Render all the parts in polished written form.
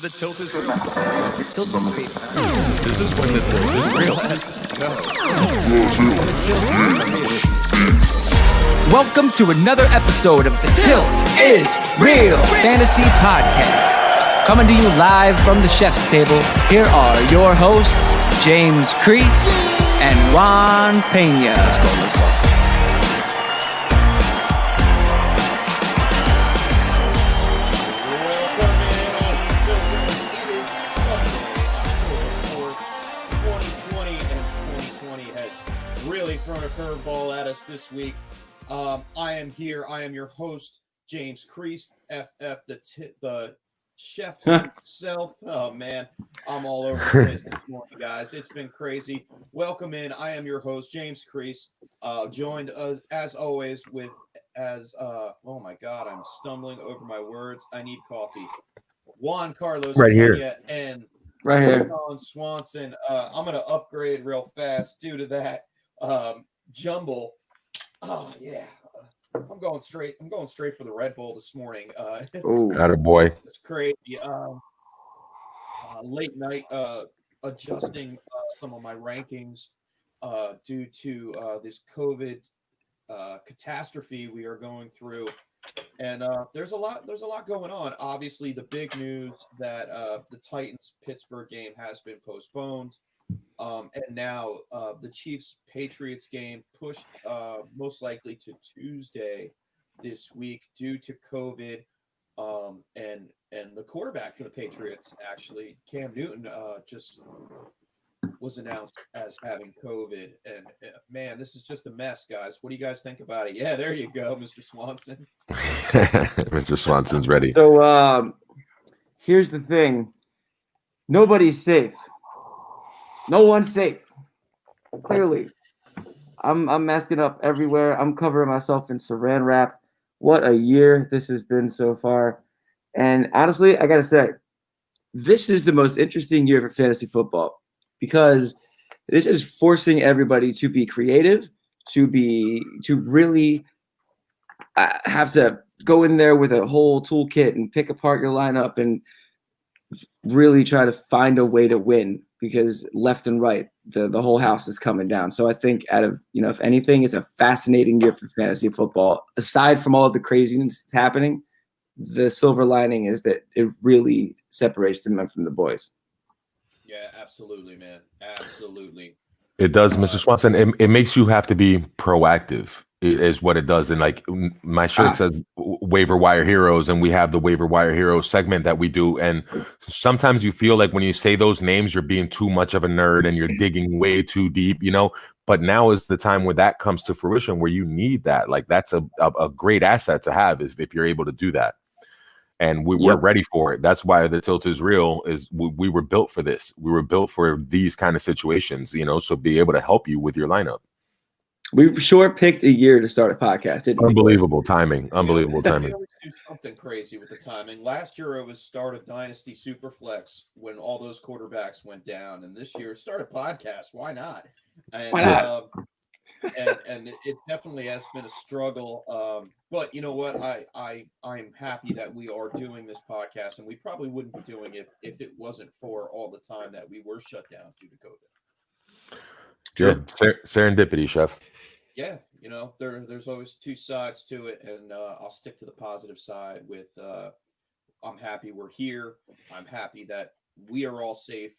The tilt is real. Tilt is real. This is when the tilt is real. Welcome to another episode of The Tilt is Real Fantasy Podcast. Coming to you live from the chef's table, here are your hosts, James Crease and Juan Pena. Let's go. Thrown a curveball at us this week. I am here. I am your host, James Crease, FF, the chef himself. Oh man, I'm all over the place this morning, guys. It's been crazy. Welcome in. I am your host, James Crease, joined as always with oh my God, I'm stumbling over my words. I need coffee. Juan Carlos right here, Pena and right here. Jawn Swanson. I'm gonna upgrade real fast due to that. Jumble. Oh yeah. I'm going straight for the Red Bull this morning. Attaboy. It's crazy. Late night adjusting some of my rankings due to this COVID catastrophe we are going through. And there's a lot going on. Obviously, the big news that the Titans-Pittsburgh game has been postponed. And now the Chiefs-Patriots game pushed most likely to Tuesday this week due to COVID. And the quarterback for the Patriots, actually, Cam Newton, just was announced as having COVID. And man, this is just a mess, guys. What do you guys think about it? Yeah, there you go, Mr. Swanson. Mr. Swanson's ready. So here's the thing. Nobody's safe. No one's safe. Clearly. I'm masking up everywhere. I'm covering myself in saran wrap. What a year this has been so far. And honestly, I got to say, this is the most interesting year for fantasy football because this is forcing everybody to be creative, to really have to go in there with a whole toolkit and pick apart your lineup and really try to find a way to win. Because left and right, the whole house is coming down. So I think if anything, it's a fascinating year for fantasy football. Aside from all of the craziness that's happening, the silver lining is that it really separates the men from the boys. Yeah, absolutely, man. Absolutely. It does, Mr. Swanson. It makes you have to be proactive, is what it does. And like my shirt says waiver wire heroes, and we have the waiver wire heroes segment that we do. And sometimes you feel like when you say those names, you're being too much of a nerd and you're digging way too deep, but now is the time where that comes to fruition, where you need that. Like that's a great asset to have if you're able to do that. And we're ready for it. That's why the tilt is real. Is we were built for this. We were built for these kind of situations, so be able to help you with your lineup. We sure picked a year to start a podcast. Didn't Unbelievable timing. Unbelievable timing. We always do something crazy with the timing. Last year it was start a Dynasty Superflex when all those quarterbacks went down, and this year start a podcast. Why not? And, Why not? And it definitely has been a struggle. But you know what? I'm happy that we are doing this podcast, and we probably wouldn't be doing it if it wasn't for all the time that we were shut down due to COVID. Yeah, serendipity, chef. Yeah, there's always two sides to it, and I'll stick to the positive side with I'm happy we're here. I'm happy that we are all safe.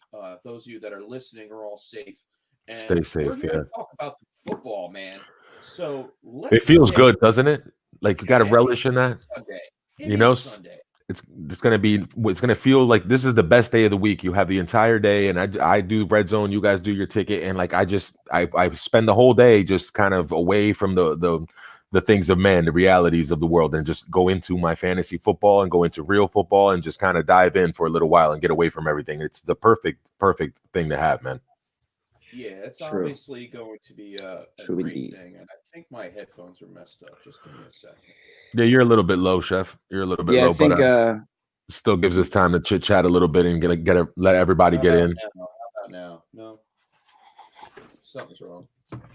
Those of you that are listening are all safe. And stay safe. We're here to talk about some football, man. So it feels good, doesn't it? Like you got to relish in that. Sunday. Sunday. It's gonna feel like this is the best day of the week. You have the entire day, and I do red zone. You guys do your ticket, and like I spend the whole day just kind of away from the things of men, the realities of the world, and just go into my fantasy football and go into real football and just kind of dive in for a little while and get away from everything. It's the perfect thing to have, man. Yeah, it's obviously going to be a great thing, and I think my headphones are messed up. Just give me a second. Yeah, you're a little bit low, chef. You're a little bit low, but still gives us time to chit chat a little bit and let everybody get in. How about now? No, something's wrong.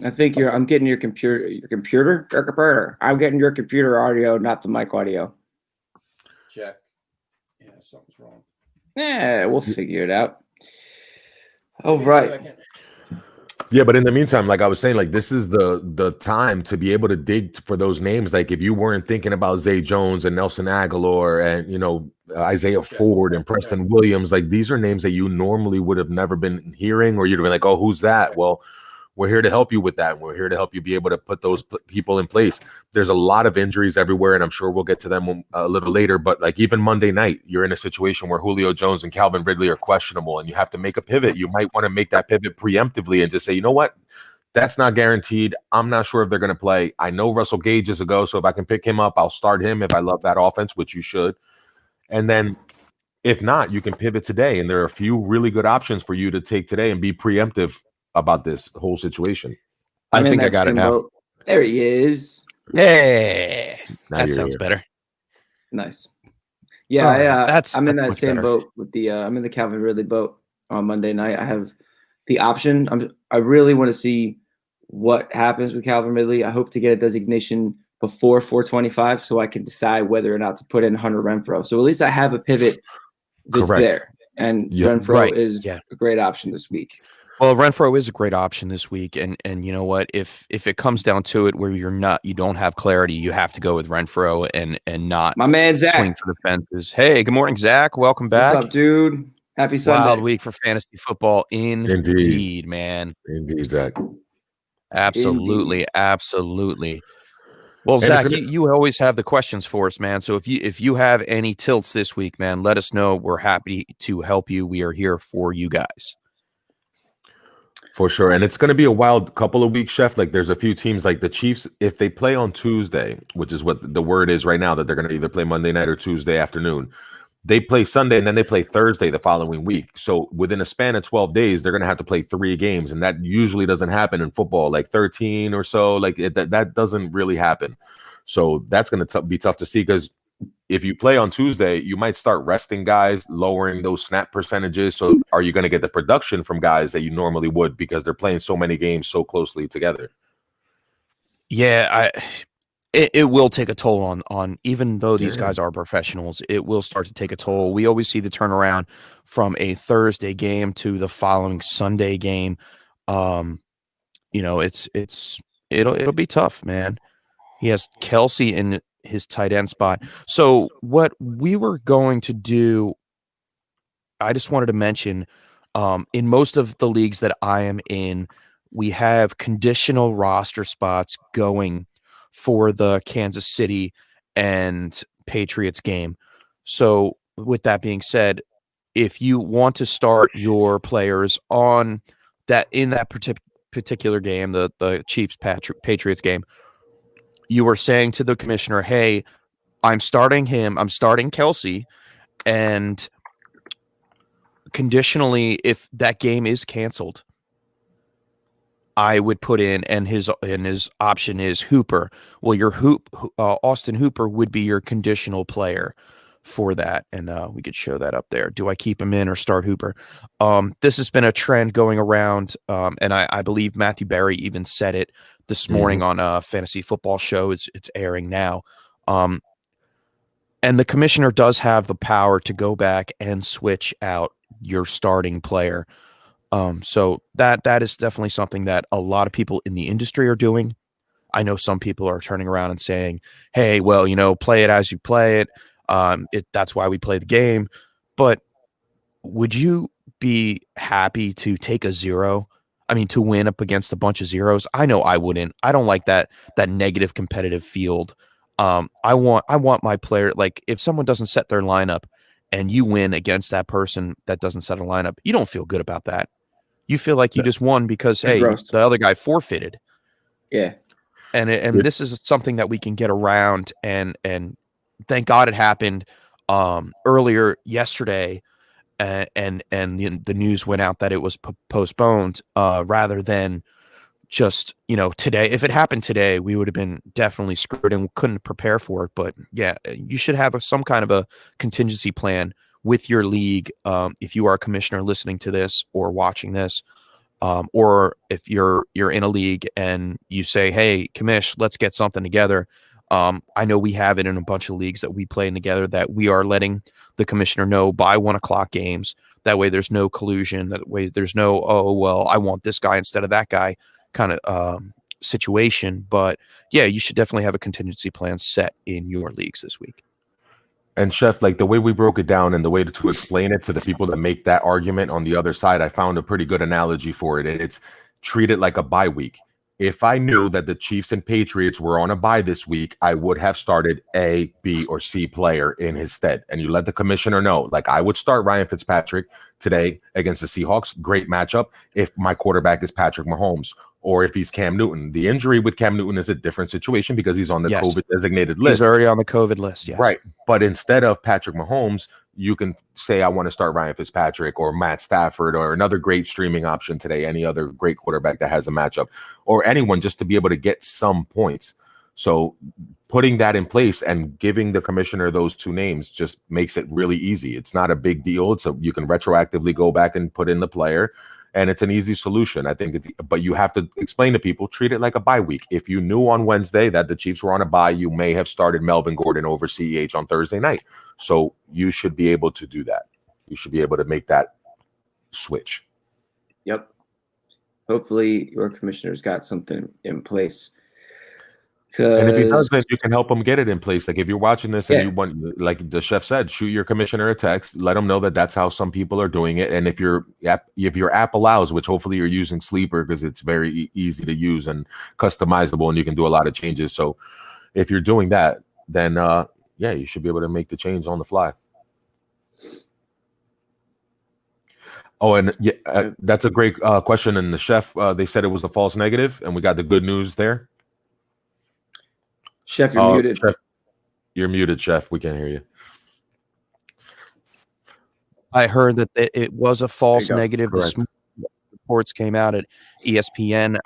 I think I'm getting your computer. Your computer. I'm getting your computer audio, not the mic audio. Check. Yeah, something's wrong. Yeah, we'll figure it out. All Wait a right. second. Yeah, but in the meantime, like I was saying, like this is the time to be able to dig for those names. Like if you weren't thinking about Zay Jones and Nelson Aguilar and Isaiah Ford and Preston Williams, like these are names that you normally would have never been hearing, or you'd have been like, oh, who's that? Well, we're here to help you with that. We're here to help you be able to put those people in place. There's a lot of injuries everywhere, and I'm sure we'll get to them a little later. But like even Monday night, you're in a situation where Julio Jones and Calvin Ridley are questionable, and you have to make a pivot. You might want to make that pivot preemptively and just say, you know what? That's not guaranteed. I'm not sure if they're going to play. I know Russell Gage is a go, so if I can pick him up, I'll start him if I love that offense, which you should. And then if not, you can pivot today. And there are a few really good options for you to take today and be preemptive about this whole situation. I think I got it now. Boat. There he is. Yeah, Now that you're sounds here. better. Nice. Yeah, I'm in that much same better. boat with the I'm in the Calvin Ridley boat on Monday night. I have the option. I really want to see what happens with Calvin Ridley. I hope to get a designation before 425 so I can decide whether or not to put in Hunter Renfrow. So at least I have a pivot that's Correct. there. And Yeah, Renfrow is yeah. a great option this week. Well, Renfrow is a great option this week, and you know what? If it comes down to it, where you don't have clarity, you have to go with Renfrow and not My man Zach. swing for the fences. Hey, good morning, Zach. Welcome back. What's up, dude? Happy Sunday. Wild week for fantasy football, indeed, man. Indeed, Zach. Absolutely, absolutely. Well, And Zach, it's gonna- you always have the questions for us, man. So if you have any tilts this week, man, let us know. We're happy to help you. We are here for you guys. For sure. And it's going to be a wild couple of weeks, Chef. Like there's a few teams like the Chiefs, if they play on Tuesday, which is what the word is right now, that they're going to either play Monday night or Tuesday afternoon. They play Sunday and then they play Thursday the following week. So within a span of 12 days, they're going to have to play 3 games. And that usually doesn't happen in football, like 13 or so. Like that doesn't really happen. So that's going to be tough to see, because if you play on Tuesday, you might start resting guys, lowering those snap percentages. So are you going to get the production from guys that you normally would, because they're playing so many games so closely together? Yeah, it will take a toll on even though these guys are professionals, it will start to take a toll. We always see the turnaround from a Thursday game to the following Sunday game. It'll be tough, man. He has Kelsey in his tight end spot. So what we were going to do, I just wanted to mention, in most of the leagues that I am in, we have conditional roster spots going for the Kansas City and Patriots game. So with that being said, if you want to start your players on that in that particular game, the Chiefs Patriots game, you were saying to the commissioner, hey, I'm starting him. I'm starting Kelsey. And conditionally, if that game is canceled, I would put in, and his option is Hooper. Well, your Austin Hooper would be your conditional player for that. And we could show that up there. Do I keep him in or start Hooper? This has been a trend going around. And I believe Matthew Berry even said it this morning on a fantasy football show. It's airing now. And the commissioner does have the power to go back and switch out your starting player. So that is definitely something that a lot of people in the industry are doing. I know some people are turning around and saying, hey, well, play it as you play it. That's why we play the game. But would you be happy to take a zero? I mean, to win up against a bunch of zeros? I know I wouldn't. I don't like that negative competitive field. I want my player, like if someone doesn't set their lineup and you win against that person that doesn't set a lineup, you don't feel good about that. You feel like you just won because, hey, gross. the other guy forfeited. Yeah. And this is something that we can get around, and thank God it happened earlier yesterday, and the news went out that it was postponed rather than just today. If it happened today, we would have been definitely screwed and couldn't prepare for it. But yeah, you should have some kind of a contingency plan with your league. If you are a commissioner listening to this or watching this, or if you're in a league and you say, hey, commish, let's get something together. I know we have it in a bunch of leagues that we play in together that we are letting the commissioner know by 1:00 games. That way there's no collusion. That way there's no, oh, well, I want this guy instead of that guy kind of situation. But yeah, you should definitely have a contingency plan set in your leagues this week. And Chef, like the way we broke it down and the way to explain it to the people that make that argument on the other side, I found a pretty good analogy for it. And it's treat it like a bye week. If I knew that the Chiefs and Patriots were on a bye this week, I would have started A, B, or C player in his stead. And you let the commissioner know, like I would start Ryan Fitzpatrick today against the Seahawks. Great matchup if my quarterback is Patrick Mahomes or if he's Cam Newton. The injury with Cam Newton is a different situation because he's on the COVID designated list. He's already on the COVID list, yes. Right. But instead of Patrick Mahomes, you can say, I want to start Ryan Fitzpatrick or Matt Stafford or another great streaming option today, any other great quarterback that has a matchup or anyone just to be able to get some points. So putting that in place and giving the commissioner those two names just makes it really easy. It's not a big deal. So you can retroactively go back and put in the player. And it's an easy solution, I think. But you have to explain to people, treat it like a bye week. If you knew on Wednesday that the Chiefs were on a bye, you may have started Melvin Gordon over CEH on Thursday night. So you should be able to do that. You should be able to make that switch. Yep. Hopefully your commissioner's got something in place. And if he doesn't, you can help him get it in place. Like if you're watching this and you want, like the chef said, shoot your commissioner a text, let him know that that's how some people are doing it. And if your app allows, which hopefully you're using Sleeper because it's very easy to use and customizable and you can do a lot of changes. So if you're doing that, then you should be able to make the change on the fly. Oh, and that's a great question. And the chef, they said it was a false negative, and we got the good news there. Chef, you're muted. Chef, you're muted, Chef. We can't hear you. I heard that it was a false negative. Correct. The reports came out at ESPN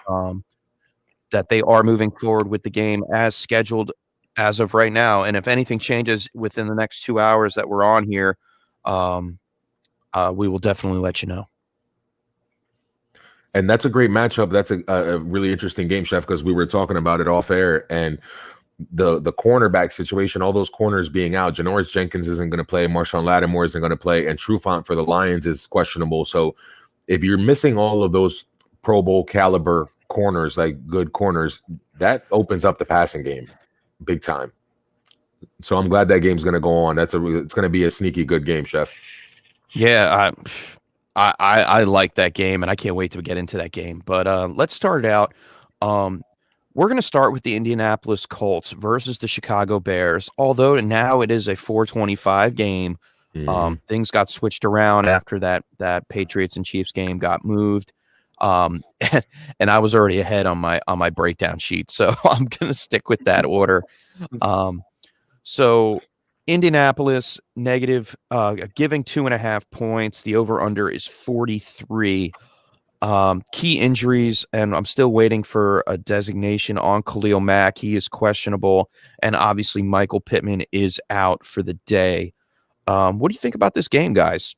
that they are moving forward with the game as scheduled as of right now. And if anything changes within the next 2 hours that we're on here, we will definitely let you know. And that's a great matchup. That's a really interesting game, Chef, because we were talking about it off air. And the cornerback situation, all those corners being out, Janoris Jenkins isn't going to play, Marshawn Lattimore isn't going to play, and Trufant for the Lions is questionable. So if you're missing all of those Pro Bowl caliber corners, like good corners, that opens up the passing game big time. So I'm glad that game's going to go on. It's going to be a sneaky good game, Chef. Yeah, I like that game, and I can't wait to get into that game. But let's start it out. We're going to start with the Indianapolis Colts versus the Chicago Bears. Although now it is a 4:25 game, things got switched around after that Patriots and Chiefs game got moved, and I was already ahead on my breakdown sheet, so I'm going to stick with that order. So Indianapolis negative, giving 2.5 points. The over/under is 43. Key injuries, and I'm still waiting for a designation on Khalil Mack. He is questionable, and obviously Michael Pittman is out for the day. What do you think about this game, guys?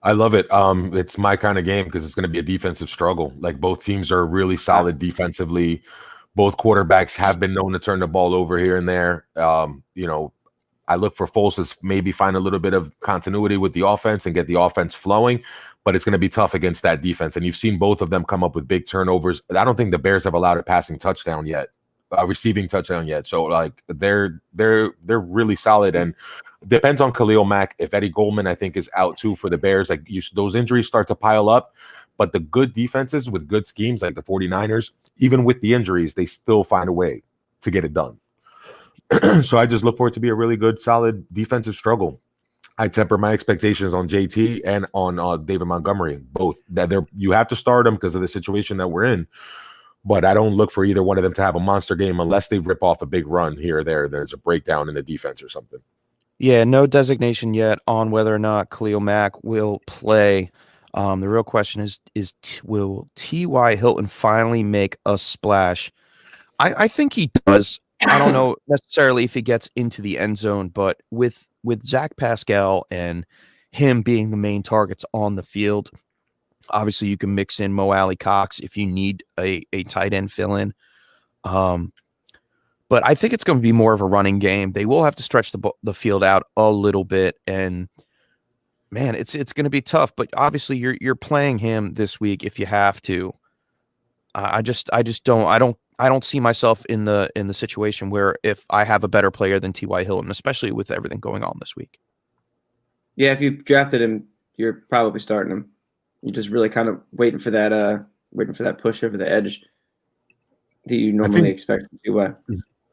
I love it. It's my kind of game because it's going to be a defensive struggle. Like both teams are really solid defensively. Both quarterbacks have been known to turn the ball over here and there. I look for Foles to maybe find a little bit of continuity with the offense and get the offense flowing, but it's going to be tough against that defense. And you've seen both of them come up with big turnovers. I don't think the Bears have allowed a passing touchdown yet, a receiving touchdown yet. So like they're really solid, and depends on Khalil Mack. If Eddie Goldman, I think, is out too for the Bears, like those injuries start to pile up. But the good defenses with good schemes, like the 49ers, even with the injuries, they still find a way to get it done. So I just look for it to be a really good, solid defensive struggle. I temper my expectations on JT and on David Montgomery, both. That you have to start them because of the situation that we're in. But I don't look for either one of them to have a monster game unless they rip off a big run here or there. There's a breakdown in the defense or something. Yeah, no designation yet on whether or not Khalil Mack will play. The real question is will T.Y. Hilton finally make a splash? I think he does. I don't know necessarily if he gets into the end zone, but with Zach Pascal and him being the main targets on the field, obviously you can mix in Mo Alley Cox if you need a tight end fill in. But I think it's going to be more of a running game. They will have to stretch the field out a little bit, and man, it's going to be tough. But obviously, you're playing him this week if you have to. I just don't see myself in the situation where if I have a better player than T.Y. Hilton, especially with everything going on this week. Yeah, if you drafted him, you're probably starting him. You're just really kind of waiting for that push over the edge that you normally expect from T.Y.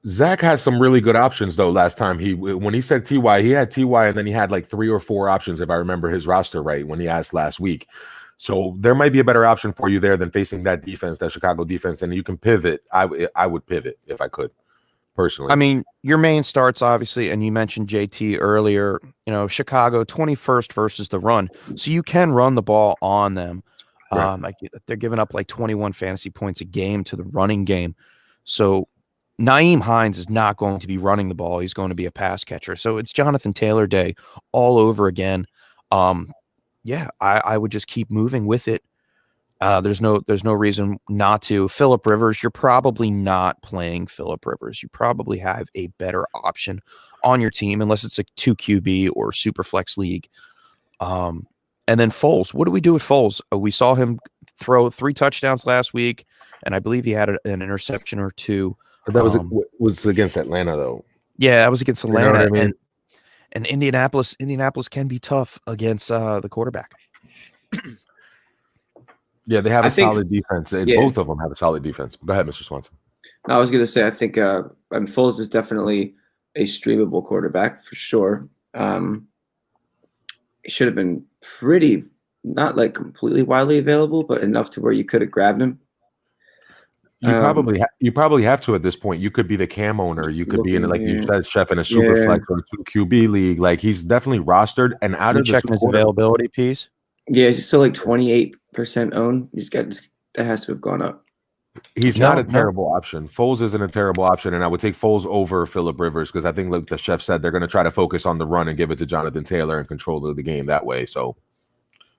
Zach had some really good options though. Last time when he said T.Y., he had T.Y. and then he had like 3 or 4 options if I remember his roster right when he asked last week. So there might be a better option for you there than facing that defense, that Chicago defense, and you can pivot. I would pivot if I could, personally. I mean, your main starts, obviously, and you mentioned JT earlier, Chicago 21st versus the run. So you can run the ball on them. Right. They're giving up like 21 fantasy points a game to the running game. So Nyheim Hines is not going to be running the ball. He's going to be a pass catcher. So it's Jonathan Taylor day all over again. Yeah, I would just keep moving with it. There's no reason not to. Phillip Rivers, you're probably not playing Phillip Rivers. You probably have a better option on your team, unless it's a 2 QB or super flex league. And then Foles, what do we do with Foles? We saw him throw 3 touchdowns last week, and I believe he had an interception or 2. But that was against Atlanta though. Yeah, that was against Atlanta. You know what I mean? And Indianapolis can be tough against the quarterback. Yeah, they have a solid defense. Both of them have a solid defense. Go ahead, Mr. Swanson. No, I was going to say, I think Foles is definitely a streamable quarterback for sure. He should have been pretty, not like completely widely available, but enough to where you could have grabbed him. You probably have to at this point. You could be the Cam owner. You could be in, like you said, Chef, in a super flex or 2 QB league. Like, he's definitely rostered and out of checking his availability piece. Yeah, he's still like 28% owned. That has to have gone up. He's not a terrible option. Foles isn't a terrible option, and I would take Foles over Phillip Rivers because I think, like the Chef said, they're going to try to focus on the run and give it to Jonathan Taylor and control the game that way. So.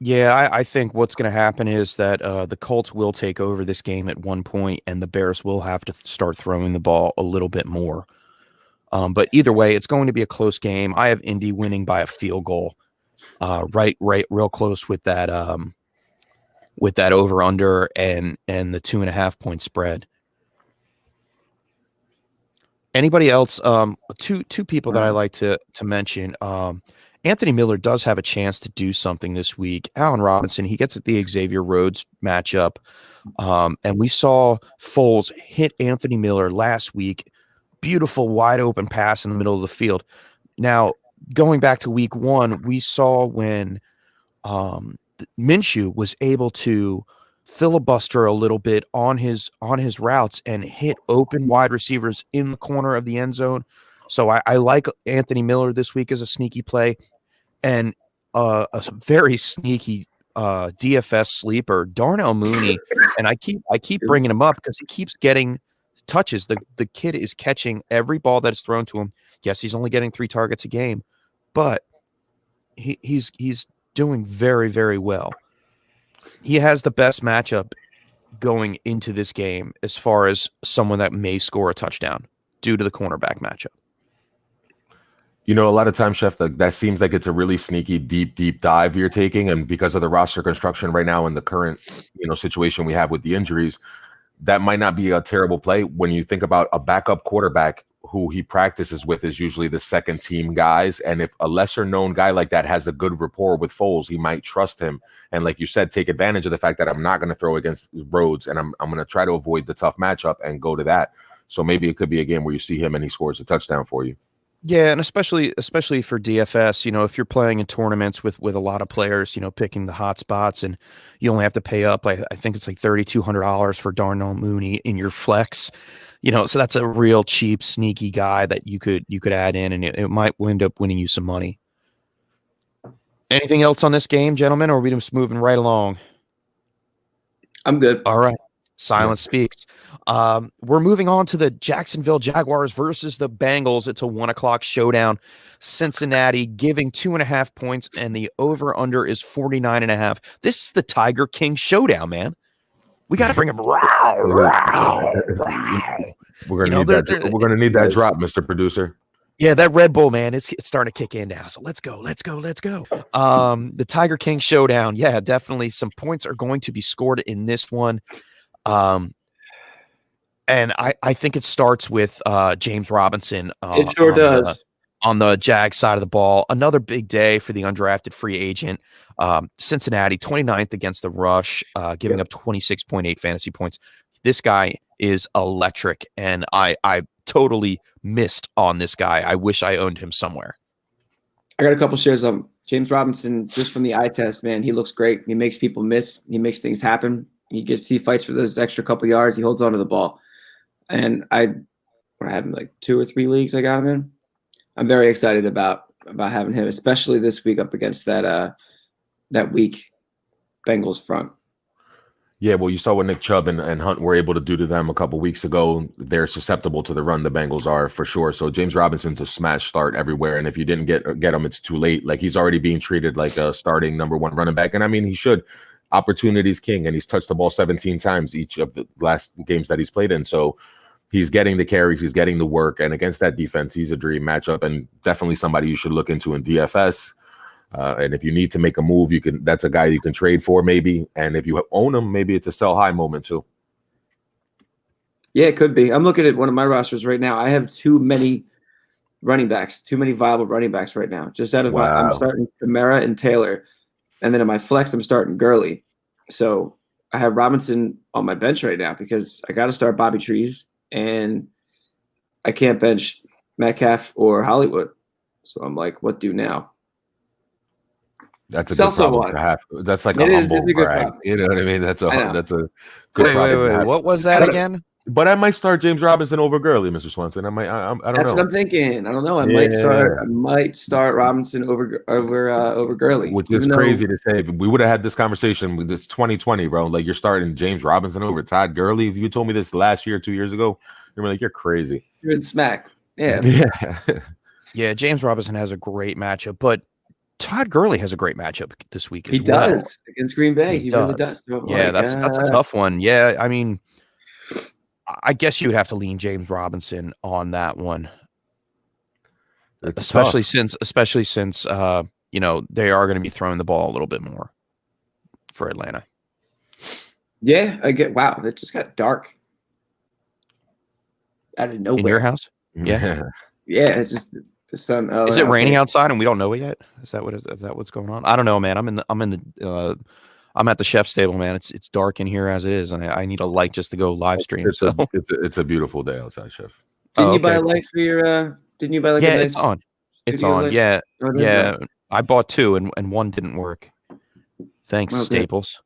Yeah, I think what's going to happen is that the Colts will take over this game at one point, and the Bears will have to start throwing the ball a little bit more. But either way, it's going to be a close game. I have Indy winning by a field goal, right, real close with that over under and the 2.5 point spread. Anybody else? Two people that I like to mention. Anthony Miller does have a chance to do something this week. Allen Robinson, he gets at the Xavier Rhodes matchup. And we saw Foles hit Anthony Miller last week. Beautiful wide open pass in the middle of the field. Now, going back to week 1, we saw when Minshew was able to filibuster a little bit on his routes and hit open wide receivers in the corner of the end zone. So I like Anthony Miller this week as a sneaky play, and a very sneaky DFS sleeper, Darnell Mooney. And I keep bringing him up because he keeps getting touches. The kid is catching every ball that is thrown to him. Yes, he's only getting 3 targets a game, but he's doing very, very well. He has the best matchup going into this game as far as someone that may score a touchdown due to the cornerback matchup. A lot of times, Chef, that seems like it's a really sneaky, deep dive you're taking. And because of the roster construction right now and the current, situation we have with the injuries, that might not be a terrible play. When you think about a backup quarterback who he practices with is usually the second team guys. And if a lesser known guy like that has a good rapport with Foles, he might trust him. And like you said, take advantage of the fact that I'm not going to throw against Rhodes and I'm going to try to avoid the tough matchup and go to that. So maybe it could be a game where you see him and he scores a touchdown for you. Yeah, and especially for DFS, if you're playing in tournaments with a lot of players, picking the hot spots, and you only have to pay up, I think it's like $3,200 for Darnell Mooney in your flex, so that's a real cheap, sneaky guy that you could add in, and it might end up winning you some money. Anything else on this game, gentlemen, or are we just moving right along? I'm good. All right. Silence speaks. We're moving on to the Jacksonville Jaguars versus the Bengals. It's a 1:00 showdown. Cincinnati giving 2.5 points, and the over-under is 49.5. This is the Tiger King showdown, man. We got to bring him. We're You gonna know, need that. We're gonna need that drop, Mr. Producer. Yeah, that Red Bull, man, it's starting to kick in now. So let's go. The Tiger King showdown. Yeah, definitely some points are going to be scored in this one. And I think it starts with James Robinson. It sure does. On the Jag side of the ball. Another big day for the undrafted free agent. Cincinnati, 29th against the Rush, giving up 26.8 fantasy points. This guy is electric, and I totally missed on this guy. I wish I owned him somewhere. I got a couple shares of him. James Robinson, just from the eye test, man, he looks great. He makes people miss. He makes things happen. He fights for those extra couple yards. He holds on to the ball. And I have him like 2 or 3 leagues I got him in. I'm very excited about having him, especially this week up against that weak Bengals front. Yeah, well, you saw what Nick Chubb and Hunt were able to do to them a couple weeks ago. They're susceptible to the run. The Bengals are for sure. So James Robinson's a smash start everywhere. And if you didn't get him, it's too late. Like, he's already being treated like a starting number 1 running back. And I mean, he should. Opportunities king, and he's touched the ball 17 times each of the last games that he's played in. So he's getting the carries, he's getting the work, and against that defense, he's a dream matchup and definitely somebody you should look into in DFS. And if you need to make a move, that's a guy you can trade for maybe. And if you own him, maybe it's a sell high moment too. Yeah, it could be. I'm looking at one of my rosters right now. I have too many running backs, too many viable running backs right now. Just out of I'm starting Kamara and Taylor. And then in my flex, I'm starting Gurley. So I have Robinson on my bench right now because I got to start Bobby Trees, and I can't bench Metcalf or Hollywood. So I'm like, what do now? That's a good problem to have. That's like a humble brag. You know what I mean? That's a good problem to have. What was that again? But I might start James Robinson over Gurley, Mr. Swanson. I don't know. That's what I'm thinking. I don't know. I might start Robinson over Gurley, which is crazy to say. We would have had this conversation with this 2020, bro. Like, you're starting James Robinson over Todd Gurley. If you told me this last year, 2 years ago, you're like, you're crazy. You're in smacked. Yeah. Yeah. James Robinson has a great matchup, but Todd Gurley has a great matchup this week. He does against Green Bay. He really does. So that's a tough one. Yeah, I mean, I guess you would have to lean James Robinson on that one, especially since they are going to be throwing the ball a little bit more for Atlanta. Yeah, wow, it just got dark out of nowhere. In your house? Yeah, yeah. It's just the sun. Oh, is it raining outside and we don't know it yet? Is that what's going on? I don't know, man. I'm at the chef's table, man. It's dark in here as it is, and I need a light just to go live stream. It's a beautiful day outside, Chef. Didn't you buy a light for your? Didn't you buy like? Yeah, it's on. It's on. Light? Yeah, yeah. I bought 2, and one didn't work. Thanks, Staples.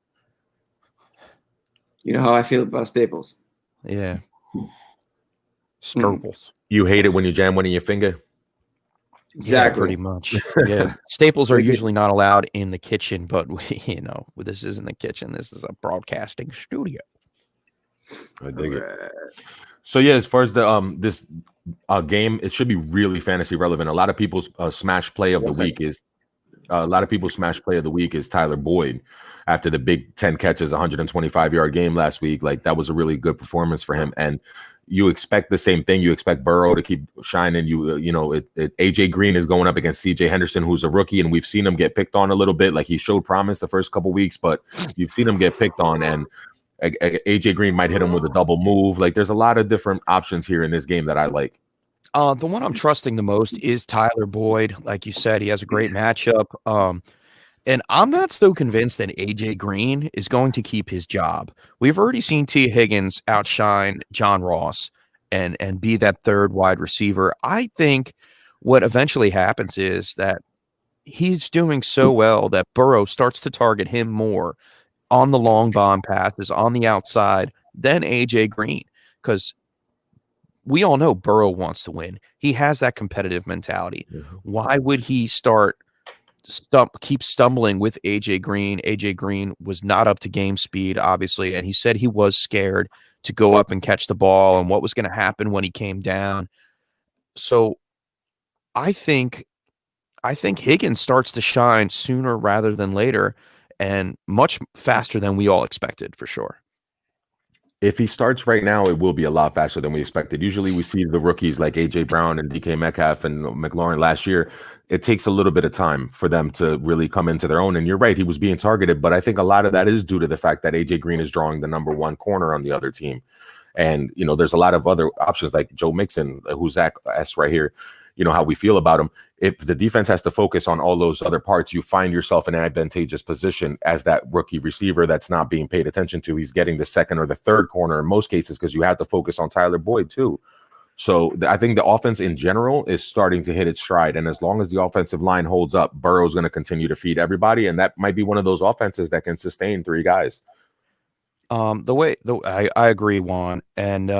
You know how I feel about Staples. Yeah. Staples. You hate it when you jam one in your finger. Exactly. Yeah, pretty much. Yeah. Staples are usually not allowed in the kitchen, but this isn't the kitchen. This is a broadcasting studio. I dig it. So yeah, as far as the this game, it should be really fantasy relevant. A lot of people's smash play of the week is Tyler Boyd after the big 10 catches, 125-yard game last week. Like, that was a really good performance for him. And you expect the same thing. You expect Burrow to keep shining. AJ Green is going up against CJ Henderson, who's a rookie, and we've seen him get picked on a little bit. Like, he showed promise the first couple weeks, but you've seen him get picked on, and AJ Green might hit him with a double move. Like, there's a lot of different options here in this game that I like. The one I'm trusting the most is Tyler Boyd. Like you said, he has a great matchup. And I'm not so convinced that AJ Green is going to keep his job. We've already seen T. Higgins outshine John Ross and be that third wide receiver. I think what eventually happens is that he's doing so well that Burrow starts to target him more on the long bomb passes on the outside than AJ Green, because we all know Burrow wants to win. He has that competitive mentality. Mm-hmm. Why would he keep stumbling with AJ Green? AJ Green was not up to game speed, obviously, and he said he was scared to go up and catch the ball and what was going to happen when he came down. So I think Higgins starts to shine sooner rather than later, and much faster than we all expected, for sure. If he starts right now, it will be a lot faster than we expected. Usually we see the rookies like AJ Brown and DK Metcalf and McLaurin last year. It takes a little bit of time for them to really come into their own. And you're right, he was being targeted, but I think a lot of that is due to the fact that AJ Green is drawing the number one corner on the other team. And, there's a lot of other options like Joe Mixon, who Zach asked right here, how we feel about him. If the defense has to focus on all those other parts, you find yourself in an advantageous position as that rookie receiver that's not being paid attention to. He's getting the second or the third corner in most cases because you have to focus on Tyler Boyd too. So I think the offense in general is starting to hit its stride. And as long as the offensive line holds up, Burrow's going to continue to feed everybody. And that might be one of those offenses that can sustain three guys. I agree, Juan. And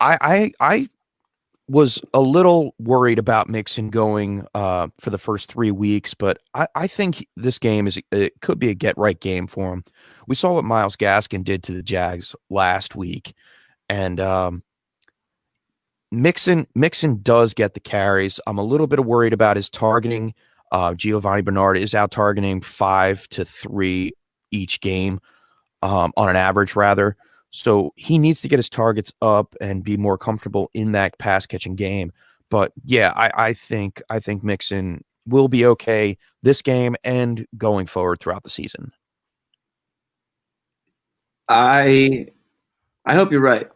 I was a little worried about Mixon going for the first 3 weeks, but I think this game it could be a get right game for him. We saw what Myles Gaskin did to the Jags last week, and Mixon does get the carries. I'm a little bit worried about his targeting. Giovanni Bernard is out targeting 5 to 3 each game on an average, rather. So he needs to get his targets up and be more comfortable in that pass catching game. But yeah, I think Mixon will be okay this game and going forward throughout the season. I hope you're right.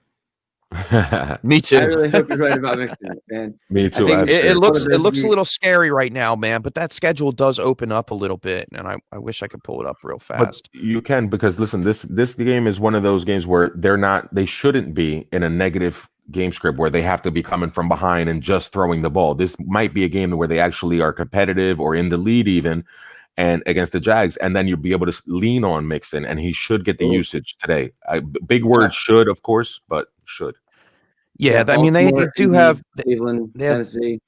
Me too. I really hope you're right about Mixon, man. Me too. It looks a little scary right now, man, but that schedule does open up a little bit, and I wish I could pull it up real fast. But you can, because listen, this game is one of those games where they shouldn't be in a negative game script where they have to be coming from behind and just throwing the ball. This might be a game where they actually are competitive or in the lead even, and against the Jags, and then you'll be able to lean on Mixon, and he should get the usage today. Big word should, of course, but should. Yeah, I mean they do have Cleveland, Tennessee.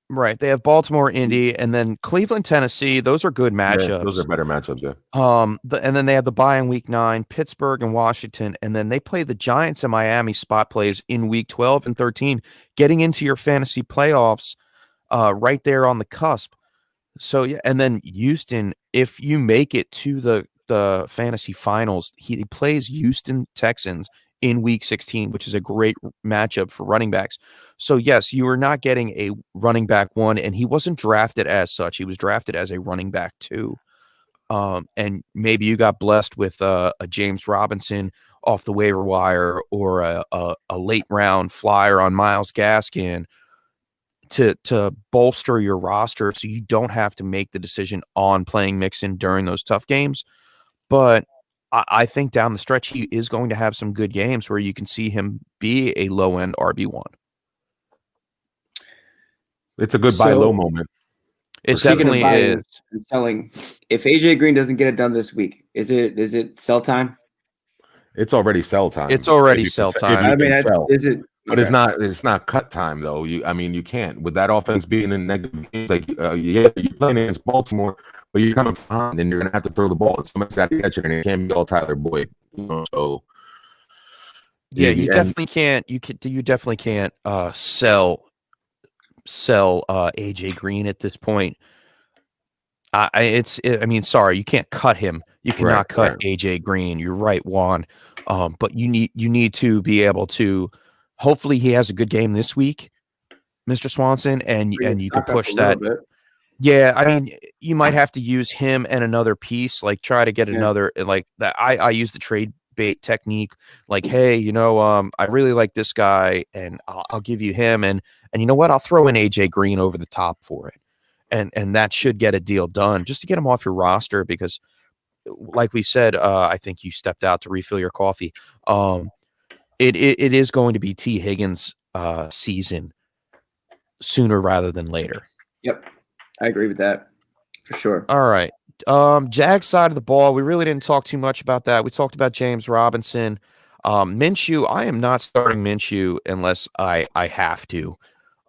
Right, they have Baltimore, Indy, and then Cleveland, Tennessee. Those are good matchups. Yeah, those are better matchups, yeah. And then they have the bye in week 9, Pittsburgh and Washington, and then they play the Giants and Miami spot plays in week 12 and 13, getting into your fantasy playoffs, right there on the cusp. So yeah, and then Houston, if you make it to the fantasy finals, he plays Houston Texans in week 16, which is a great matchup for running backs. So yes, you are not getting a running back 1, and he wasn't drafted as such. He was drafted as a running back 2. And maybe you got blessed with a James Robinson off the waiver wire, or a late round flyer on Myles Gaskin to bolster your roster, so you don't have to make the decision on playing Mixon during those tough games. But I think down the stretch, he is going to have some good games where you can see him be a low-end RB1. It's a good buy low moment. It definitely is. Selling. If AJ Green doesn't get it done this week, is it sell time? It's already sell time. It's already sell time. I mean, is it? But okay. It's not cut time though. You can't with that offense being in negative games. Like you're playing against Baltimore, but you're coming behind and you're gonna have to throw the ball. And somebody's got to catch it, and it can't be all Tyler Boyd. So yeah, you definitely can't. You definitely can't sell AJ Green at this point. Sorry, you can't cut him. You cannot cut AJ Green. You're right, Juan. But you need to be able to. Hopefully, he has a good game this week, Mr. Swanson, and you can push that. Yeah, I mean, you might have to use him and another piece, like try to get another like that. I use the trade bait technique, like, hey, I really like this guy, and I'll give you him, and you know what? I'll throw in AJ Green over the top for it, and that should get a deal done just to get him off your roster because, like we said, I think you stepped out to refill your coffee. It is going to be T. Higgins' season sooner rather than later. Yep, I agree with that for sure. All right. Jags side of the ball, we really didn't talk too much about that. We talked about James Robinson. Minshew, I am not starting Minshew unless I have to.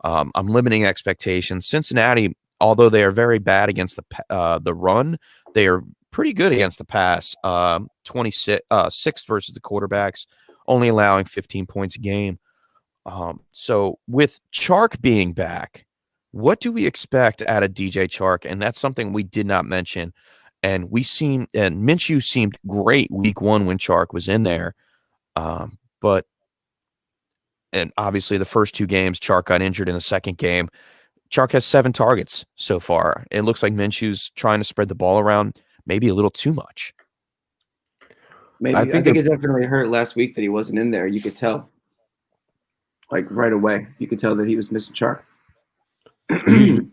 I'm limiting expectations. Cincinnati, although they are very bad against the run, they are pretty good against the pass. 26th versus the quarterbacks, only allowing 15 points a game. So with Chark being back, what do we expect out of DJ Chark? And that's something we did not mention. And Minshew seemed great week 1 when Chark was in there. But obviously the first 2 games, Chark got injured in the second game. Chark has 7 targets so far. It looks like Minshew's trying to spread the ball around maybe a little too much. Maybe I think it definitely hurt last week that he wasn't in there. You could tell, like right away, you could tell that he was missing Chark.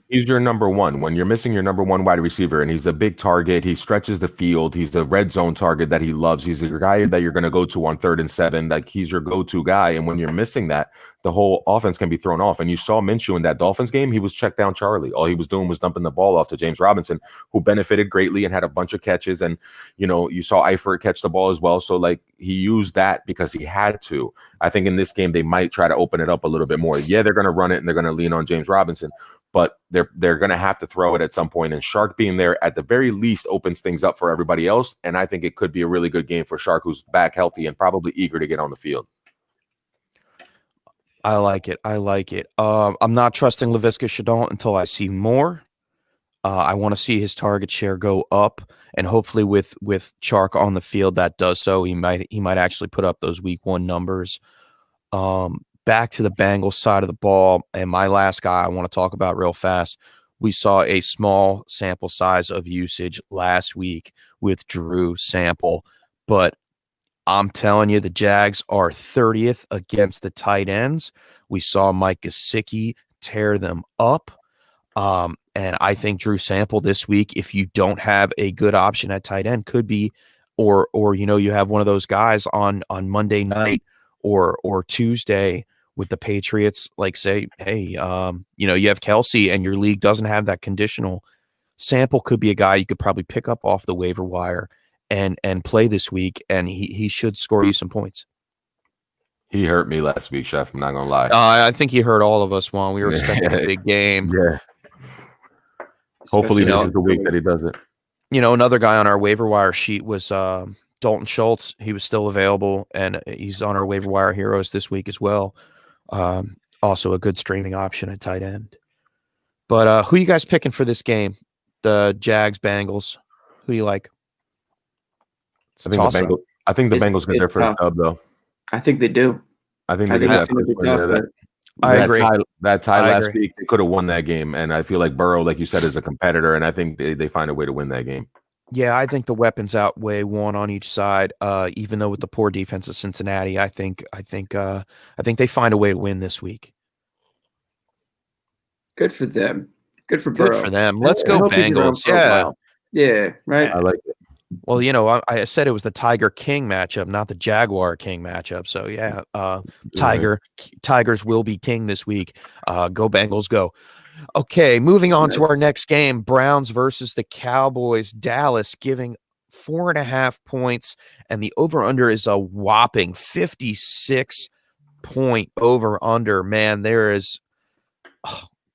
He's your number one. When you're missing your number one wide receiver, and he's a big target, he stretches the field. He's a red zone target that he loves. He's a guy that you're going to go to on 3rd and 7. Like, he's your go-to guy. And when you're missing that, the whole offense can be thrown off. And you saw Minshew in that Dolphins game. He was check down Charlie. All he was doing was dumping the ball off to James Robinson, who benefited greatly and had a bunch of catches. And, you saw Eifert catch the ball as well. So, like, he used that because he had to. I think in this game, they might try to open it up a little bit more. Yeah, they're going to run it and they're going to lean on James Robinson, but they're going to have to throw it at some point. And Chark being there at the very least opens things up for everybody else. And I think it could be a really good game for Chark, who's back healthy and probably eager to get on the field. I like it. I'm not trusting Laviska Shenault until I see more. I want to see his target share go up, and hopefully with Chark on the field, that does so. He might actually put up those week 1 numbers. Back to the Bengals side of the ball, and my last guy I want to talk about real fast. We saw a small sample size of usage last week with Drew Sample, but I'm telling you, the Jags are 30th against the tight ends. We saw Mike Gesicki tear them up. And I think Drew Sample this week, if you don't have a good option at tight end, could be, or you have one of those guys on Monday night or Tuesday with the Patriots, like say, hey, you have Kelsey and your league doesn't have that conditional. Sample could be a guy you could probably pick up off the waiver wire and play this week, and he should score you some points. He hurt me last week, Chef. I'm not gonna lie. I think he hurt all of us, Juan. We were expecting a big game. Yeah. Hopefully this is the week that he does it. Another guy on our waiver wire sheet was Dalton Schultz. He was still available, and he's on our waiver wire heroes this week as well. Also a good streaming option at tight end. But who you guys picking for this game? The Jags, Bengals. Who do you like? I think the Bengals get there for a dub, though. I think they do. I think they get that. I agree. That tie last week, they could have won that game. And I feel like Burrow, like you said, is a competitor. And I think they find a way to win that game. Yeah, I think the weapons outweigh one on each side. Even though with the poor defense of Cincinnati, I think they find a way to win this week. Good for them. Good for Burrow. Good for them. Let's go Bengals. Yeah, right. I like it. Well, I said it was the Tiger King matchup, not the Jaguar King matchup. So yeah, Tigers will be king this week. Go Bengals, go. Okay, moving on to our next game, Browns versus the Cowboys. Dallas giving 4.5 points, and the over-under is a whopping 56-point over-under. Man, there is,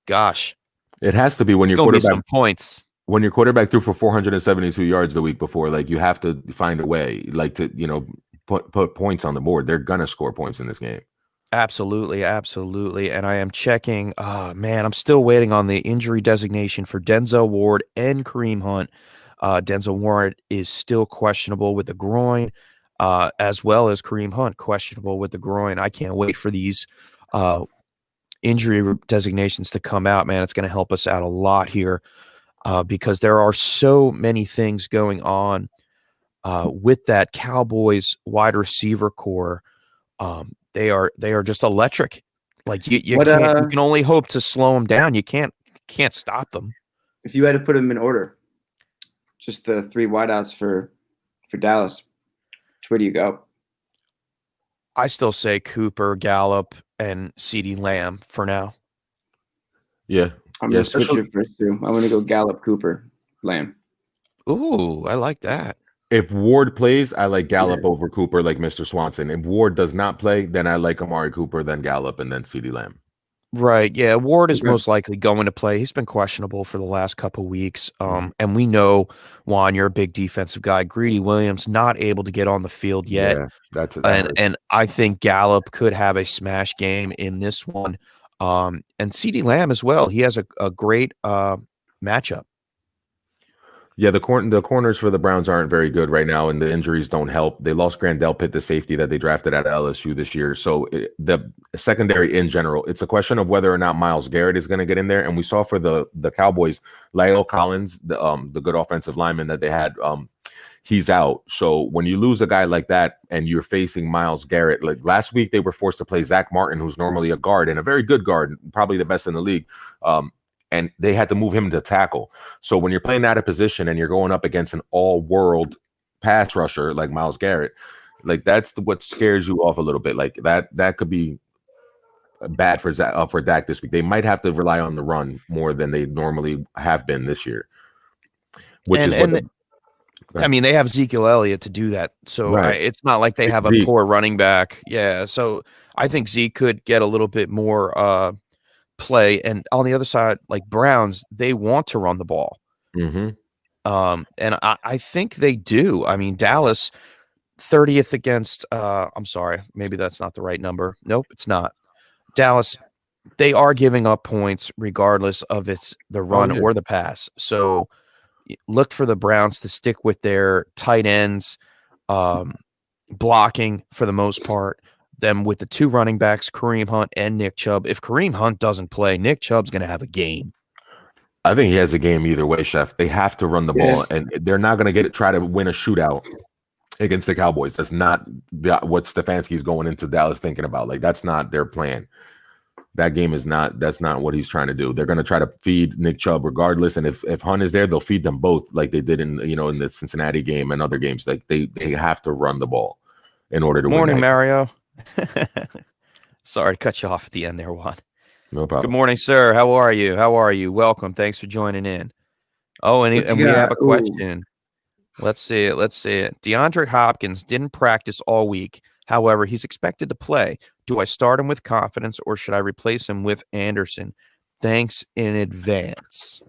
gosh. It has to be when your quarterback some points. When your quarterback threw for 472 yards the week before, like, you have to find a way, like, to put points on the board. They're gonna score points in this game. Absolutely. And I am checking. I'm still waiting on the injury designation for Denzel Ward and Kareem Hunt. Denzel Ward is still questionable with the groin, as well as Kareem Hunt questionable with the groin. I can't wait for these injury designations to come out, man. It's going to help us out a lot here. Because there are so many things going on with that Cowboys wide receiver core. They are just electric. Like you can only hope to slow them down. You can't stop them. If you had to put them in order, just the 3 wideouts for Dallas, where do you go? I still say Cooper, Gallup, and CeeDee Lamb for now. Yeah. I'm going to switch it first, too. I'm going to go Gallup, Cooper, Lamb. Ooh, I like that. If Ward plays, I like Gallup over Cooper, like Mr. Swanson. If Ward does not play, then I like Amari Cooper, then Gallup, and then CeeDee Lamb. Right. Yeah. Ward is most likely going to play. He's been questionable for the last couple weeks. And we know, Juan, you're a big defensive guy. Greedy Williams not able to get on the field yet. Yeah, that's it. And I think Gallup could have a smash game in this one. And CeeDee Lamb as well. He has a great matchup. Yeah, the corners for the Browns aren't very good right now, and the injuries don't help. They lost Grant Delpit, the safety that they drafted out of LSU this year. So the secondary in general, it's a question of whether or not Myles Garrett is going to get in there. And we saw for the Cowboys, Lyle Collins, the good offensive lineman that they had, he's out. So when you lose a guy like that and you're facing Myles Garrett, like last week they were forced to play Zach Martin, who's normally a guard and a very good guard, probably the best in the league. And they had to move him to tackle. So when you're playing out of position and you're going up against an all-world pass rusher like Myles Garrett, like that's what scares you off a little bit. Like that could be bad for Dak this week. They might have to rely on the run more than they normally have been this year. I mean, they have Ezekiel Elliott to do that, so it's not like they have a poor running back. Yeah, so I think Zeke could get a little bit more play, and on the other side, like Browns, they want to run the ball. Mm-hmm. And I think they do. I mean, Dallas 30th against I'm sorry, maybe that's not the right number. Nope, it's not. Dallas, they are giving up points regardless of it's the run or the pass. So look for the Browns to stick with their tight ends, blocking for the most part. Them with the two running backs, Kareem Hunt and Nick Chubb. If Kareem Hunt doesn't play, Nick Chubb's going to have a game. I think he has a game either way, Chef. They have to run the ball, and they're not going to try to win a shootout against the Cowboys. That's not what Stefanski's going into Dallas thinking about. Like, that's not their plan. That game is not. That's not what he's trying to do. They're going to try to feed Nick Chubb regardless, and if Hunt is there, they'll feed them both, like they did in the Cincinnati game and other games. Like they have to run the ball in order to win. Morning, Mario. Sorry to cut you off at the end there, Juan. No problem. Good morning, sir. How are you? Welcome. Thanks for joining in. Oh, and we have a question. Let's see it. DeAndre Hopkins didn't practice all week. However, he's expected to play. Do I start him with confidence or should I replace him with Anderson? Thanks in advance.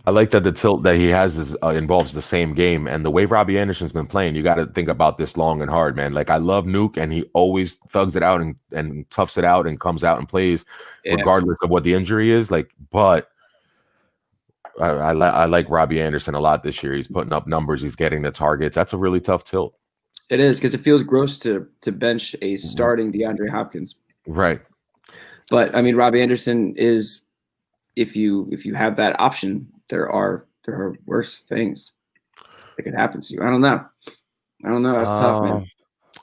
I like that the tilt that he has involves the same game, and the way Robbie Anderson's been playing, you got to think about this long and hard, man. Like, I love Nuke, and he always thugs it out and toughs it out and comes out and plays regardless of what the injury is. Like, but I like Robbie Anderson a lot this year. He's putting up numbers. He's getting the targets. That's a really tough tilt. It is, because it feels gross to bench a starting DeAndre Hopkins. Right. But I mean, Robbie Anderson is, if you have that option, there are worse things that could happen to you. I don't know. That's tough, man.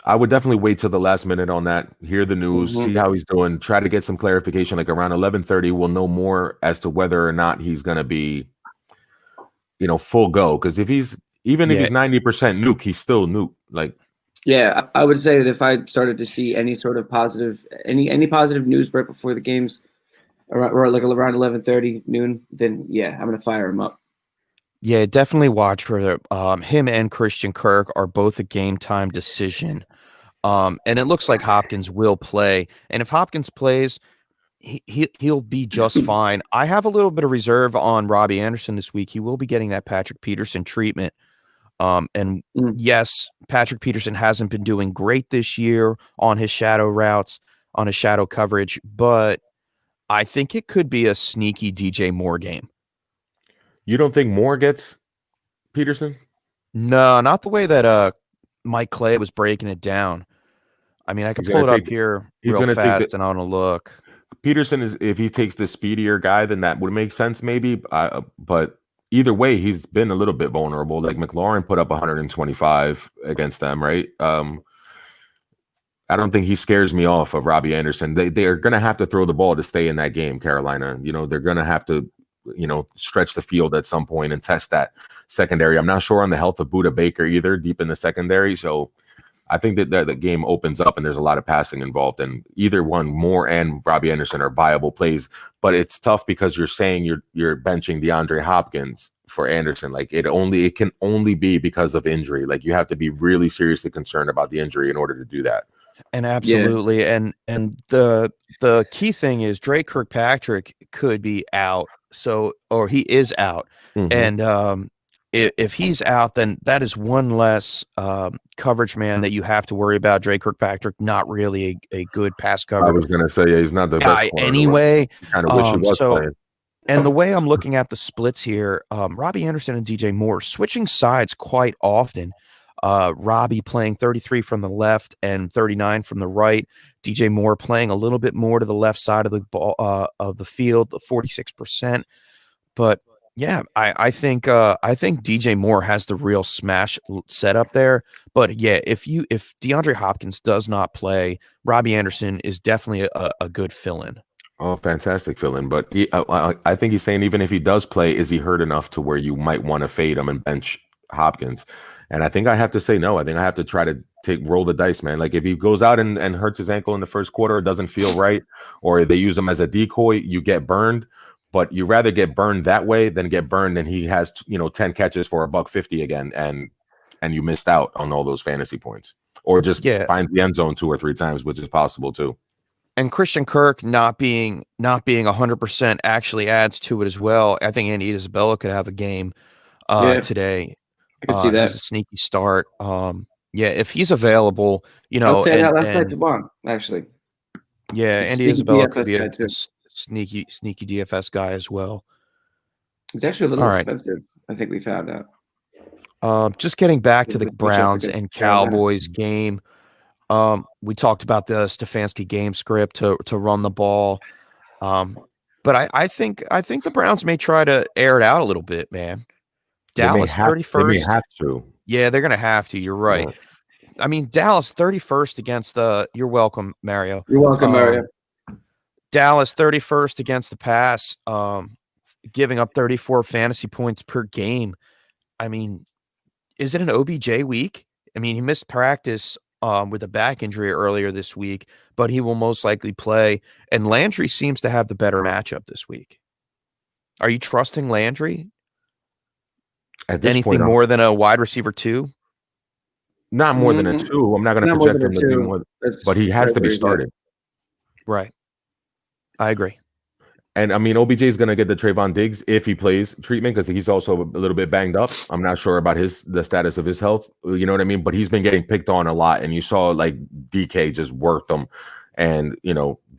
I would definitely wait till the last minute on that. Hear the news, see how he's doing, try to get some clarification. Like around 11:30, we'll know more as to whether or not he's going to be, full go. Because if he's 90% Nuke, he's still Nuke. Like, yeah, I would say that if I started to see any sort of positive, any positive news right before the games, or like around 11:30 noon, then yeah, I'm gonna fire him up. Yeah, definitely watch for him and Christian Kirk are both a game time decision. And it looks like Hopkins will play. And if Hopkins plays, he'll be just fine. I have a little bit of reserve on Robbie Anderson this week. He will be getting that Patrick Peterson treatment. Yes, Patrick Peterson hasn't been doing great this year on his shadow routes, on his shadow coverage, but I think it could be a sneaky DJ Moore game. You don't think Moore gets Peterson? No, not the way that Mike Clay was breaking it down. I mean, I can pull it up here real fast and I want to look. Peterson is, if he takes the speedier guy, then that would make sense maybe. But either way, he's been a little bit vulnerable. Like McLaurin put up 125 against them, right? I don't think he scares me off of Robbie Anderson. They are going to have to throw the ball to stay in that game, Carolina. They're going to have to, stretch the field at some point and test that secondary. I'm not sure on the health of Budda Baker either, deep in the secondary. So I think that the game opens up and there's a lot of passing involved. And either one, Moore and Robbie Anderson, are viable plays. But it's tough because you're saying you're benching DeAndre Hopkins for Anderson. Like it can only be because of injury. Like you have to be really seriously concerned about the injury in order to do that. And absolutely. Yeah. And the key thing is Drake Kirkpatrick could be out. Or he is out. Mm-hmm. And if he's out, then that is one less coverage man that you have to worry about. Drake Kirkpatrick, not really a good pass cover. I was going to say, he's not the best anyway. Kind of wish he was playing. And the way I'm looking at the splits here, Robbie Anderson and DJ Moore switching sides quite often. Robbie playing 33 from the left and 39 from the right. DJ Moore playing a little bit more to the left side of the ball of the field, 46%. But yeah, I think DJ Moore has the real smash setup there. But yeah, if DeAndre Hopkins does not play, Robbie Anderson is definitely a good fill-in. Oh, fantastic fill-in. But I think he's saying even if he does play, is he hurt enough to where you might want to fade him and bench Hopkins? And I think I have to say no. I think I have to try to roll the dice, man. Like if he goes out and hurts his ankle in the first quarter, it doesn't feel right, or they use him as a decoy, you get burned. But you rather get burned that way than get burned and he has 10 catches for $150 again, and you missed out on all those fantasy points, or just finds the end zone 2 or 3 times, which is possible too. And Christian Kirk not being 100% actually adds to it as well. I think Andy Isabella could have a game today. I can see that. He's a sneaky start. If he's available, I'll say that last night to Juan, actually. Yeah, Andy Isabella could be a sneaky DFS guy as well. It's actually a little expensive. I think we found out. Just getting back to the Browns and Cowboys game. We talked about the Stefanski game script to run the ball. But I think the Browns may try to air it out a little bit, man. Dallas 31st. They may have to. Yeah, they're going to have to. You're right. Yeah. I mean, Dallas 31st against you're welcome, Mario. You're welcome, Mario. Dallas 31st against the pass, giving up 34 fantasy points per game. I mean, is it an OBJ week? I mean, he missed practice with a back injury earlier this week, but he will most likely play. And Landry seems to have the better matchup this week. Are you trusting Landry? Anything more than a wide receiver 2? Not more than a 2. I'm not going to project him to be more, but he has to be started. Right. I agree. And I mean, OBJ is going to get the Trayvon Diggs if he plays treatment, because he's also a little bit banged up. I'm not sure about the status of his health. You know what I mean? But he's been getting picked on a lot, and you saw like DK just worked him. And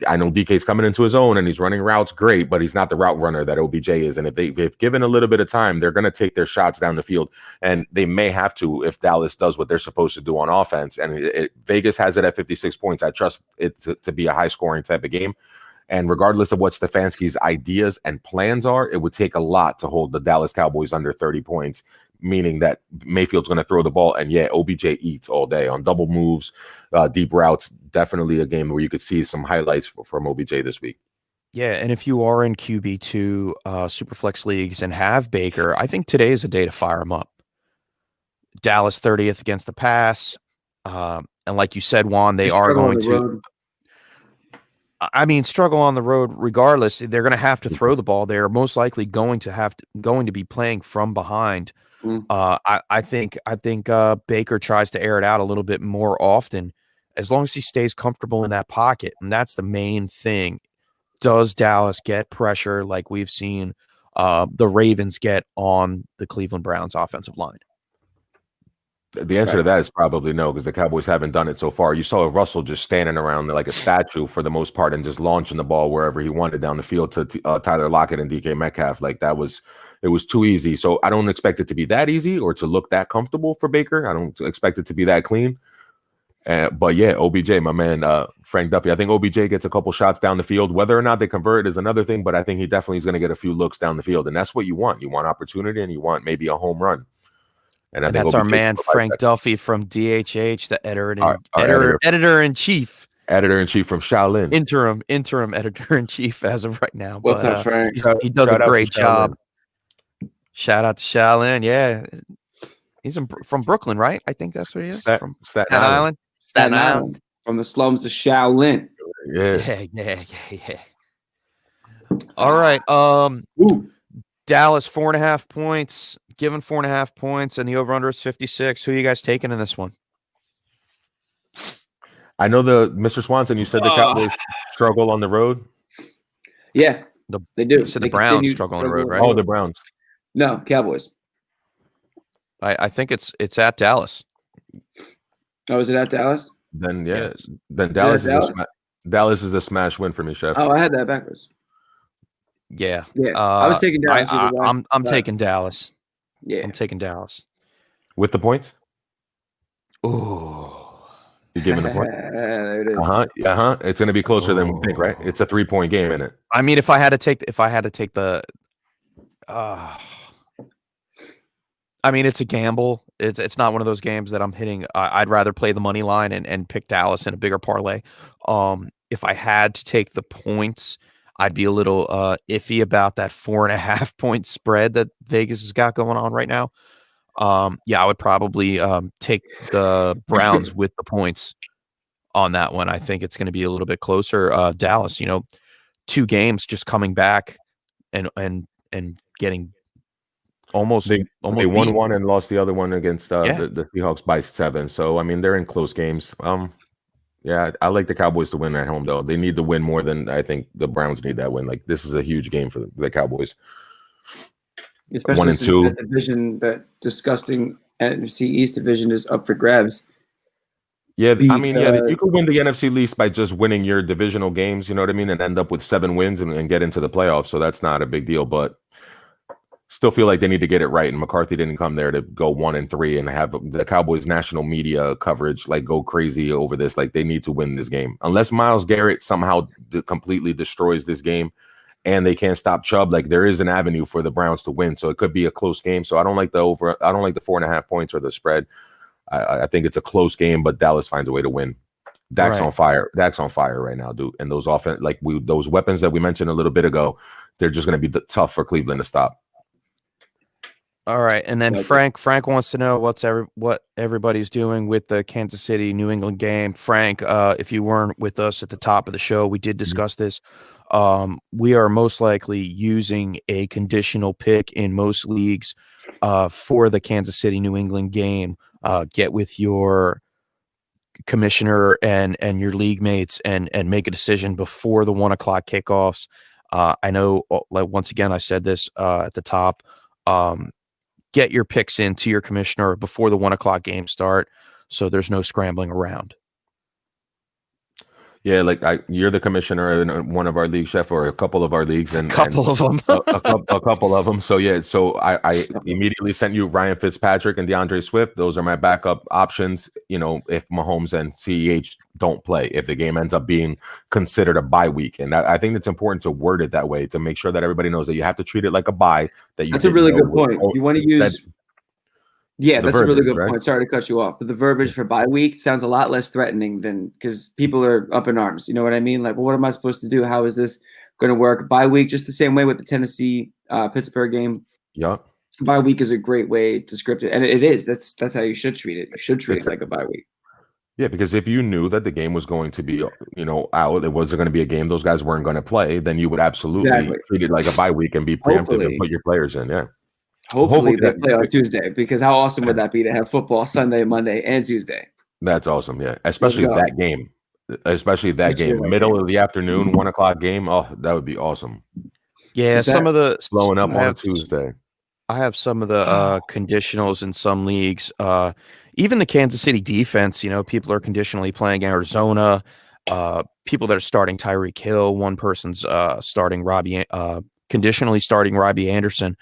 I know DK's coming into his own and he's running routes great, but he's not the route runner that OBJ is. And if they've given a little bit of time, they're going to take their shots down the field, and they may have to if Dallas does what they're supposed to do on offense. And Vegas has it at 56 points. I trust it to be a high scoring type of game. And regardless of what Stefanski's ideas and plans are, it would take a lot to hold the Dallas Cowboys under 30 points, meaning that Mayfield's going to throw the ball. And OBJ eats all day on double moves, deep routes. Definitely a game where you could see some highlights from OBJ this week. Yeah, and if you are in QB2 Superflex leagues and have Baker, I think today is a day to fire him up. Dallas 30th against the pass. And like you said, Juan, they are going to struggle on the road regardless. They're going to have to throw the ball. They're most likely going to be playing from behind. I think Baker tries to air it out a little bit more often, as long as he stays comfortable in that pocket. And that's the main thing. Does Dallas get pressure like we've seen the Ravens get on the Cleveland Browns offensive line? The answer to that is probably no, because the Cowboys haven't done it so far. You saw Russell just standing around like a statue for the most part and just launching the ball wherever he wanted down the field to Tyler Lockett and DK Metcalf. Like it was too easy. So I don't expect it to be that easy or to look that comfortable for Baker. I don't expect it to be that clean. But yeah, OBJ, my man, Frank Duffy. I think OBJ gets a couple shots down the field. Whether or not they convert is another thing, but I think he definitely is going to get a few looks down the field. And that's what you want. You want opportunity and you want maybe a home run. And I think that's OBJ, our man, Frank Duffy from DHH, the editor-in-chief. Editor-in-chief from Shaolin. Interim editor-in-chief as of right now. What's up, Frank? He does a great job. Shout out to Shaolin. Yeah. He's from Brooklyn, right? I think that's what he is. From Staten Island. Staten Island. From the slums of Shaolin. Yeah. All right. Dallas 4.5 points. Given 4.5 points, and the over/under is 56. Who are you guys taking in this one? I know Mr. Swanson. You said the Cowboys struggle on the road. Yeah, they do. So the Browns struggle on the road, right? Oh, the Browns. No, Cowboys. I think it's at Dallas. Oh, is it at Dallas? Then then Dallas is a smash win for me, Chef. Oh, I had that backwards. Yeah. Yeah, I was taking Dallas either way. I'm but taking Dallas. yeah. I'm taking Dallas. With the points, Ooh. you giving the point? There it is. It's going to be closer than we think, right? It's a 3-point game in it. I mean, if I had to take the I mean, it's a gamble. It's not one of those games that I'm hitting. I'd rather play the money line and pick Dallas in a bigger parlay. If I had to take the points, I'd be a little iffy about that 4.5 point spread that Vegas has got going on right now. Yeah, I would probably take the Browns with the points on that one. I think it's going to be a little bit closer. Dallas, 2 games just coming back and getting almost They won beat. one and lost the other one against Yeah. the Seahawks by 7. So I mean, they're in close games. Yeah, I like the Cowboys to win at home though. They need to win more than I think the Browns need that win. Like this is a huge game for the Cowboys. Especially 1 and since 2. that division, that disgusting NFC East division is up for grabs. Yeah, I mean, you could win the NFC East by just winning your divisional games, you know what I mean, and end up with 7 wins and get into the playoffs. So that's not a big deal, but still feel like they need to get it right. And McCarthy didn't come there to go 1 and 3 and have the Cowboys national media coverage like go crazy over this. Like they need to win this game unless Myles Garrett somehow completely destroys this game and they can't stop Chubb. Like there is an avenue for the Browns to win, so it could be a close game. So I don't like the 4.5 points or the spread. I think it's a close game, but Dallas finds a way to win. Dak's Right. on fire. Dak's on fire right now, dude. And those those weapons that we mentioned a little bit ago, they're just going to be tough for Cleveland to stop. All right, and then Okay. Frank wants to know what everybody's doing with the Kansas City New England game. Frank, if you weren't with us at the top of the show, we did discuss this. We are most likely using a conditional pick in most leagues for the Kansas City New England game. Get with your commissioner and your league mates and make a decision before the 1:00 kickoffs. I know, like once again, I said this at the top. Get your picks into your commissioner before the 1:00 game start, so there's no scrambling around. Yeah, like you're the commissioner in one of our leagues, Chef, or a couple of our leagues, and A couple of them. a couple of them. So yeah, so I immediately sent you Ryan Fitzpatrick and DeAndre Swift. Those are my backup options. If Mahomes and CEH don't play, if the game ends up being considered a bye week, and I think it's important to word it that way to make sure that everybody knows that you have to treat it like a bye. That's a really good point. You want to use. Yeah, that's a really good point. Sorry to cut you off, but the verbiage for bye week sounds a lot less threatening than because people are up in arms. You know what I mean? Like, well, what am I supposed to do? How is this going to work? Bye week, just the same way with the Tennessee Pittsburgh game. Yeah, bye week is a great way to script it, and it is. That's how you should treat it. You should treat it like a bye week. Yeah, because if you knew that the game was going to be, out, it wasn't going to be a game, those guys weren't going to play, then you would absolutely treat it like a bye week and be preemptive and put your players in. Yeah. Hopefully they play on Tuesday, because how awesome would that be to have football Sunday, Monday, and Tuesday? That's awesome. Yeah. Especially that game. Middle of the afternoon, 1:00 game. Oh, that would be awesome. Yeah, some of the blowing up on a Tuesday. I have some of the conditionals in some leagues. Even the Kansas City defense, people are conditionally playing Arizona. People that are starting Tyreek Hill. One person's conditionally starting Robbie Anderson.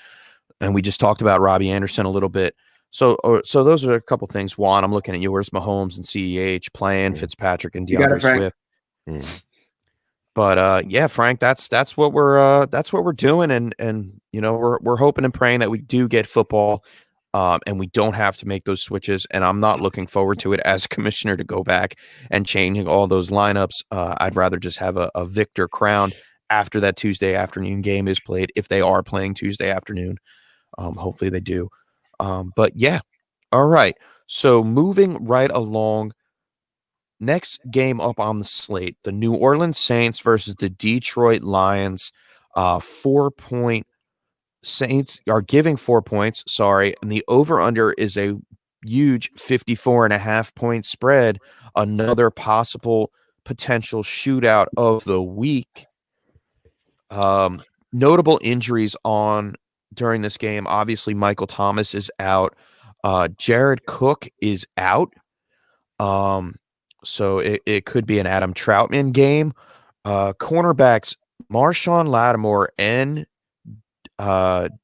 And we just talked about Robbie Anderson a little bit. So those are a couple things. Juan, I'm looking at yours, Mahomes and CEH playing, Fitzpatrick and DeAndre Swift. But yeah, Frank, that's what we're doing, and we're hoping and praying that we do get football, and we don't have to make those switches. And I'm not looking forward to it as commissioner to go back and changing all those lineups. I'd rather just have a victor crowned after that Tuesday afternoon game is played, if they are playing Tuesday afternoon. Hopefully they do. But yeah. All right. So moving right along. Next game up on the slate, the New Orleans Saints versus the Detroit Lions. 4-point Saints are giving 4 points. Sorry. And the over-under is a huge 54.5 point spread. Another possible potential shootout of the week. Notable injuries during this game. Obviously, Michael Thomas is out. Jared Cook is out. So it could be an Adam Troutman game. Cornerbacks Marshawn Lattimore and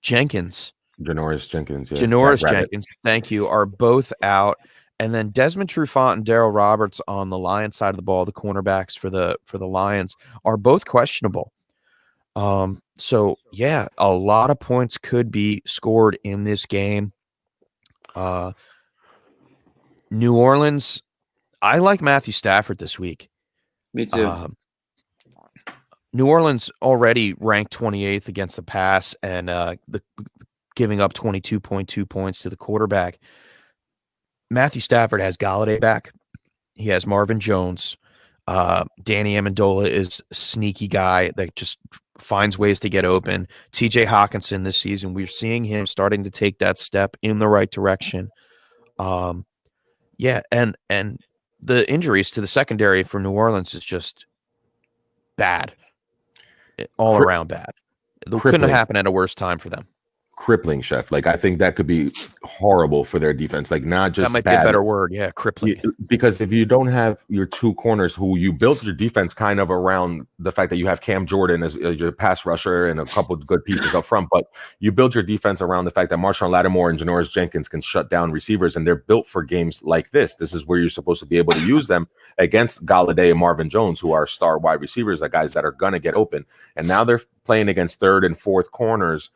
Jenkins, Janoris Jenkins, yeah, Janoris Jackrabbit. Jenkins, thank you, are both out. And then Desmond Trufant and Darrell Roberts on the Lions side of the ball, the cornerbacks for the Lions, are both questionable. So yeah, a lot of points could be scored in this game. New Orleans, I like Matthew Stafford this week. Me too. New Orleans already ranked 28th against the pass and giving up 22.2 points to the quarterback. Matthew Stafford has Galladay back. He has Marvin Jones. Danny Amendola is a sneaky guy that just finds ways to get open. TJ Hawkinson this season, we're seeing him starting to take that step in the right direction. Yeah, and the injuries to the secondary for New Orleans is just bad. All around bad. It couldn't have happened at a worse time for them. Crippling, Chef. Like, I think that could be horrible for their defense. Like, not just that might bad. be a better word. Yeah, crippling. Because if you don't have your two corners who you built your defense kind of around the fact that you have Cam Jordan as your pass rusher and a couple of good pieces up front, but you build your defense around the fact that Marshawn Lattimore and Janoris Jenkins can shut down receivers, and they're built for games like this. This is where you're supposed to be able to use them against Galladay and Marvin Jones, who are star wide receivers, the guys that are going to get open. And now they're playing against third and fourth corners.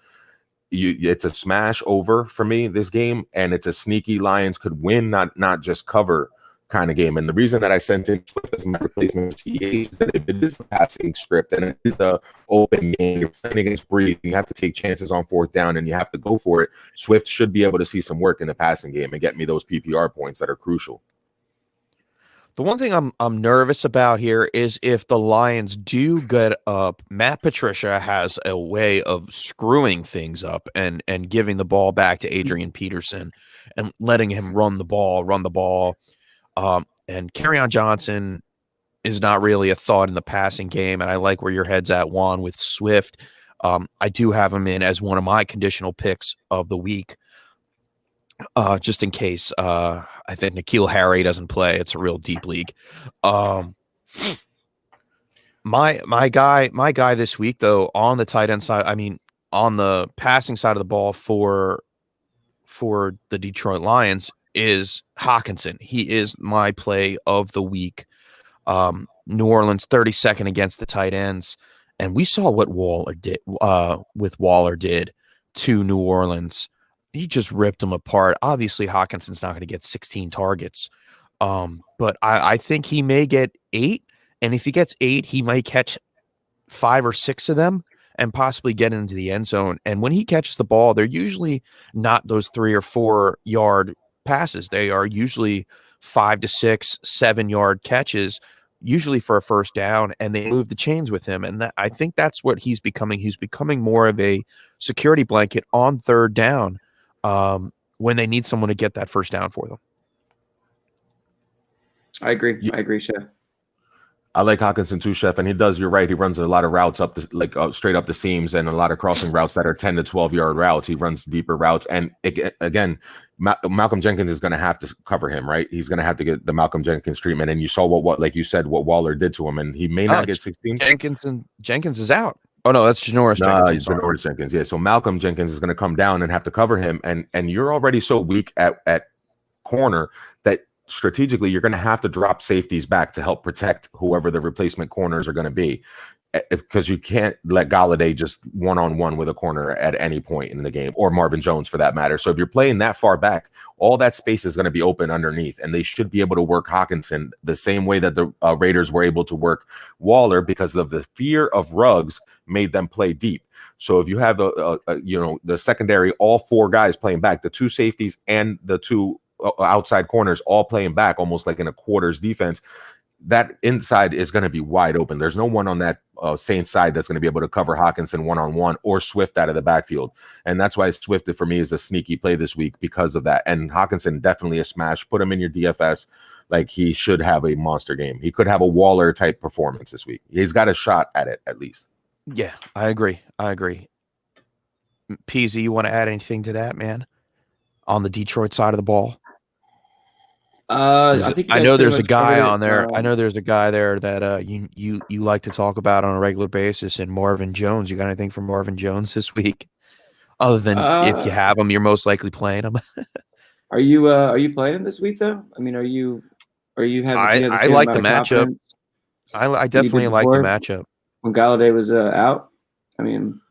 It's a smash over for me this game, and it's a sneaky Lions could win, not just cover kind of game. And the reason that I sent in Swift as my replacement CA is that if it is a passing script and it is a open game, you're playing against Breed, you have to take chances on fourth down and you have to go for it. Swift should be able to see some work in the passing game and get me those PPR points that are crucial. The one thing I'm nervous about here is if the Lions do get up, Matt Patricia has a way of screwing things up and giving the ball back to Adrian Peterson and letting him run the ball. And Kerryon Johnson is not really a thought in the passing game, and I like where your head's at, Juan, with Swift. I do have him in as one of my conditional picks of the week. Just in case I think N'Keal Harry doesn't play. It's a real deep league. My guy this week, though, on the tight end side, I mean on the passing side of the ball for the Detroit Lions is Hawkinson. He is my play of the week. New Orleans 32nd against the tight ends, and we saw what Waller did to New Orleans. He just ripped them apart. Obviously, Hawkinson's not going to get 16 targets, but I think he may get 8. And if he gets 8, he might catch 5 or 6 of them and possibly get into the end zone. And when he catches the ball, they're usually not those 3 or 4 yard passes. They are usually 5 to 6, 7 yard catches, usually for a first down, and they move the chains with him. And I think that's what he's becoming. He's becoming more of a security blanket on third down. When they need someone to get that first down for them. I agree, Chef. I like Hawkinson too, Chef, and he does. You're right. He runs a lot of routes up straight up the seams, and a lot of crossing routes that are 10 to 12 yard routes. He runs deeper routes, and again, Malcolm Jenkins is going to have to cover him, right? He's going to have to get the Malcolm Jenkins treatment. And you saw what like you said, what Waller did to him, and he may not get 16. Jenkins is out. Oh no, that's Janoris Jenkins. Janoris Jenkins. Yeah, so Malcolm Jenkins is going to come down and have to cover him, and you're already so weak at corner that strategically you're going to have to drop safeties back to help protect whoever the replacement corners are going to be, because you can't let Galladay just one-on-one with a corner at any point in the game, or Marvin Jones for that matter. So if you're playing that far back, all that space is going to be open underneath, and they should be able to work Hawkinson the same way that the Raiders were able to work Waller, because of the fear of Ruggs made them play deep. So if you have the secondary, all 4 guys playing back, the 2 safeties and the 2 outside corners all playing back, almost like in a quarters defense, that inside is going to be wide open. There's no one on that Saints side that's going to be able to cover Hawkinson one-on-one or Swift out of the backfield. And that's why Swift for me is a sneaky play this week because of that. And Hawkinson definitely a smash. Put him in your DFS. Like, he should have a monster game. He could have a Waller type performance this week. He's got a shot at it at least. Yeah, I agree. Peasy, you want to add anything to that, man? On the Detroit side of the ball? I think you I guys know pretty there's a much guy covered it. on there. I know there's a guy there that you like to talk about on a regular basis, and Marvin Jones. You got anything for Marvin Jones this week? Other than if you have him, you're most likely playing him. Are you playing him this week though? I mean, do you have do you have the I same like the amount of matchup. confidence I that you did definitely like the before matchup. when Galladay was out? I mean,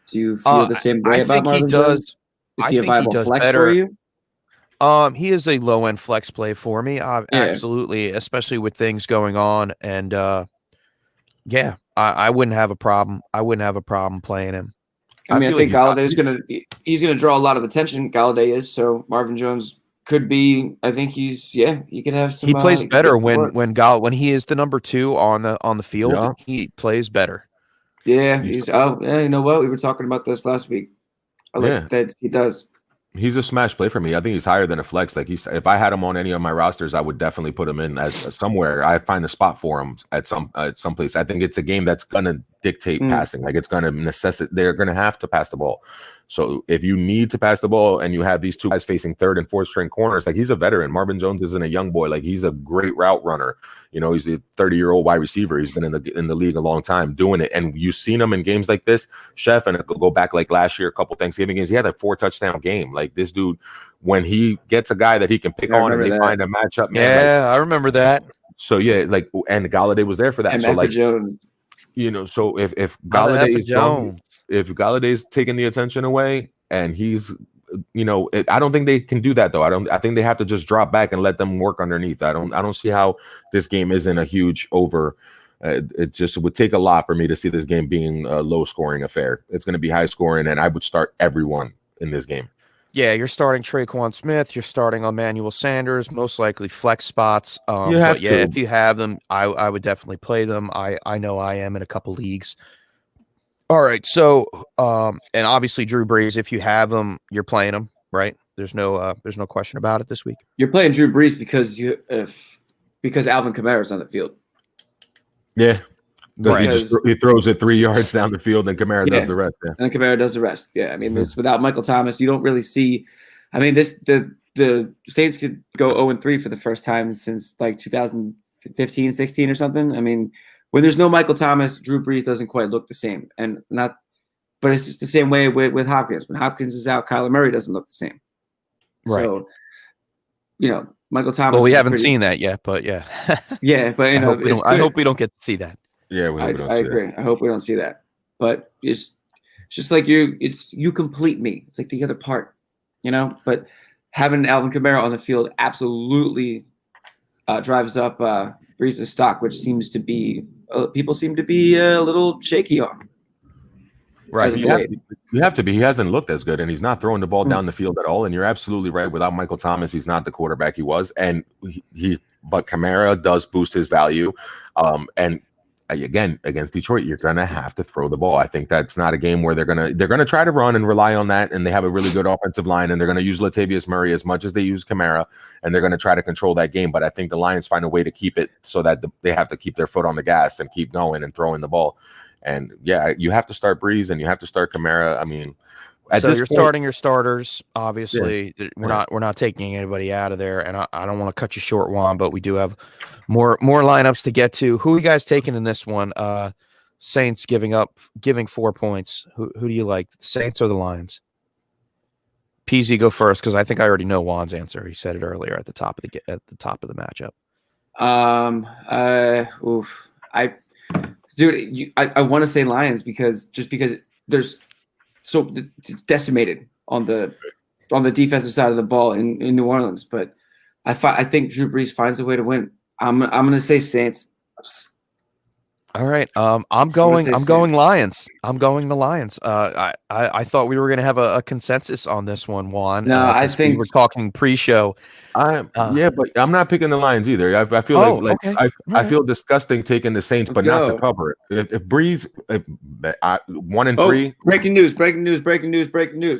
do you feel the same way I about think he Marvin does. Jones? Is I he a think he viable does flex for better. you? He is a low end flex play for me. Yeah. Absolutely, especially with things going on. And yeah, I wouldn't have a problem. I wouldn't have a problem playing him. I mean, I feel think like he's gonna draw a lot of attention. Galladay is, so Marvin Jones could be. I think he could have some. He plays he could better get some work. when he is the number 2 on the field. Yeah. He plays better. Yeah, He's- you know what? We were talking about this last week. I like Yeah. that he does. He's a smash play for me. I think he's higher than a flex. Like if I had him on any of my rosters, I would definitely put him in as somewhere. I find a spot for him at some place. I think it's a game that's gonna dictate passing. Like it's gonna necessitate. They're gonna have to pass the ball. So if you need to pass the ball and you have these two guys facing third and fourth string corners, like he's a veteran. Marvin Jones isn't a young boy. Like he's a great route runner. You know, he's a 30-year-old wide receiver. He's been in the league a long time doing it. And you've seen him in games like this, Chef, and go back like last year, a couple Thanksgiving games. He had a 4-touchdown game. Like this dude, when he gets a guy that he can pick on and they find a matchup, man. Yeah, I remember that. So yeah, like and Galladay was there for that. And so like Jones. you know, so if Galladay Galladay if Galladay's taking the attention away and he's I don't think they can do that though. I think they have to just drop back and let them work underneath. I don't see how this game isn't a huge over. It would take a lot for me to see this game being a low scoring affair. It's going to be high scoring, and I would start everyone in this game. Yeah, you're starting Traquan Smith. You're starting Emmanuel Sanders. Most likely flex spots. If you have them, I would definitely play them. I know I am in a couple leagues. All right, so and obviously Drew Brees, if you have him, you're playing him, right? There's no question about it this week. You're playing Drew Brees because Alvin Kamara is on the field. Yeah, Right. he throws it 3 yards down the field, and Kamara does the rest. Yeah. And Kamara does the rest. Yeah, I mean, this without Michael Thomas, you don't really see. I mean, the Saints could go 0-3 for the first time since like 2015, 16 or something. I mean, when there's no Michael Thomas, Drew Brees doesn't quite look the same, but it's just the same way with Hopkins. When Hopkins is out, Kyler Murray doesn't look the same. Right. So, Michael Thomas. Well, we haven't seen that yet, but yeah. Yeah, but I hope we don't get to see that. Yeah, I agree. I hope we don't see that. But it's just like you complete me. It's like the other part, But having Alvin Kamara on the field absolutely drives up Brees' stock, which seems to be people seem to be a little shaky on. Right. You have to be. He hasn't looked as good, and he's not throwing the ball down the field at all. And you're absolutely right. Without Michael Thomas, he's not the quarterback he was. And but Kamara does boost his value. And again, against Detroit, you're gonna have to throw the ball. I think that's not a game where they're gonna try to run and rely on that. And they have a really good offensive line, and they're gonna use Latavius Murray as much as they use Kamara, and they're gonna try to control that game. But I think the Lions find a way to keep it so that they have to keep their foot on the gas and keep going and throwing the ball. And yeah, you have to start Brees and you have to start Kamara. I mean, so you're starting your starters. Obviously, we're not taking anybody out of there, and I don't want to cut you short, Juan, but we do have more lineups to get to. Who are you guys taking in this one? Saints giving 4 points. Who do you like, the Saints or the Lions? PZ, go first because I think I already know Juan's answer. He said it earlier at the top of the matchup. I want to say Lions because there's it's decimated on the defensive side of the ball in New Orleans, but I think Drew Brees finds a way to win. I'm going to say Saints. All right. I'm going Lions. I'm going the Lions. I thought we were going to have a consensus on this one, Juan. No, I think we were talking pre-show. But I'm not picking the Lions either. I feel okay. I feel disgusting taking the Saints, but not to cover it. If Breeze 1-3. Breaking news.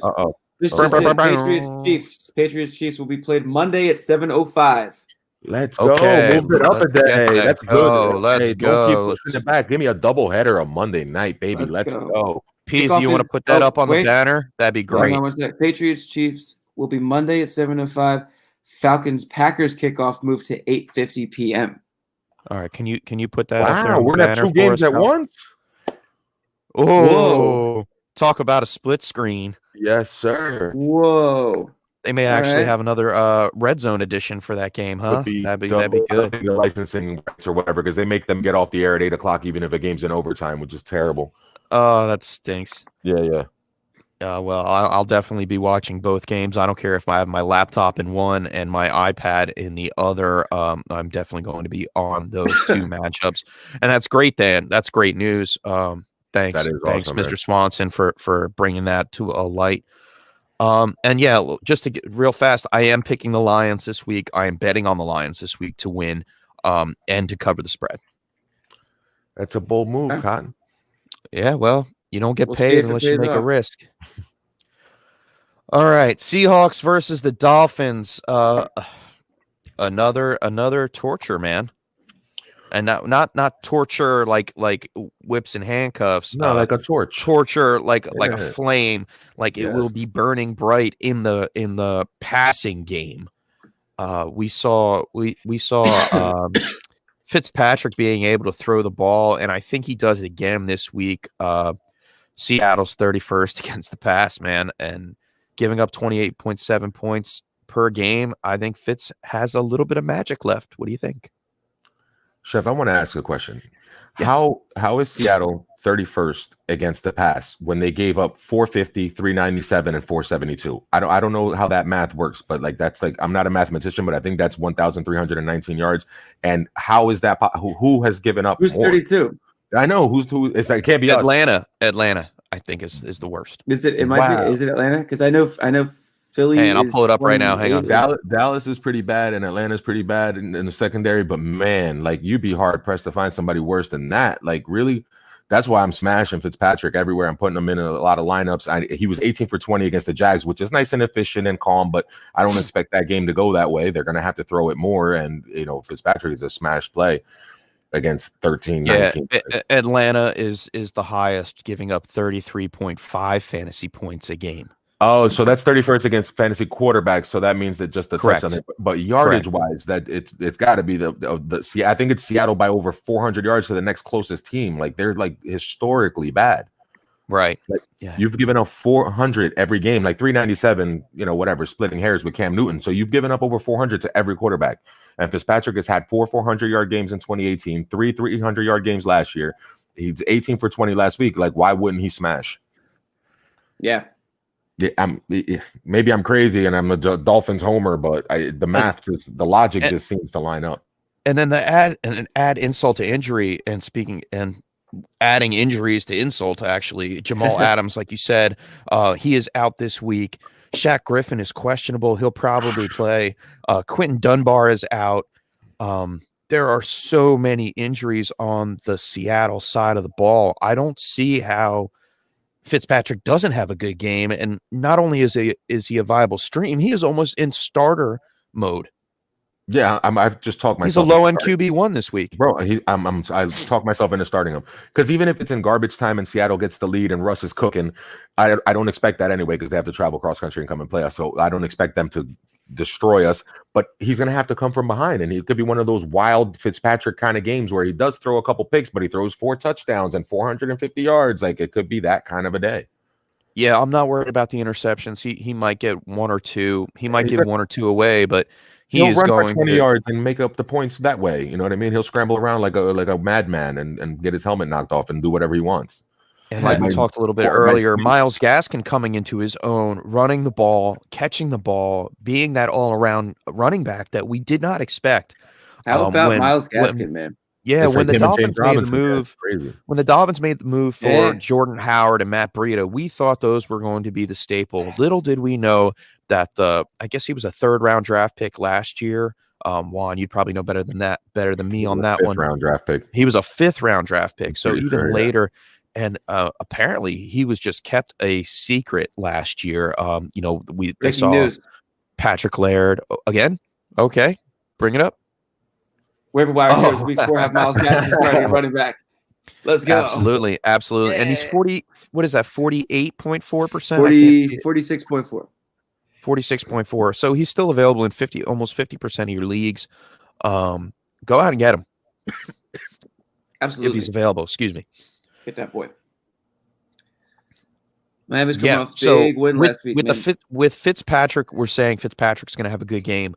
Uh-oh. This just in, Patriots Chiefs will be played Monday at 7:05. Let's go. Okay, Move it up a day. That's good. Let's go. Don't keep pushing it back. Give me a double header on Monday night, baby. Let's go. Peasy, you want to put that up on the banner? That'd be great. Patriots Chiefs will be Monday at 7:05. Falcons Packers kickoff moved to 8:50 p.m. All right, can you put that up there? Wow, On the we're at banner two for games us, at Cal? once. Oh, talk about a split screen. Yes, sir. Whoa. They may All actually right. have another red zone edition for that game, huh? That'd be good. The licensing rights or whatever, because they make them get off the air at 8:00, even if a game's in overtime, which is terrible. Oh, that stinks. Yeah. Well, I'll definitely be watching both games. I don't care if I have my laptop in one and my iPad in the other. I'm definitely going to be on those two matchups, and that's great, Dan. That's great news. Thanks, That is thanks, awesome, Mr. man. Swanson, for bringing that to a light. And yeah, just to get real fast, I am picking the Lions this week. I am betting on the Lions this week to win, and to cover the spread. That's a bold move, Cotton. Yeah, well, you don't get We'll see paid if it unless you pays make a off. risk. All right, Seahawks versus the Dolphins. Another torture, man, and not torture like whips and handcuffs. No, like a torch. Torture like a Yeah. flame, like it will Yes. be burning bright in the passing game. We saw Fitzpatrick being able to throw the ball, and I think he does it again this week. Seattle's 31st against the pass, man, and giving up 28.7 points per game. I think Fitz has a little bit of magic left. What do you think? Chef, I want to ask a question. Yeah. How is Seattle 31st against the pass when they gave up 450, 397, and 472? I don't know how that math works, but that's I'm not a mathematician, but I think that's 1,319 yards. And how is that? Who has given up? Who's more? 32? I know who. It's like it can't be us. Atlanta, I think is the worst. Is it? It might be. Is it Atlanta? Because I know Philly. Hey, and I'll pull it up right now. Hang on. 28. Dallas is pretty bad, and Atlanta's pretty bad in the secondary. But man, you'd be hard pressed to find somebody worse than that. Really, that's why I'm smashing Fitzpatrick everywhere. I'm putting him in a lot of lineups. He was 18 for 20 against the Jags, which is nice and efficient and calm. But I don't expect that game to go that way. They're going to have to throw it more, and Fitzpatrick is a smash play against 13, 19. Atlanta is the highest, giving up 33.5 fantasy points a game. Oh, so that's 31st against fantasy quarterbacks. So that means that just the Correct. touchdown, but yardage wise, that it's got to be the I think it's Seattle by over 400 yards to the next closest team. They're historically bad. Right. Yeah. You've given up 400 every game, 397, whatever, splitting hairs with Cam Newton. So you've given up over 400 to every quarterback. And Fitzpatrick has had 4 400-yard games in 2018, 3 300-yard games last year. He's 18 for 20 last week. Why wouldn't he smash? Yeah. Yeah, maybe I'm crazy and I'm a Dolphins homer, but the logic just seems to line up. And then add insult to injury, and adding injuries to insult, actually, Jamal Adams, like you said, he is out this week. Shaq Griffin is questionable. He'll probably play. Quentin Dunbar is out. There are so many injuries on the Seattle side of the ball. I don't see how Fitzpatrick doesn't have a good game. And not only is he a viable stream, he is almost in starter mode. Yeah, I've just talked myself. He's a low end QB1 this week, bro. I talk myself into starting him because even if it's in garbage time and Seattle gets the lead and Russ is cooking, I don't expect that anyway because they have to travel cross country and come and play us. So I don't expect them to destroy us. But he's going to have to come from behind, and he could be one of those wild Fitzpatrick kind of games where he does throw a couple picks, but he throws 4 touchdowns and 450 yards. It could be that kind of a day. Yeah, I'm not worried about the interceptions. He might get 1 or 2. He might give 1 or 2 away, but he'll run going for 20 yards and make up the points that way. You know what I mean? He'll scramble around like a madman and get his helmet knocked off and do whatever he wants. And like we talked a little bit earlier, Myles Gaskin coming into his own, running the ball, catching the ball, being that all-around running back that we did not expect. How about Myles Gaskin, man? Yeah, when the Dolphins made the move, for Jordan Howard and Matt Breida, we thought those were going to be the staple. Little did we know that I guess he was a 3rd-round draft pick last year. Juan, you'd probably know better than me on that one. 5th-round draft pick. He was a 5th-round draft pick, so even later. Yeah. And apparently he was just kept a secret last year. They saw news. Patrick Laird again. Okay, bring it up. Waiver wire heroes week 4 have Myles Gaskin running back. Let's go. Absolutely. And he's 40. What is that? 48.4%. 46.4. 46.4. So he's still available in almost 50% of your leagues. Go out and get him Absolutely. if he's available. Excuse me. Get that boy. Miami's coming off big win last week. With Fitzpatrick, we're saying Fitzpatrick's going to have a good game.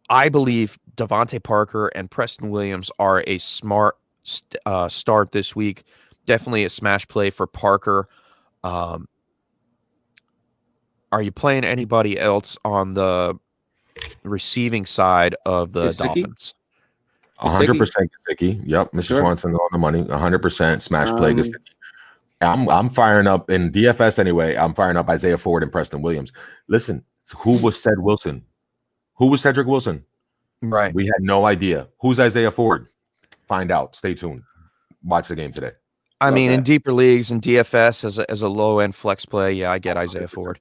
I believe Devontae Parker and Preston Williams are a smart start this week. Definitely a smash play for Parker. Are you playing anybody else on the receiving side of the Dolphins? 100% Gesicki. Yep, Mr. Swanson on the money. 100% smash play Gesicki. I'm firing up in DFS anyway. I'm firing up Isaiah Ford and Preston Williams. Listen, who was Ced Wilson? Who was Cedric Wilson? Right. We had no idea. Who's Isaiah Ford? Find out. Stay tuned. Watch the game today. I mean, in deeper leagues and DFS as a low end flex play, yeah, I get Isaiah Ford.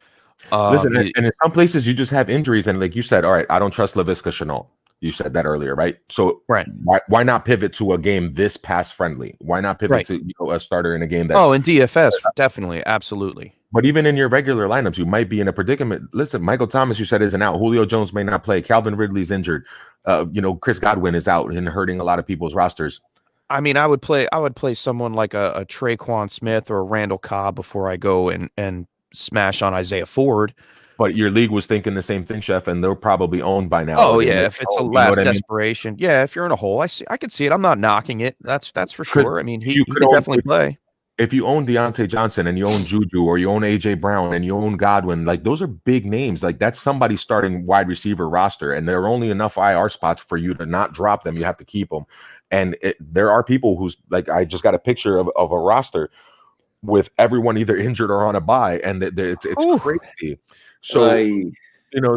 Listen, and in some places you just have injuries, and like you said, all right, I don't trust Laviska Shenault. You said that earlier, right? So why not pivot to a game this pass friendly? Why not pivot to a starter in a game that's in DFS, definitely, absolutely. But even in your regular lineups, you might be in a predicament. Listen, Michael Thomas, you said, isn't out. Julio Jones may not play. Calvin Ridley's injured. Chris Godwin is out and hurting a lot of people's rosters. I mean, I would play someone like a Traquan Smith or a Randall Cobb before I go and smash on Isaiah Ford. But your league was thinking the same thing, Chef, and they're probably owned by now. Oh yeah, if it's a last desperation, yeah. If you're in a hole, I could see it. I'm not knocking it. That's for sure. I mean, he could definitely play. If you own Deontay Johnson and you own Juju or you own AJ Brown and you own Godwin, like those are big names. Like that's somebody starting wide receiver roster, and there are only enough IR spots for you to not drop them. You have to keep them. And there are people who's like, I just got a picture of a roster with everyone either injured or on a bye, and it's crazy. So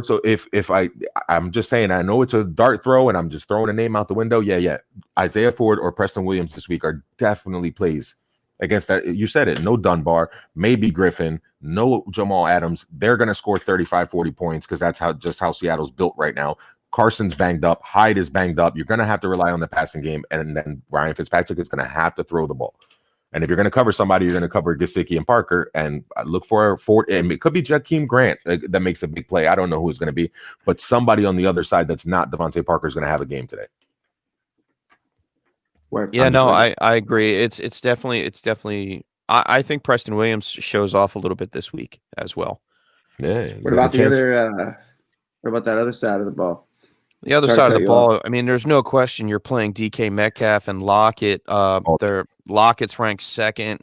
so if I'm just saying, I know it's a dart throw and I'm just throwing a name out the window. Yeah. Isaiah Ford or Preston Williams this week are definitely plays against that. You said it. No Dunbar, maybe Griffin, no Jamal Adams. They're going to score 35, 40 points because that's how Seattle's built right now. Carson's banged up. Hyde is banged up. You're going to have to rely on the passing game. And then Ryan Fitzpatrick is going to have to throw the ball. And if you're going to cover somebody, you're going to cover Gesicki and Parker. And look for and it could be Jakeem Grant that makes a big play. I don't know who it's going to be. But somebody on the other side that's not Devontae Parker is going to have a game today. Yeah, no, I agree. It's definitely. I think Preston Williams shows off a little bit this week as well. Yeah. What about the other? What about that other side of the ball? The other side of the ball. I mean, there's no question you're playing DK Metcalf and Lockett. Lockett's ranked second.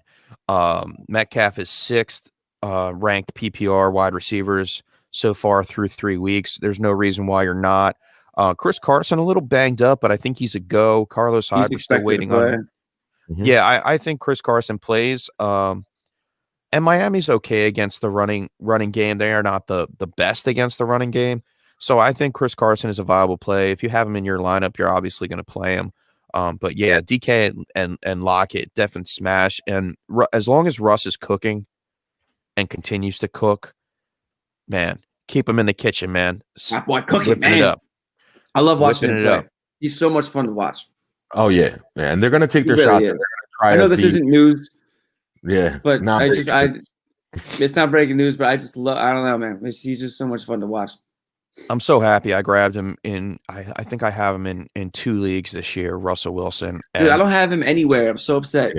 Metcalf is sixth ranked PPR wide receivers so far through 3 weeks. There's no reason why you're not. Chris Carson a little banged up, but I think he's a go. Carlos Hyde, we're still waiting on him. Mm-hmm. Yeah, I think Chris Carson plays. And Miami's okay against the running game. They are not the best against the running game. So I think Chris Carson is a viable play. If you have him in your lineup, you're obviously going to play him. But yeah, DK and Lockett definitely smash. And as long as Russ is cooking and continues to cook, man, keep him in the kitchen, man. That boy cooking, man. I love watching him play. He's so much fun to watch. Oh yeah, and they're going to take their shots. I know this isn't news. Yeah, but it's not breaking news. But I just love. I don't know, man. He's just so much fun to watch. I'm so happy I grabbed him in. I think I have him in 2 leagues this year. Russell Wilson. Dude, I don't have him anywhere. I'm so upset.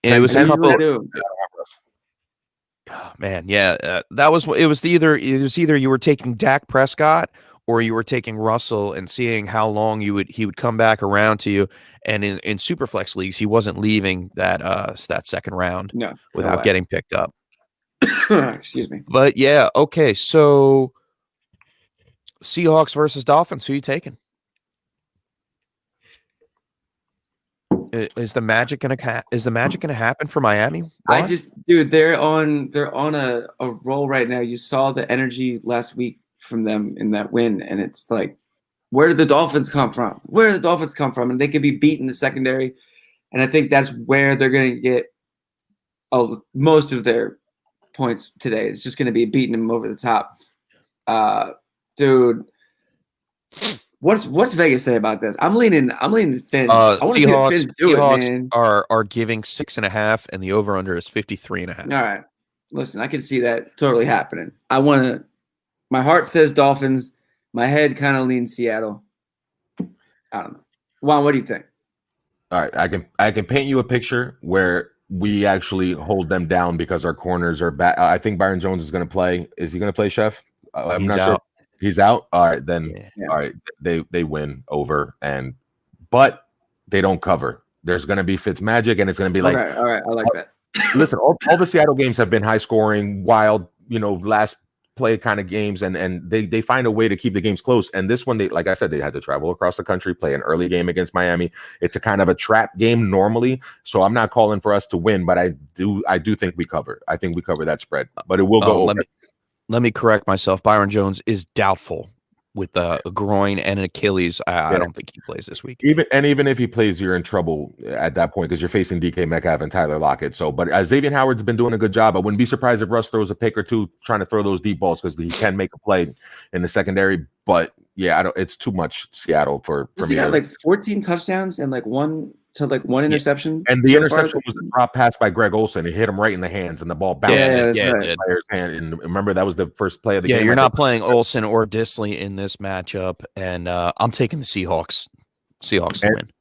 And it was a couple. Oh, man, yeah, that was. It was either you were taking Dak Prescott or you were taking Russell and seeing how long he would come back around to you. And in Superflex leagues, he wasn't leaving that second round without getting picked up. Excuse me. But yeah, okay, so. Seahawks versus Dolphins. Who are you taking? Is the magic gonna happen for Miami? What? They're on a roll right now. You saw the energy last week from them in that win, and it's like, where did the Dolphins come from? Where did the Dolphins come from? And they could be beaten the secondary, and I think that's where they're going to get most of their points today. It's just going to be beating them over the top. Dude, what's Vegas say about this? I'm leaning Fins. I want to see Fins do it, man. Are giving 6.5, and the over under is 53.5. All right, listen, I can see that totally happening. I want to My heart says Dolphins. My head kind of leans Seattle. I don't know. Juan, what do you think? All right, I can paint you a picture where we actually hold them down because our corners are bad. I think Byron Jones is going to play. Is he going to play, Chef? I'm He's not out. sure. He's out. All right, then. Yeah. All right, they win over, but they don't cover. There's going to be Fitzmagic, and it's going to be like, all right, I like that. listen, all the Seattle games have been high scoring, wild, last play kind of games, and they find a way to keep the games close. And this one, they, like I said, they had to travel across the country, play an early game against Miami. It's a kind of a trap game normally, so I'm not calling for us to win, but I do think we cover. I think we cover that spread, but it will go over. Let me correct myself. Byron Jones is doubtful with a groin and an Achilles. I don't think he plays this week. Even if he plays, you're in trouble at that point because you're facing DK Metcalf and Tyler Lockett. So, but Xavier Howard's been doing a good job. I wouldn't be surprised if Russ throws a pick or two trying to throw those deep balls because he can make a play in the secondary. But yeah, it's too much Seattle for me. He got like 14 touchdowns and one interception. And the interception was a drop pass by Greg Olsen. He hit him right in the hands, and the ball bounced in the player's hand. And remember, that was the first play of the game. Yeah, you're not playing Olsen or Disley in this matchup, and I'm taking the Seahawks. Seahawks to win.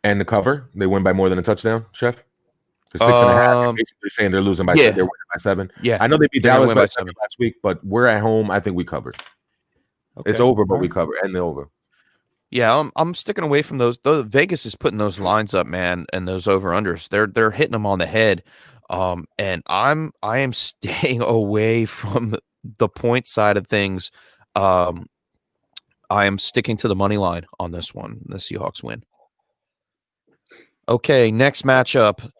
And the cover, they win by more than a touchdown, Chef? 6.5. You're basically saying they're losing by 7. They're winning by 7. Yeah, I know they beat Dallas by 7 last week, but we're at home. I think we covered. Okay. It's over, but we cover, and they're over. Yeah, I'm sticking away from those. Vegas is putting those lines up, man, and those over unders. They're hitting them on the head. And I am staying away from the point side of things. I am sticking to the money line on this one. The Seahawks win. Okay, next matchup.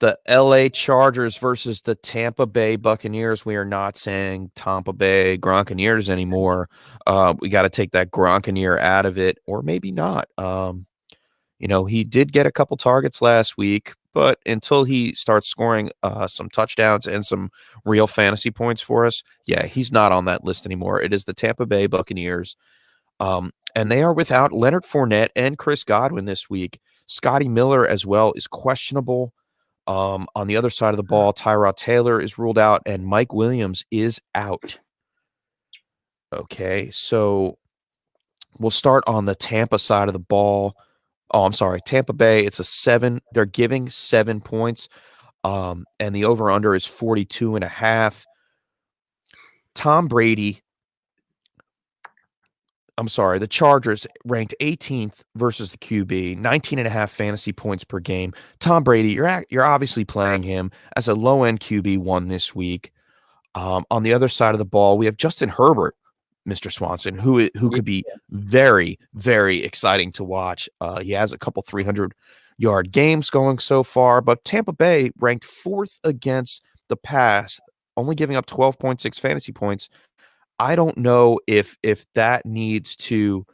The LA Chargers versus the Tampa Bay Buccaneers. We are not saying Tampa Bay Gronkaneers anymore. We got to take that Gronkaneer out of it, or maybe not. He did get a couple targets last week, but until he starts scoring some touchdowns and some real fantasy points for us, he's not on that list anymore. It is the Tampa Bay Buccaneers, and they are without Leonard Fournette and Chris Godwin this week. Scotty Miller as well is questionable. On the other side of the ball, Tyrod Taylor is ruled out and Mike Williams is out. Okay, so we'll start on the Tampa side of the ball. Oh, I'm sorry, Tampa Bay. It's a 7. They're giving 7 points, and the over/under is 42.5. Tom Brady. I'm sorry, the Chargers ranked 18th versus the QB, 19.5 fantasy points per game. Tom Brady, you're obviously playing him as a low-end QB1 this week. On the other side of the ball, we have Justin Herbert, Mr. Swanson, who could be very, very exciting to watch. He has a couple 300-yard games going so far, but Tampa Bay ranked 4th against the pass, only giving up 12.6 fantasy points. I don't know if that needs to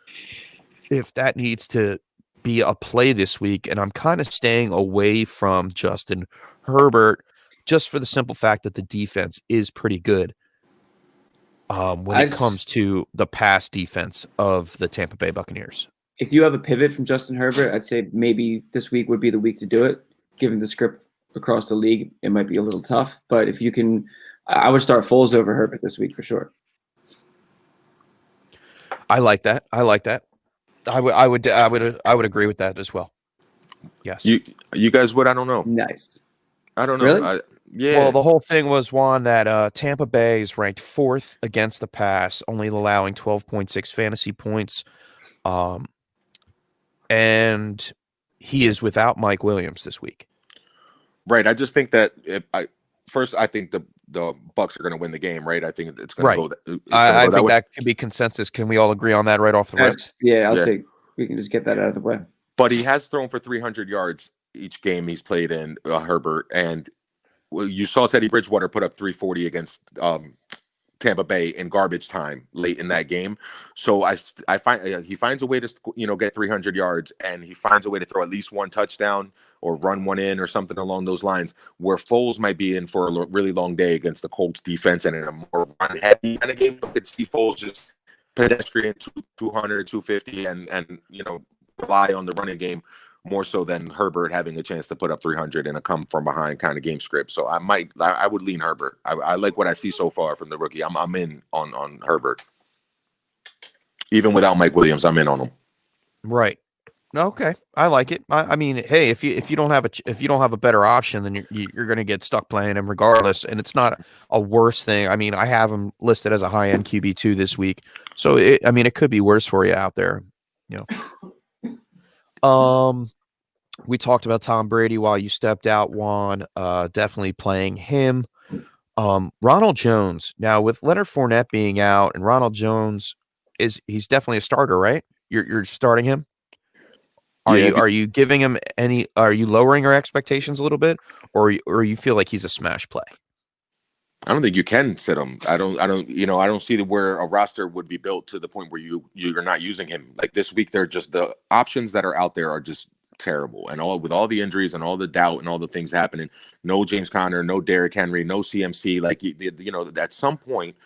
be a play this week, and I'm kind of staying away from Justin Herbert just for the simple fact that the defense is pretty good when it comes to the pass defense of the Tampa Bay Buccaneers. If you have a pivot from Justin Herbert, I'd say maybe this week would be the week to do it. Given the script across the league, it might be a little tough, but if you can, I would start Foles over Herbert this week for sure. I like that. I would agree with that as well. Yes. You guys would? I don't know. Nice. I don't know. Really? Well, the whole thing was one that Tampa Bay is ranked 4th against the pass, only allowing 12.6 fantasy points. And he is without Mike Williams this week. Right. I just think that I think the Bucs are going to win the game, right? I think it's going to go. I think that could be consensus. Can we all agree on that right off the rip? Yeah, I'll take. We can just get that out of the way. But he has thrown for 300 yards each game he's played in, Herbert, and you saw Teddy Bridgewater put up 340 against Tampa Bay in garbage time late in that game. So I find he finds a way to get 300 yards, and he finds a way to throw at least one touchdown or run one in or something along those lines, where Foles might be in for a really long day against the Colts defense and in a more run heavy kind of game. You could see Foles just pedestrian 200, 250 and rely on the running game more so than Herbert having a chance to put up 300 in a come from behind kind of game script. So I would lean Herbert. I like what I see so far from the rookie. I'm in on Herbert. Even without Mike Williams, I'm in on him. Right. Okay, I like it. I mean, hey, if you don't have a better option, then you're going to get stuck playing him regardless, and it's not a worse thing. I mean, I have him listed as a high end QB2 this week, so it could be worse for you out there, you know. We talked about Tom Brady while you stepped out, Juan. Definitely playing him. Ronald Jones. Now with Leonard Fournette being out, and Ronald Jones he's definitely a starter, right? You're starting him. Are you giving him any? Are you lowering your expectations a little bit, or you feel like he's a smash play? I don't think you can sit him. I don't see where a roster would be built to the point where you're not using him. Like this week, they're just the options that are out there are just terrible, and with all the injuries and all the doubt and all the things happening. No James Conner, no Derrick Henry, no CMC. Like at some point,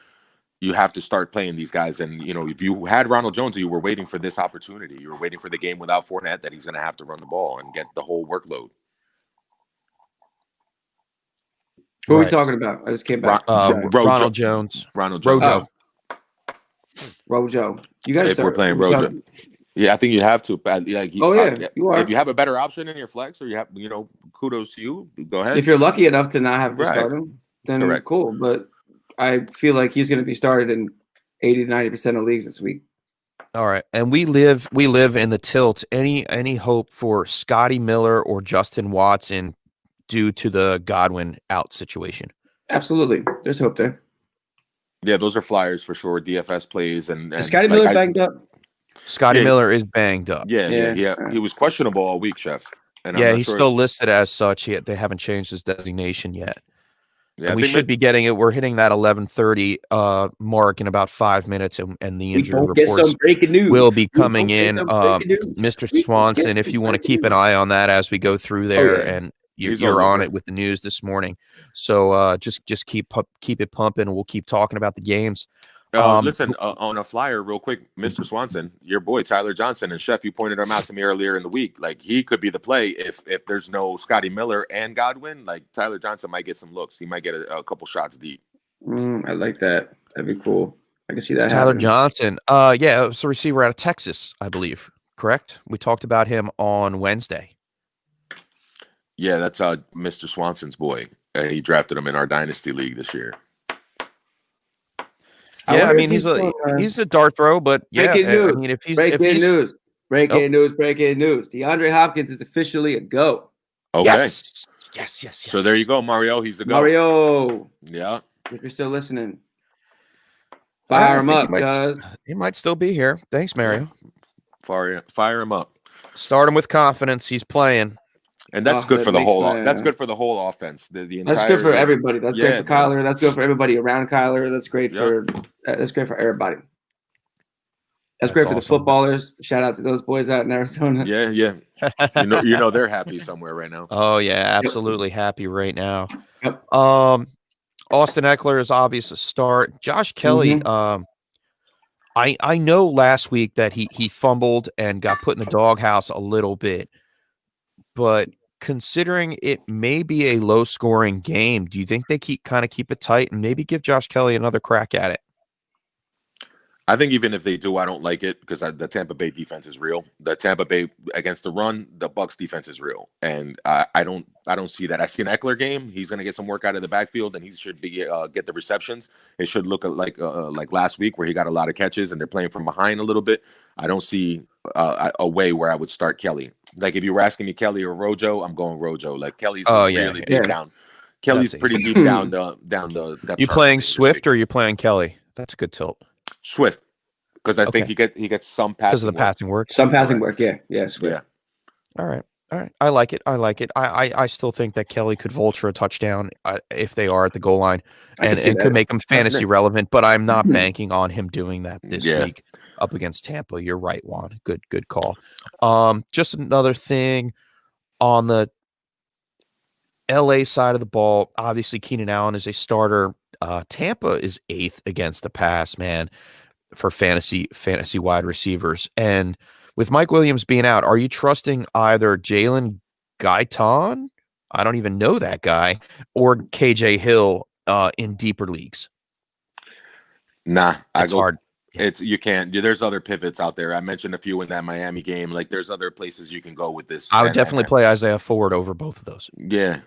you have to start playing these guys. And, if you had Ronald Jones, you were waiting for this opportunity. You were waiting for the game without Fournette that he's going to have to run the ball and get the whole workload. Who are we talking about? I just came back. Ronald Jones. Rojo. You got to start. If we're playing Rojo. Yeah, I think you have to. You are. If you have a better option in your flex, or you have, kudos to you. Go ahead. If you're lucky enough to not have to start him, then cool. But I feel like he's going to be started in 80 to 90% of leagues this week. All right, and we live in the tilt. Any hope for Scotty Miller or Justin Watson due to the Godwin out situation? Absolutely, there's hope there. Yeah, those are flyers for sure. DFS plays and Scotty Miller banged up. Scotty Miller is banged up. Yeah. He was questionable all week, Chef. And he's still listed as such. They haven't changed his designation yet. Yeah, we should be getting it. We're hitting that 11:30 mark in about 5 minutes, and the injury reports will be coming in. Mr. Swanson, if you want to keep an eye on that as we go through there, and you're on it with the news this morning. So just keep it pumping. We'll keep talking about the games. Listen, on a flyer real quick, Mr. Swanson, your boy Tyler Johnson, and Chef, you pointed him out to me earlier in the week. Like, he could be the play if there's no Scotty Miller and Godwin. Like, Tyler Johnson might get some looks. He might get a couple shots deep. I like that. That'd be cool. I can see that. Tyler happening. Johnson. It's a receiver out of Texas, I believe. Correct? We talked about him on Wednesday. Yeah, that's Mr. Swanson's boy. He drafted him in our Dynasty League this year. Yeah, I mean he's a dart throw, but breaking news. I mean Breaking news. DeAndre Hopkins is officially a go. Okay. Yes. So there you go, Mario. He's a go. Mario. Yeah. If you're still listening, fire him up, guys. He might still be here. Thanks, Mario. Fire him up. Start him with confidence. He's playing. And that's good for the whole. That's good for the whole offense. The entire, that's good for everybody. That's great for Kyler. That's good for everybody around Kyler. That's great for everybody. That's great for the footballers. Shout out to those boys out in Arizona. Yeah. You know they're happy somewhere right now. Oh yeah, absolutely happy right now. Yep. Austin Eckler is obvious a start. Josh Kelly. I know last week that he fumbled and got put in the doghouse a little bit, but considering it may be a low-scoring game, do you think they keep it tight and maybe give Josh Kelly another crack at it? I think even if they do, I don't like it because the Tampa Bay defense is real. The Tampa Bay against the run, the Bucs defense is real, and I don't see that. I see an Eckler game. He's going to get some work out of the backfield, and he should be get the receptions. It should look like last week where he got a lot of catches, and they're playing from behind a little bit. I don't see a way where I would start Kelly. Like if you were asking me Kelly or Rojo, I'm going Rojo. Like Kelly's really deep down. Kelly's pretty deep down the depth. You playing Swift or you playing Kelly? That's a good tilt. Swift, because I think he gets some passing because of the passing work. Some passing work, yeah, Swift. Yeah. All right. I like it. I still think that Kelly could vulture a touchdown if they are at the goal line, and it could make him fantasy relevant. But I'm not banking on him doing that this week up against Tampa. You're right, Juan. Good call. Just another thing on the LA side of the ball. Obviously, Keenan Allen is a starter. Tampa is 8th against the pass, man, for fantasy wide receivers. And with Mike Williams being out, are you trusting either Jalen Guyton? I don't even know that guy, or KJ Hill in deeper leagues? Nah, it's hard. It's you can't. There's other pivots out there. I mentioned a few in that Miami game. Like there's other places you can go with this. I would definitely play Isaiah Ford over both of those. Yeah.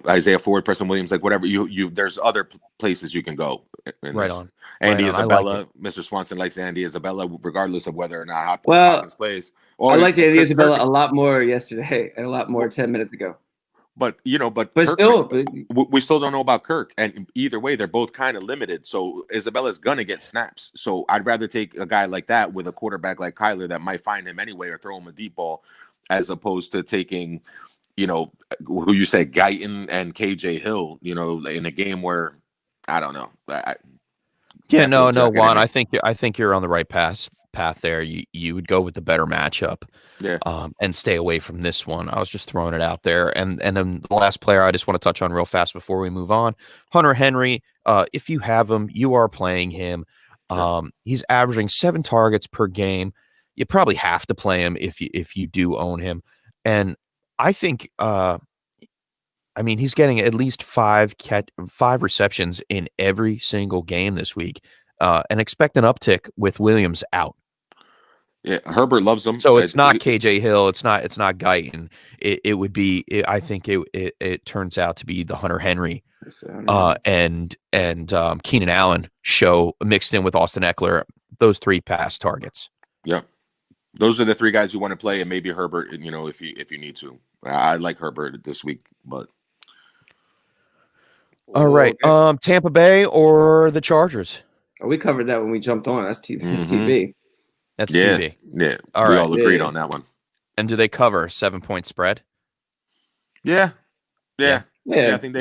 Isaiah Ford, Preston Williams, like whatever. There's other places you can go. Right on. Andy Right on. Isabella, I like Mr. Swanson likes Andy Isabella, regardless of whether or not Hopkins plays. I liked Andy Chris Isabella Kirk. a lot more yesterday and a lot more 10 minutes ago. But But Kirk, still, we still don't know about Kirk, and either way, they're both kind of limited. So Isabella's gonna get snaps. So I'd rather take a guy like that with a quarterback like Kyler that might find him anyway or throw him a deep ball, as opposed to taking, who you said Guyton and KJ Hill. In a game where I don't know. Juan. I think you're on the right path there. You would go with the better matchup. Yeah. And stay away from this one. I was just throwing it out there. And then the last player I just want to touch on real fast before we move on, Hunter Henry. If you have him, you are playing him. He's averaging 7 targets per game. You probably have to play him if you do own him. And I think, he's getting at least 5 receptions in every single game this week. And expect an uptick with Williams out. Yeah, Herbert loves them. So it's not KJ Hill. It's not Guyton. It would be. I think it turns out to be the Hunter Henry, and Keenan Allen show mixed in with Austin Eckler. Those 3 pass targets. Yep, those are the 3 guys you want to play, and maybe Herbert. If you need to, I like Herbert this week, but. All right, okay. Tampa Bay or the Chargers? We covered that when we jumped on. That's TV. That's TV. Yeah. All we right. all agreed on that one. And do they cover 7-point spread? Yeah. I think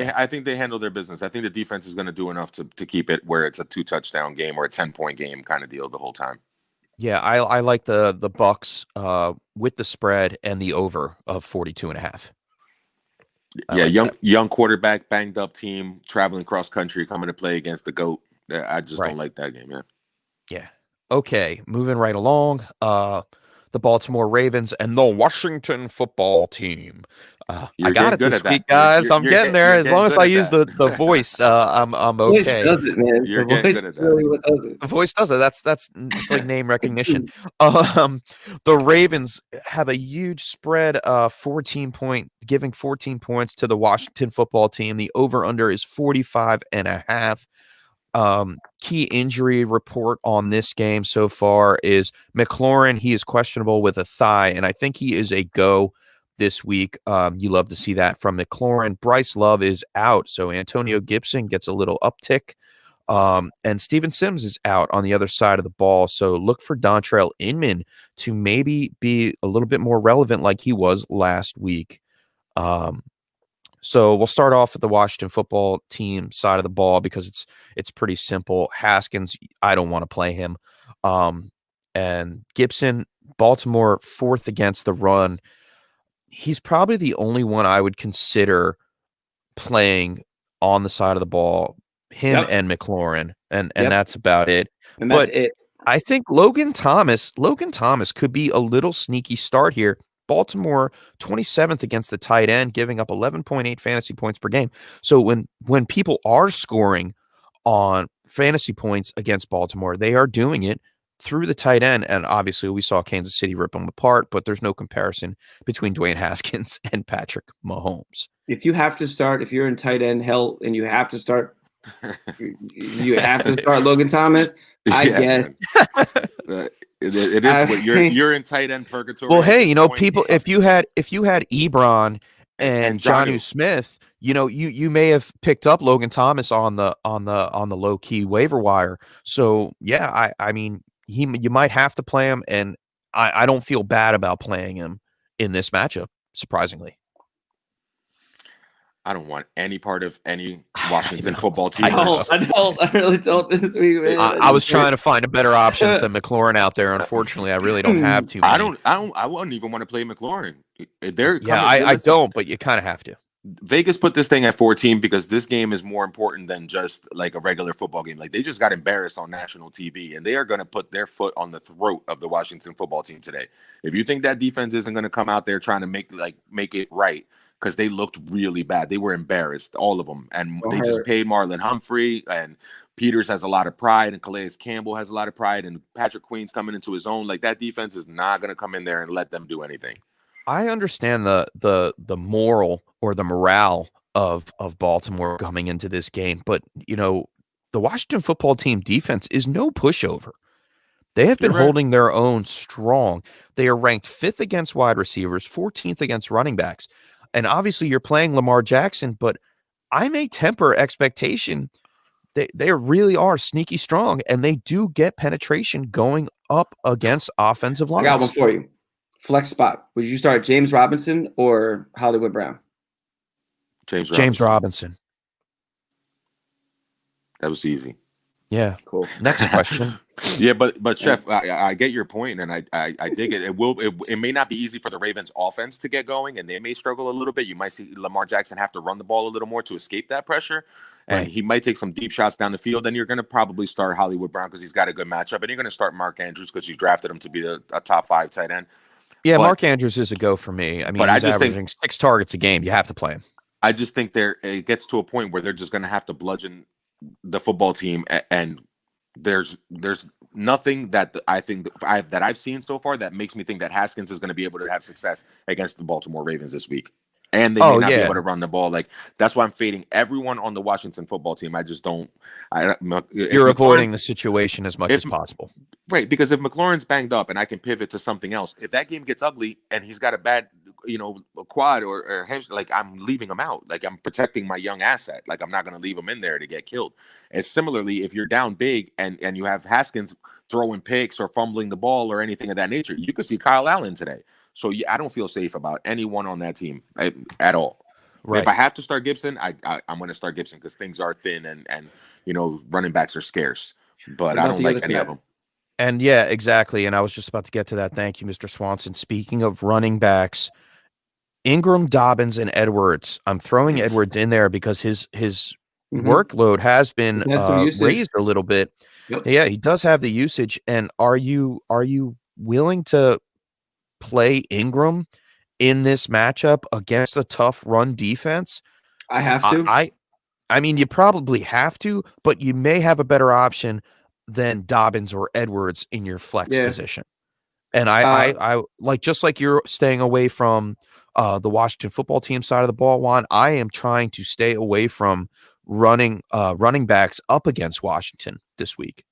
they handle their business. I think the defense is going to do enough to keep it where it's a 2-touchdown game or a 10-point game kind of deal the whole time. Yeah, I like the Bucks with the spread and the over of 42.5. Young quarterback, banged up team, traveling cross country, coming to play against the GOAT. I just don't like that game, man. Yeah. Okay, moving right along. The Baltimore Ravens and the Washington football team. I got it this week, guys. I'm getting there. As long as I use the voice, I'm okay. Voice does it, man. You're getting good at that. Really what does it. The voice does it. It's like name recognition. The Ravens have a huge spread, 14 points to the Washington football team. The over/under is 45.5. Key injury report on this game so far is McLaurin. He is questionable with a thigh, and I think he is a go this week. You love to see that from McLaurin. Bryce Love is out, so Antonio Gibson gets a little uptick. And Steven Sims is out on the other side of the ball, so look for Dontrell Inman to maybe be a little bit more relevant like he was last week. So we'll start off with the Washington football team side of the ball because it's pretty simple. Haskins, I don't want to play him. And Gibson, Baltimore 4th against the run. He's probably the only one I would consider playing on the side of the ball, him and McLaurin, and that's about it. And that's it. I think Logan Thomas could be a little sneaky start here. Baltimore 27th against the tight end, giving up 11.8 fantasy points per game. So when people are scoring on fantasy points against Baltimore, they are doing it through the tight end. And obviously we saw Kansas City rip them apart, but there's no comparison between Dwayne Haskins and Patrick Mahomes. If you're in tight end hell and you have to start Logan Thomas, I guess. It is what you're in tight end purgatory. Well, hey, people, if you had Ebron and Jonnu Smith, you may have picked up Logan Thomas on the low key waiver wire. So yeah, I mean, you might have to play him, and I don't feel bad about playing him in this matchup. Surprisingly, I don't want any part of any Washington football team. I really don't this week, man. I was trying to find a better options than McLaurin out there. Unfortunately, I really don't have too many. I wouldn't even want to play McLaurin. I don't, but you kind of have to. Vegas put this thing at 14 because this game is more important than just like a regular football game. Like they just got embarrassed on national TV, and they are going to put their foot on the throat of the Washington football team today. If you think that defense isn't going to come out there trying to make it right, because they looked really bad. They were embarrassed, all of them. And they just paid Marlon Humphrey and Peters has a lot of pride, and Calais Campbell has a lot of pride, and Patrick Queen's coming into his own. Like, that defense is not going to come in there and let them do anything. I understand the moral or the morale of Baltimore coming into this game, but the Washington football team defense is no pushover. They have been holding their own strong. They are ranked 5th against wide receivers, 14th against running backs. And obviously you're playing Lamar Jackson, but I may temper expectation. They really are sneaky strong, and they do get penetration going up against offensive lines. I got one for you. Flex spot. Would you start James Robinson or Hollywood Brown? James Robinson. That was easy. Yeah. Cool. Next question. Yeah, but Chef, I get your point, and I dig it. It may not be easy for the Ravens offense to get going, and they may struggle a little bit. You might see Lamar Jackson have to run the ball a little more to escape that pressure, and he might take some deep shots down the field. Then you're going to probably start Hollywood Brown because he's got a good matchup, and you're going to start Mark Andrews because you drafted him to be a top 5 tight end. Yeah, Mark Andrews is a go for me. I mean, he's averaging 6 targets a game. You have to play him. I just think it gets to a point where they're just going to have to bludgeon the football team, and there's nothing that I think that I've seen so far that makes me think that Haskins is going to be able to have success against the Baltimore Ravens this week. And they may not be able to run the ball. Like, that's why I'm fading everyone on the Washington football team. I just don't. You're avoiding the situation as much as possible. Right, because if McLaurin's banged up and I can pivot to something else, if that game gets ugly and he's got a bad, a quad or hamstring, like, I'm leaving him out. Like, I'm protecting my young asset. Like, I'm not going to leave him in there to get killed. And similarly, if you're down big and you have Haskins throwing picks or fumbling the ball or anything of that nature, you could see Kyle Allen today. So I don't feel safe about anyone on that team at all. Right. If I have to start Gibson, I'm going to start Gibson because things are thin and running backs are scarce. But I don't like any of them. And yeah, exactly. And I was just about to get to that. Thank you, Mr. Swanson. Speaking of running backs, Ingram, Dobbins, and Edwards. I'm throwing Edwards in there because his workload has been raised a little bit. Yep. Yeah, he does have the usage. And are you willing to play Ingram in this matchup against a tough run defense? I have to. I mean, you probably have to, but you may have a better option than Dobbins or Edwards in your flex position. And I like, just like you're staying away from the Washington football team side of the ball, Juan, I am trying to stay away from running backs up against Washington this week.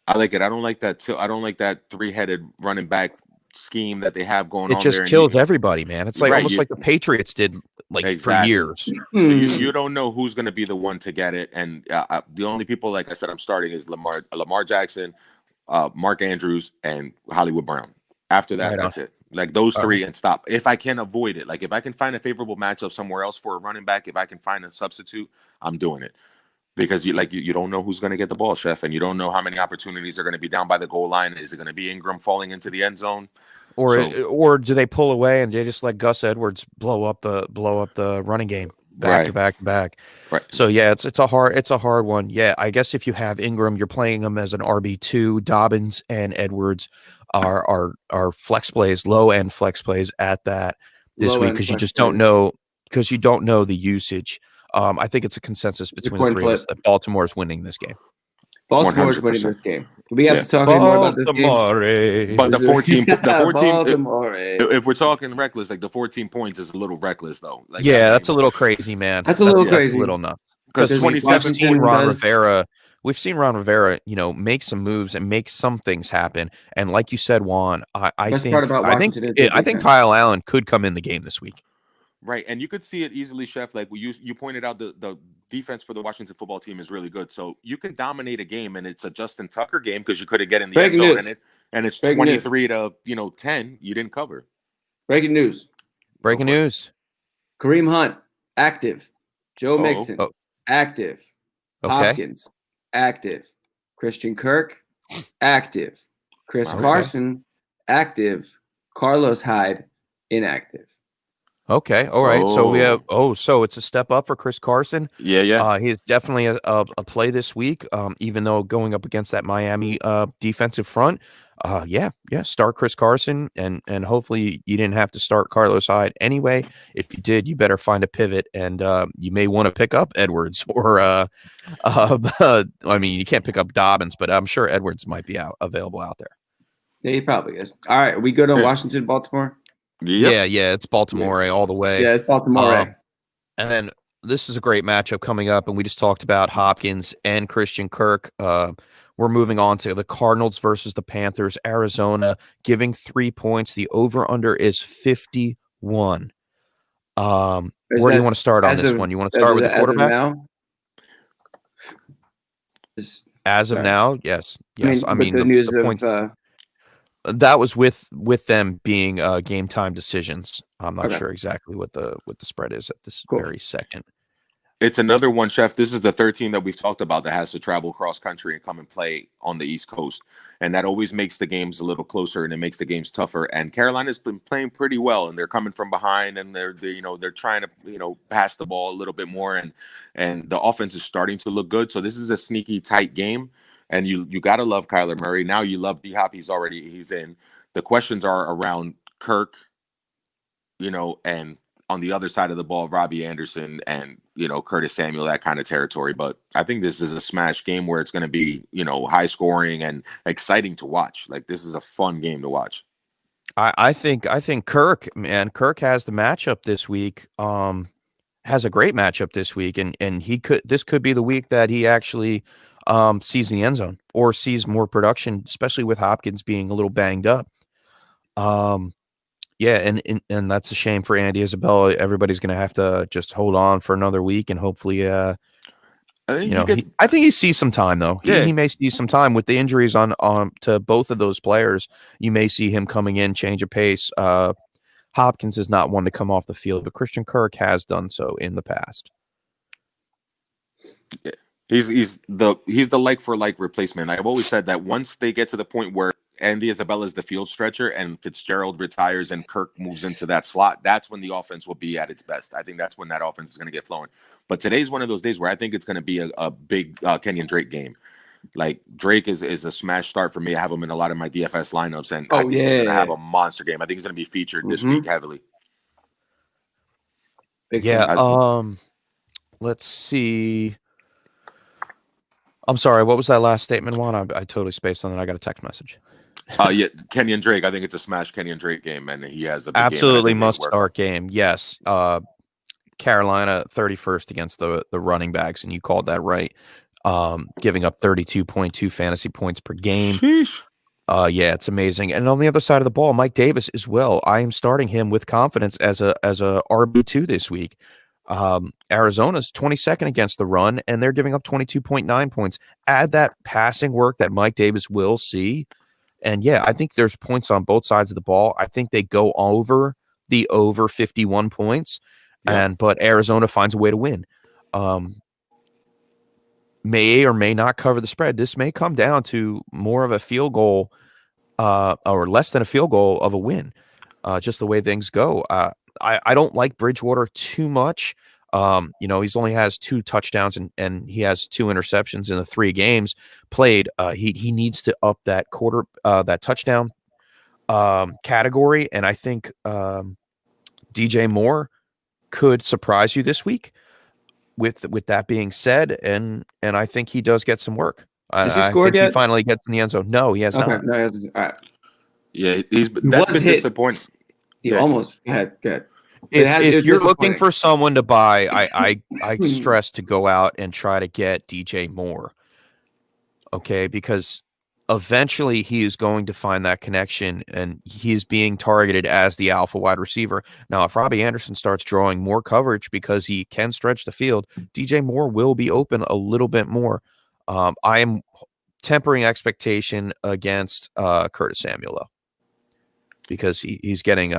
I like it. I don't like that. I don't like that 3-headed running back scheme that they have going on. It just kills everybody, man. It's like almost like the Patriots did for years. So you don't know who's going to be the one to get it. And the only people, like I said, I'm starting is Lamar Jackson, Mark Andrews, and Hollywood Brown. After that, that's it. Like, those 3 and stop. If I can avoid it, like if I can find a favorable matchup somewhere else for a running back, if I can find a substitute, I'm doing it. Because you don't know who's going to get the ball, Chef, and you don't know how many opportunities are going to be down by the goal line. Is it going to be Ingram falling into the end zone, or do they pull away and they just let Gus Edwards blow up the running game back to back to back? Right. So yeah, it's a hard one. Yeah, I guess if you have Ingram, you're playing him as an RB2. Dobbins and Edwards are flex plays, low end flex plays at that this week because you just don't know the usage. I think it's a consensus between the 3 of us that Baltimore is winning this game. Baltimore is winning this game. We have to talk more about this game. But the 14, if we're talking reckless, like the 14 points is a little reckless, though. Like, that's a little crazy, man. That's a little crazy. That's a little nuts. Because 2017, we've seen Ron Rivera, make some moves and make some things happen. And like you said, Juan, I think Kyle Allen could come in the game this week. Right, and you could see it easily, Chef. Like you pointed out, the defense for the Washington football team is really good. So you can dominate a game, and it's a Justin Tucker game because you couldn't get in the end zone, and it's 23 to 10. You didn't cover. Breaking news. Kareem Hunt active. Joe Mixon active. Okay. Hopkins active. Christian Kirk active. Chris Carson active. Carlos Hyde inactive. Okay. All right. So we have. So it's a step up for Chris Carson. Yeah. He's definitely a play this week. Even though going up against that Miami defensive front. Yeah. Start Chris Carson, and hopefully you didn't have to start Carlos Hyde anyway. If you did, you better find a pivot, and you may want to pick up Edwards or I mean, you can't pick up Dobbins, but I'm sure Edwards might be available out there. Yeah, he probably is. All right, we go to Washington, Baltimore. Yep. Yeah, it's Baltimore all the way. Yeah, it's Baltimore. And then this is a great matchup coming up, and we just talked about Hopkins and Christian Kirk. We're moving on to the Cardinals versus the Panthers. Arizona giving 3 points. The over/under is 51. Where do you want to start on this one? You want to start with the quarterbacks? As of now, yes. I mean the news the point, of that was with them being game time decisions. I'm not sure exactly what the spread is at this very second. It's another one, Chef. This is the third team that we've talked about that has to travel cross country and come and play on the East Coast, and that always makes the games a little closer and it makes the games tougher. And Carolina's been playing pretty well, and they're coming from behind, and they're trying to pass the ball a little bit more, and the offense is starting to look good. So this is a sneaky tight game, and you gotta love Kyler Murray. Now you love D-Hop. He's in. The questions are around Kirk, and on the other side of the ball, Robbie Anderson and, Curtis Samuel, that kind of territory. But I think this is a smash game where it's going to be, high scoring and exciting to watch. Like, this is a fun game to watch. I think Kirk has the matchup this week. Has a great matchup this week, and this could be the week that he actually sees the end zone or sees more production, especially with Hopkins being a little banged up. Yeah, and that's a shame for Andy Isabella. Everybody's going to have to just hold on for another week, and hopefully, I think he sees some time though. Yeah. He may see some time with the injuries on to both of those players. You may see him coming in, change of pace. Hopkins is not one to come off the field, but Christian Kirk has done so in the past. Yeah. He's the like for like replacement. I've always said that once they get to the point where Andy Isabella is the field stretcher and Fitzgerald retires and Kirk moves into that slot, that's when the offense will be at its best. I think that's when that offense is going to get flowing. But today's one of those days where I think it's going to be a big Kenyon Drake game. Like, Drake is a smash start for me. I have him in a lot of my DFS lineups, and I think he's going to have a monster game. I think he's going to be featured this week heavily. Let's see. I'm sorry, what was that last statement, Juan? I totally spaced on it. I got a text message. Kenyon Drake. I think it's a smash Kenyon Drake game, and he has a big absolutely must-start game. Yes, Carolina 31st against the running backs, and you called that right. Giving up 32.2 fantasy points per game. Sheesh. Yeah, it's amazing. And on the other side of the ball, Mike Davis as well. I am starting him with confidence as a RB2 this week. Arizona's 22nd against the run, and they're giving up 22.9 points. Add that passing work that Mike Davis will see. And yeah, I think there's points on both sides of the ball. I think they go over 51 points, but Arizona finds a way to win. May or may not cover the spread. This may come down to more of a field goal, or less than a field goal of a win. Just the way things go. I don't like Bridgewater too much. He's only has 2 touchdowns and he has 2 interceptions in the 3 games played. He needs to up that that touchdown category, and I think DJ Moore could surprise you this week. With that being said, and I think he does get some work. Has he scored yet? He finally gets in the end zone. No, he has not. No, he hasn't. All right. Yeah, that's been disappointing. He almost had good. If you're looking for someone to buy, I stress to go out and try to get DJ Moore. Okay, because eventually he is going to find that connection, and he's being targeted as the alpha wide receiver. Now, if Robbie Anderson starts drawing more coverage because he can stretch the field, DJ Moore will be open a little bit more. I am tempering expectation against Curtis Samuel, though, because he's getting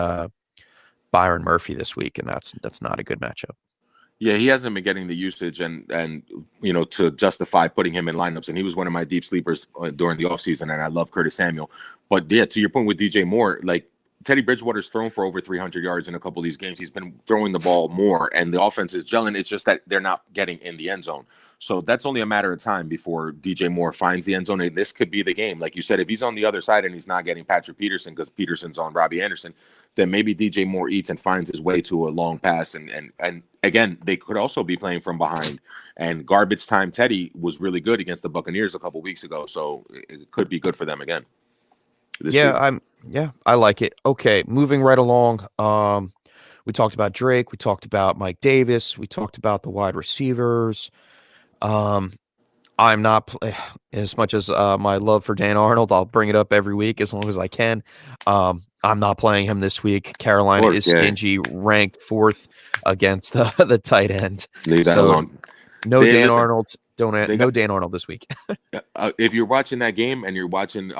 Byron Murphy this week, and that's not a good matchup. Yeah, he hasn't been getting the usage and to justify putting him in lineups. And he was one of my deep sleepers during the offseason, and I love Curtis Samuel. But yeah, to your point with DJ Moore, like, Teddy Bridgewater's thrown for over 300 yards in a couple of these games. He's been throwing the ball more, and the offense is gelling. It's just that they're not getting in the end zone. So that's only a matter of time before DJ Moore finds the end zone. And this could be the game. Like you said, if he's on the other side and he's not getting Patrick Peterson because Peterson's on Robbie Anderson, then maybe DJ Moore eats and finds his way to a long pass. And again, they could also be playing from behind. And garbage time Teddy was really good against the Buccaneers a couple weeks ago. So it could be good for them again. I like it. Okay, moving right along. We talked about Drake. We talked about Mike Davis. We talked about the wide receivers. I'm not as much as my love for Dan Arnold. I'll bring it up every week as long as I can. I'm not playing him this week. Carolina is stingy, ranked 4th against the tight end. Leave that alone. No Dan Arnold. No Dan Arnold this week. If you're watching that game and you're watching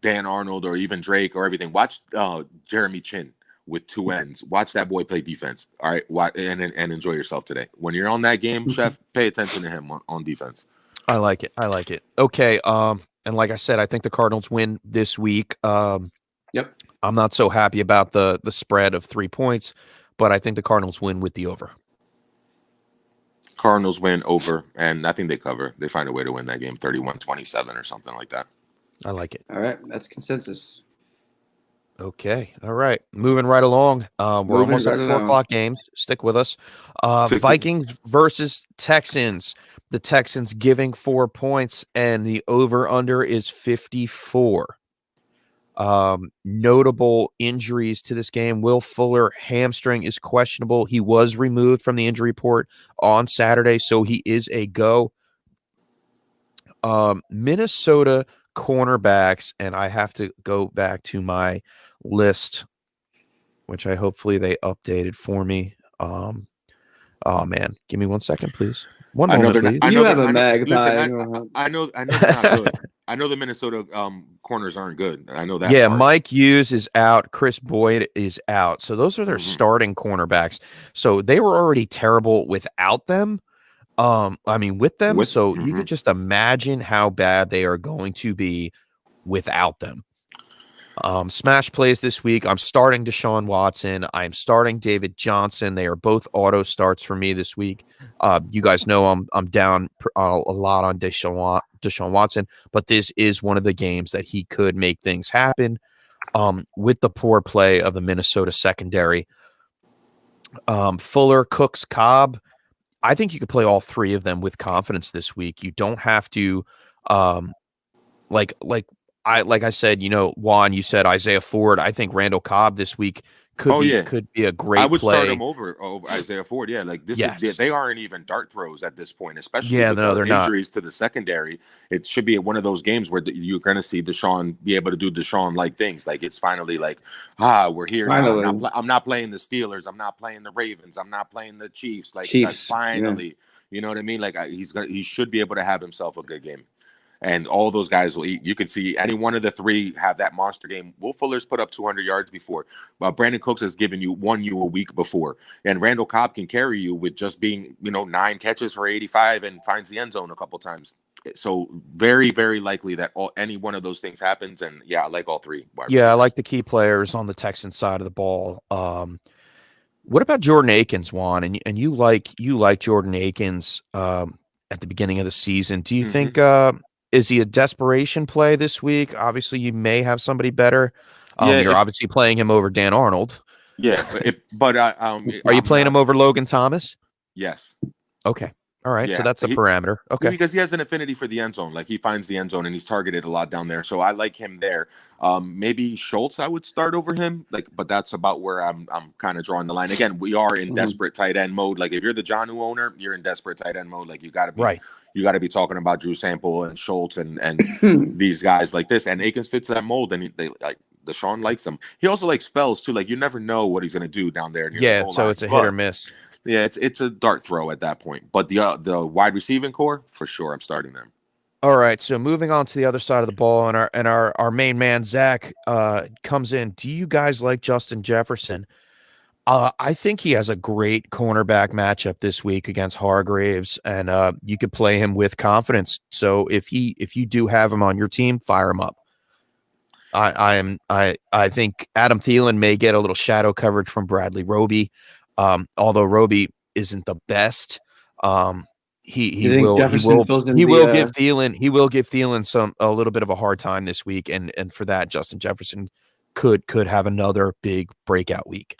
Dan Arnold or even Drake or everything, watch Jeremy Chin with 2 ends. Watch that boy play defense. All right, and enjoy yourself today. When you're on that game, Chef, pay attention to him on defense. I like it. Okay, and like I said, I think the Cardinals win this week. Yep. I'm not so happy about the spread of 3 points, but I think the Cardinals win with the over. Cardinals win over, and I think they cover. They find a way to win that game 31-27 or something like that. I like it. All right, that's consensus. Okay. All right. Moving right along. We're almost at 4 o'clock games. Stick with us. Vikings versus Texans. The Texans giving 4 points, and the over-under is 54. Notable injuries to this game. Will Fuller, hamstring, is questionable. He was removed from the injury report on Saturday, so he is a go. Minnesota cornerbacks, and I have to go back to my list, which hopefully they updated for me. Oh man, give me 1 second, please. One moment, please. You have a magpie. I know they're not good. I know the Minnesota corners aren't good. I know that. Yeah, part. Mike Hughes is out. Chris Boyd is out. So those are their starting cornerbacks. So they were already terrible without them. With them. You could just imagine how bad they are going to be without them. Smash plays this week. I'm starting Deshaun Watson. I'm starting David Johnson. They are both auto starts for me this week. You guys know I'm down a lot on Deshaun Watson, but this is one of the games that he could make things happen with the poor play of the Minnesota secondary. Fuller, Cooks, Cobb. I think you could play all 3 of them with confidence this week. You don't have to like I said, Juan, you said Isaiah Ford. I think Randall Cobb this week could be a great play. I would start him over Isaiah Ford. Yeah, like this is, they aren't even dart throws at this point, especially with the injuries to the secondary. It should be one of those games where you're going to see Deshaun be able to do Deshaun-like things. Like it's finally like, we're here now. I'm not playing the Steelers. I'm not playing the Ravens. I'm not playing the Chiefs. Like finally, you know what I mean? Like he should be able to have himself a good game. And all those guys will eat. You can see any one of the 3 have that monster game. Will Fuller's put up 200 yards before. Brandon Cooks has given you a week before. And Randall Cobb can carry you with just being, 9 catches for 85 and finds the end zone a couple times. So very, very likely that any one of those things happens. And I like all 3. Yeah, I like the key players on the Texans side of the ball. What about Jordan Akins, Juan? And you like Jordan Akins at the beginning of the season. Do you think is he a desperation play this week? Obviously, you may have somebody better. You're obviously playing him over Dan Arnold. Yeah, are you playing him over Logan Thomas? Yes. Okay. All right. So that's the parameter. Okay. Because he has an affinity for the end zone. Like he finds the end zone and he's targeted a lot down there. So I like him there. Maybe Schultz I would start over him. But that's about where I'm kind of drawing the line. Again, we are in desperate tight end mode. Like if you're the Jonnu owner, you're in desperate tight end mode. Like you got to be right. You got to be talking about Drew Sample and Schultz and these guys like this. And Akins fits that mold. And they like Deshaun likes him. He also likes spells too. Like you never know what he's going to do down there. So it's a hit or miss. Yeah, it's a dart throw at that point. But the wide receiving core, for sure, I'm starting them. All right, so moving on to the other side of the ball, and our main man Zach comes in. Do you guys like Justin Jefferson? I think he has a great cornerback matchup this week against Hargraves, and you could play him with confidence. So if you do have him on your team, fire him up. I think Adam Thielen may get a little shadow coverage from Bradley Roby. Although Roby isn't the best. He will give Thielen a little bit of a hard time this week, and for that, Justin Jefferson could have another big breakout week.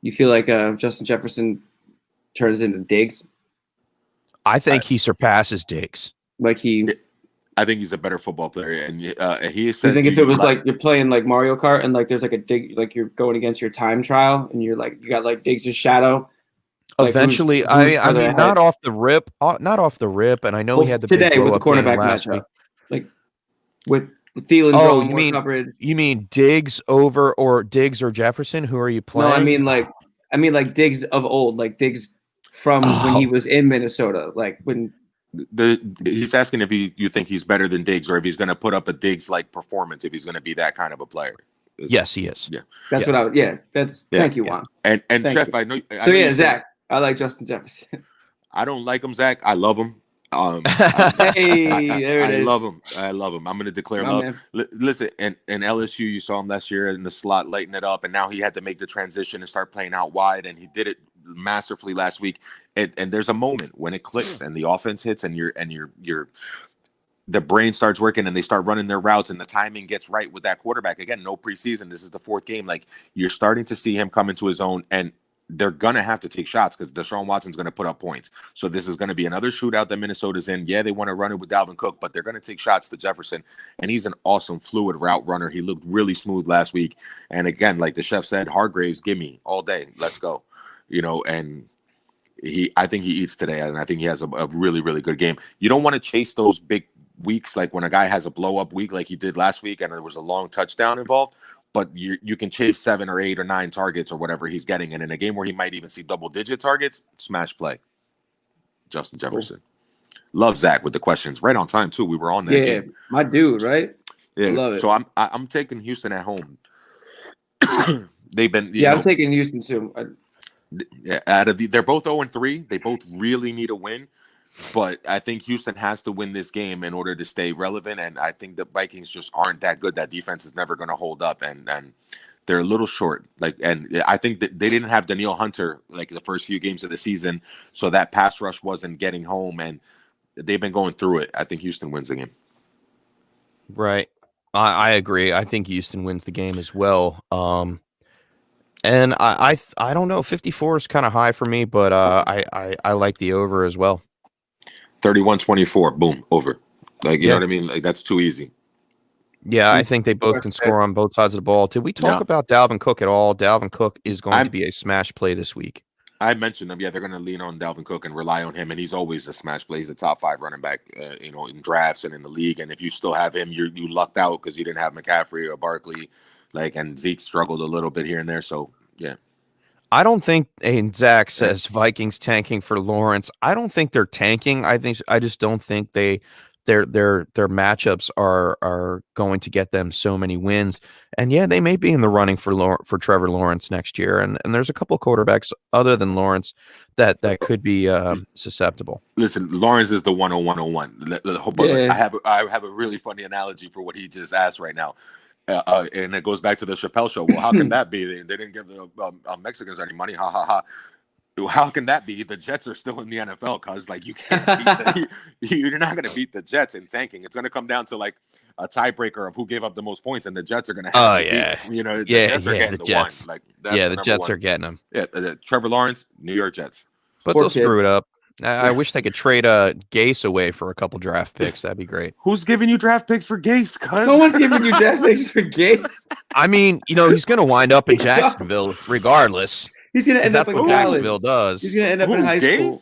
You feel like Justin Jefferson turns into Diggs? I think he surpasses Diggs. I think he's a better football player, and he said. You think if it was like you're playing like Mario Kart and like there's like a dig, like you're going against your time trial, and you're like you got like Diggs' shadow. Like Eventually, I mean, not off the rip, and I know he had the today big with the cornerback last matchup, week. like with Thielen. Oh, coverage. You mean Diggs or Jefferson? Who are you playing? No, I mean like Diggs of old, like Diggs from when he was in Minnesota, like when. He's asking if you think he's better than Diggs, or if he's going to put up a Diggs like performance, if he's going to be that kind of a player. Yes, he is. Yeah, that's what I was. Yeah, that's. Thank you, Juan. And Chef, you. I know. So yeah, Zach, I like Justin Jefferson. I don't like him, Zach. I love him. I love him. I love him. I'm going to declare love. Listen, in LSU, you saw him last year in the slot, lighting it up, and now he had to make the transition and start playing out wide, and he did it masterfully last week. And there's a moment when it clicks and the offense hits, and the brain starts working, and they start running their routes, and the timing gets right with that quarterback. Again, no preseason. This is the fourth game. Like, you're starting to see him come into his own, and they're going to have to take shots because Deshaun Watson's going to put up points. So this is going to be another shootout that Minnesota's in. Yeah, they want to run it with Dalvin Cook, but they're going to take shots to Jefferson, and he's an awesome fluid route runner. He looked really smooth last week. And again, like the chef said, Hargraves, give me all day. Let's go. And I think he eats today, and I think he has a really, really good game. You don't want to chase those big weeks like when a guy has a blow-up week like he did last week and there was a long touchdown involved. But you can chase 7 or 8 or 9 targets or whatever he's getting. And in a game where he might even see double-digit targets, smash play. Justin Jefferson. Cool. Love Zach with the questions. Right on time, too. We were on that game. My dude, right? Yeah. I love it. So I'm taking Houston at home. They've been I'm taking Houston, too. They're both 0-3. They both really need a win. But I think Houston has to win this game in order to stay relevant, and I think the Vikings just aren't that good. That defense is never going to hold up, and they're a little short. And I think that they didn't have Danielle Hunter like the first few games of the season, so that pass rush wasn't getting home, and they've been going through it. I think Houston wins the game. Right, I agree. I think Houston wins the game as well. And I don't know. 54 is kind of high for me, but I like the over as well. 31-24, boom, over. Like, you know what I mean? Like, that's too easy. Yeah, I think they both can score on both sides of the ball. Did we talk about Dalvin Cook at all? Dalvin Cook is going to be a smash play this week. I mentioned them. Yeah, they're going to lean on Dalvin Cook and rely on him, and he's always a smash play. He's a top 5 running back, in drafts and in the league. And if you still have him, you lucked out because you didn't have McCaffrey or Barkley, and Zeke struggled a little bit here and there. So, yeah. I don't think, and Zach says Vikings tanking for Lawrence. I don't think they're tanking. I just don't think their matchups are going to get them so many wins. And yeah, they may be in the running for Trevor Lawrence next year. And there's a couple of quarterbacks other than Lawrence that could be susceptible. Listen, Lawrence is the 101. I have a really funny analogy for what he just asked right now. And it goes back to the Chappelle show. Well, how can that be? They didn't give the Mexicans any money. Ha, ha, ha. How can that be? The Jets are still in the NFL, cuz you can't you're not going to beat the Jets in tanking. It's going to come down to a tiebreaker of who gave up the most points, and the Jets are going to have the Jets are getting the Jets. One. The Jets are getting them. Yeah, Trevor Lawrence, New York Jets. But they'll screw it up. I wish they could trade Gase away for a couple draft picks. That'd be great. Who's giving you draft picks for Gase, cuz? No one's giving you draft picks for Gase. I mean, he's going to wind up in Jacksonville regardless. He's going to end up in college. Jacksonville does. He's going to end up in high school.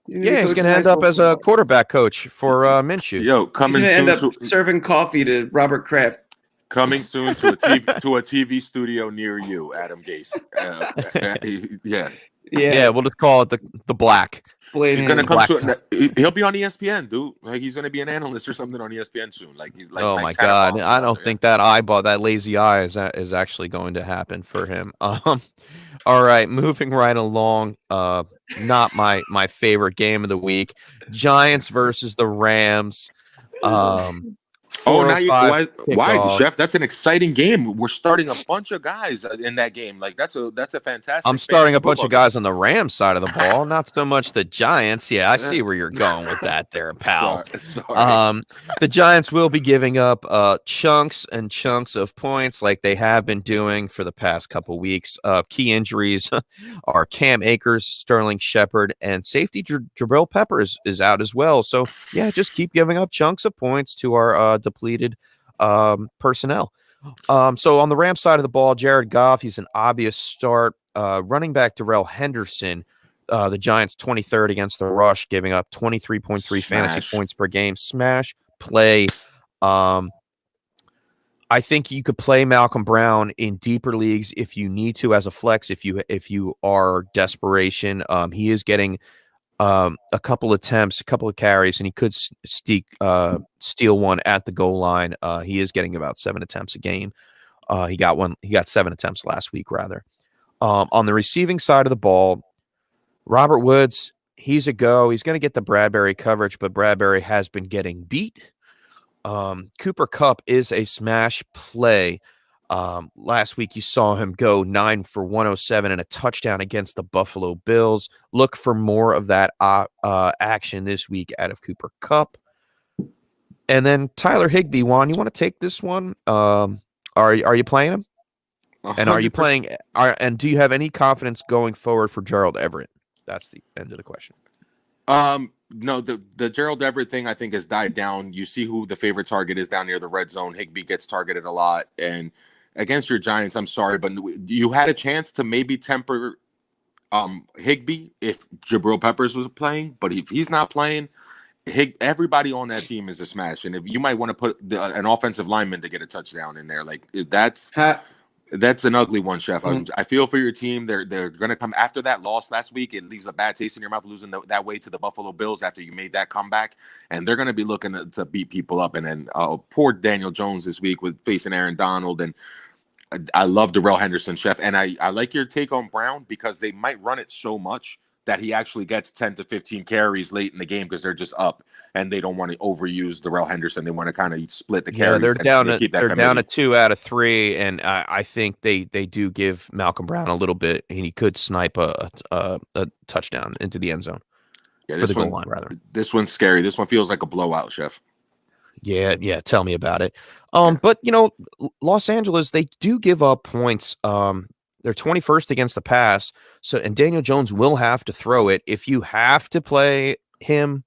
He's going to end up as a quarterback coach for Minshew. Yo, coming soon. He's going to end up serving coffee to Robert Kraft. Coming soon to a TV studio near you, Adam Gase. Yeah, we'll just call it the Black. He's gonna come to. He'll be on ESPN, dude. He's gonna be an analyst or something on ESPN soon. Oh my God, I don't think that lazy eye is actually going to happen for him. All right, moving right along. Not my favorite game of the week. Giants versus the Rams. Oh, now 4:05 why, kickoff. Chef? That's an exciting game. We're starting a bunch of guys in that game. Like that's a fantastic. I'm starting fantasy a bunch football of guys on the Rams side of the ball, not so much the Giants. Yeah, I game. see where you're going with that there, pal. Sorry. The Giants will be giving up chunks and chunks of points like they have been doing for the past couple weeks. Key injuries are Cam Akers, Sterling Shepard, and safety Jabril Peppers is out as well. So, yeah, just keep giving up chunks of points to our depleted personnel. So on the Rams side of the ball, Jared Goff, he's an obvious start. Running back Darrell Henderson, the Giants 23rd against the rush, giving up 23.3 fantasy points per game. Smash play. I think you could play Malcolm Brown in deeper leagues if you need to as a flex. If you are desperation, he is getting a couple attempts, a couple of carries, and he could steal one at the goal line. He is getting about 7 attempts a game. He got 7 attempts last week, rather. On the receiving side of the ball, Robert Woods, he's a go. He's going to get the Bradbury coverage, but Bradbury has been getting beat. Cooper Kupp is a smash play. Last week you saw him go 9 for 107 and a touchdown against the Buffalo Bills. Look for more of that action this week out of Cooper Kupp. And then Tyler Higbee, Juan, you want to take this one? Are you playing him? 100%. And are you playing? And do you have any confidence going forward for Gerald Everett? That's the end of the question. No, the Gerald Everett thing I think has died down. You see who the favorite target is down near the red zone. Higbee gets targeted a lot, and against your Giants, I'm sorry, but you had a chance to maybe temper Higbee if Jabril Peppers was playing, but if he's not playing, everybody on that team is a smash. And if you might want to put an offensive lineman to get a touchdown in there, like that's an ugly one, Chef. I feel for your team. They're going to come after that loss last week. It leaves a bad taste in your mouth losing that way to the Buffalo Bills after you made that comeback, and they're going to be looking to beat people up. And then poor Daniel Jones this week with facing Aaron Donald. And I love Darrell Henderson, Chef, and I like your take on Brown because they might run it so much that he actually gets 10 to 15 carries late in the game because they're just up and they don't want to overuse Darrell Henderson. They want to kind of split the carries. Yeah, they're down to 2 out of 3, and I think they do give Malcolm Brown a little bit, and he could snipe a touchdown into the end zone. Yeah, for the goal line, rather. This one's scary. This one feels like a blowout, Chef. Yeah. Tell me about it. But Los Angeles, they do give up points. They're 21st against the pass. So, and Daniel Jones will have to throw it. If you have to play him,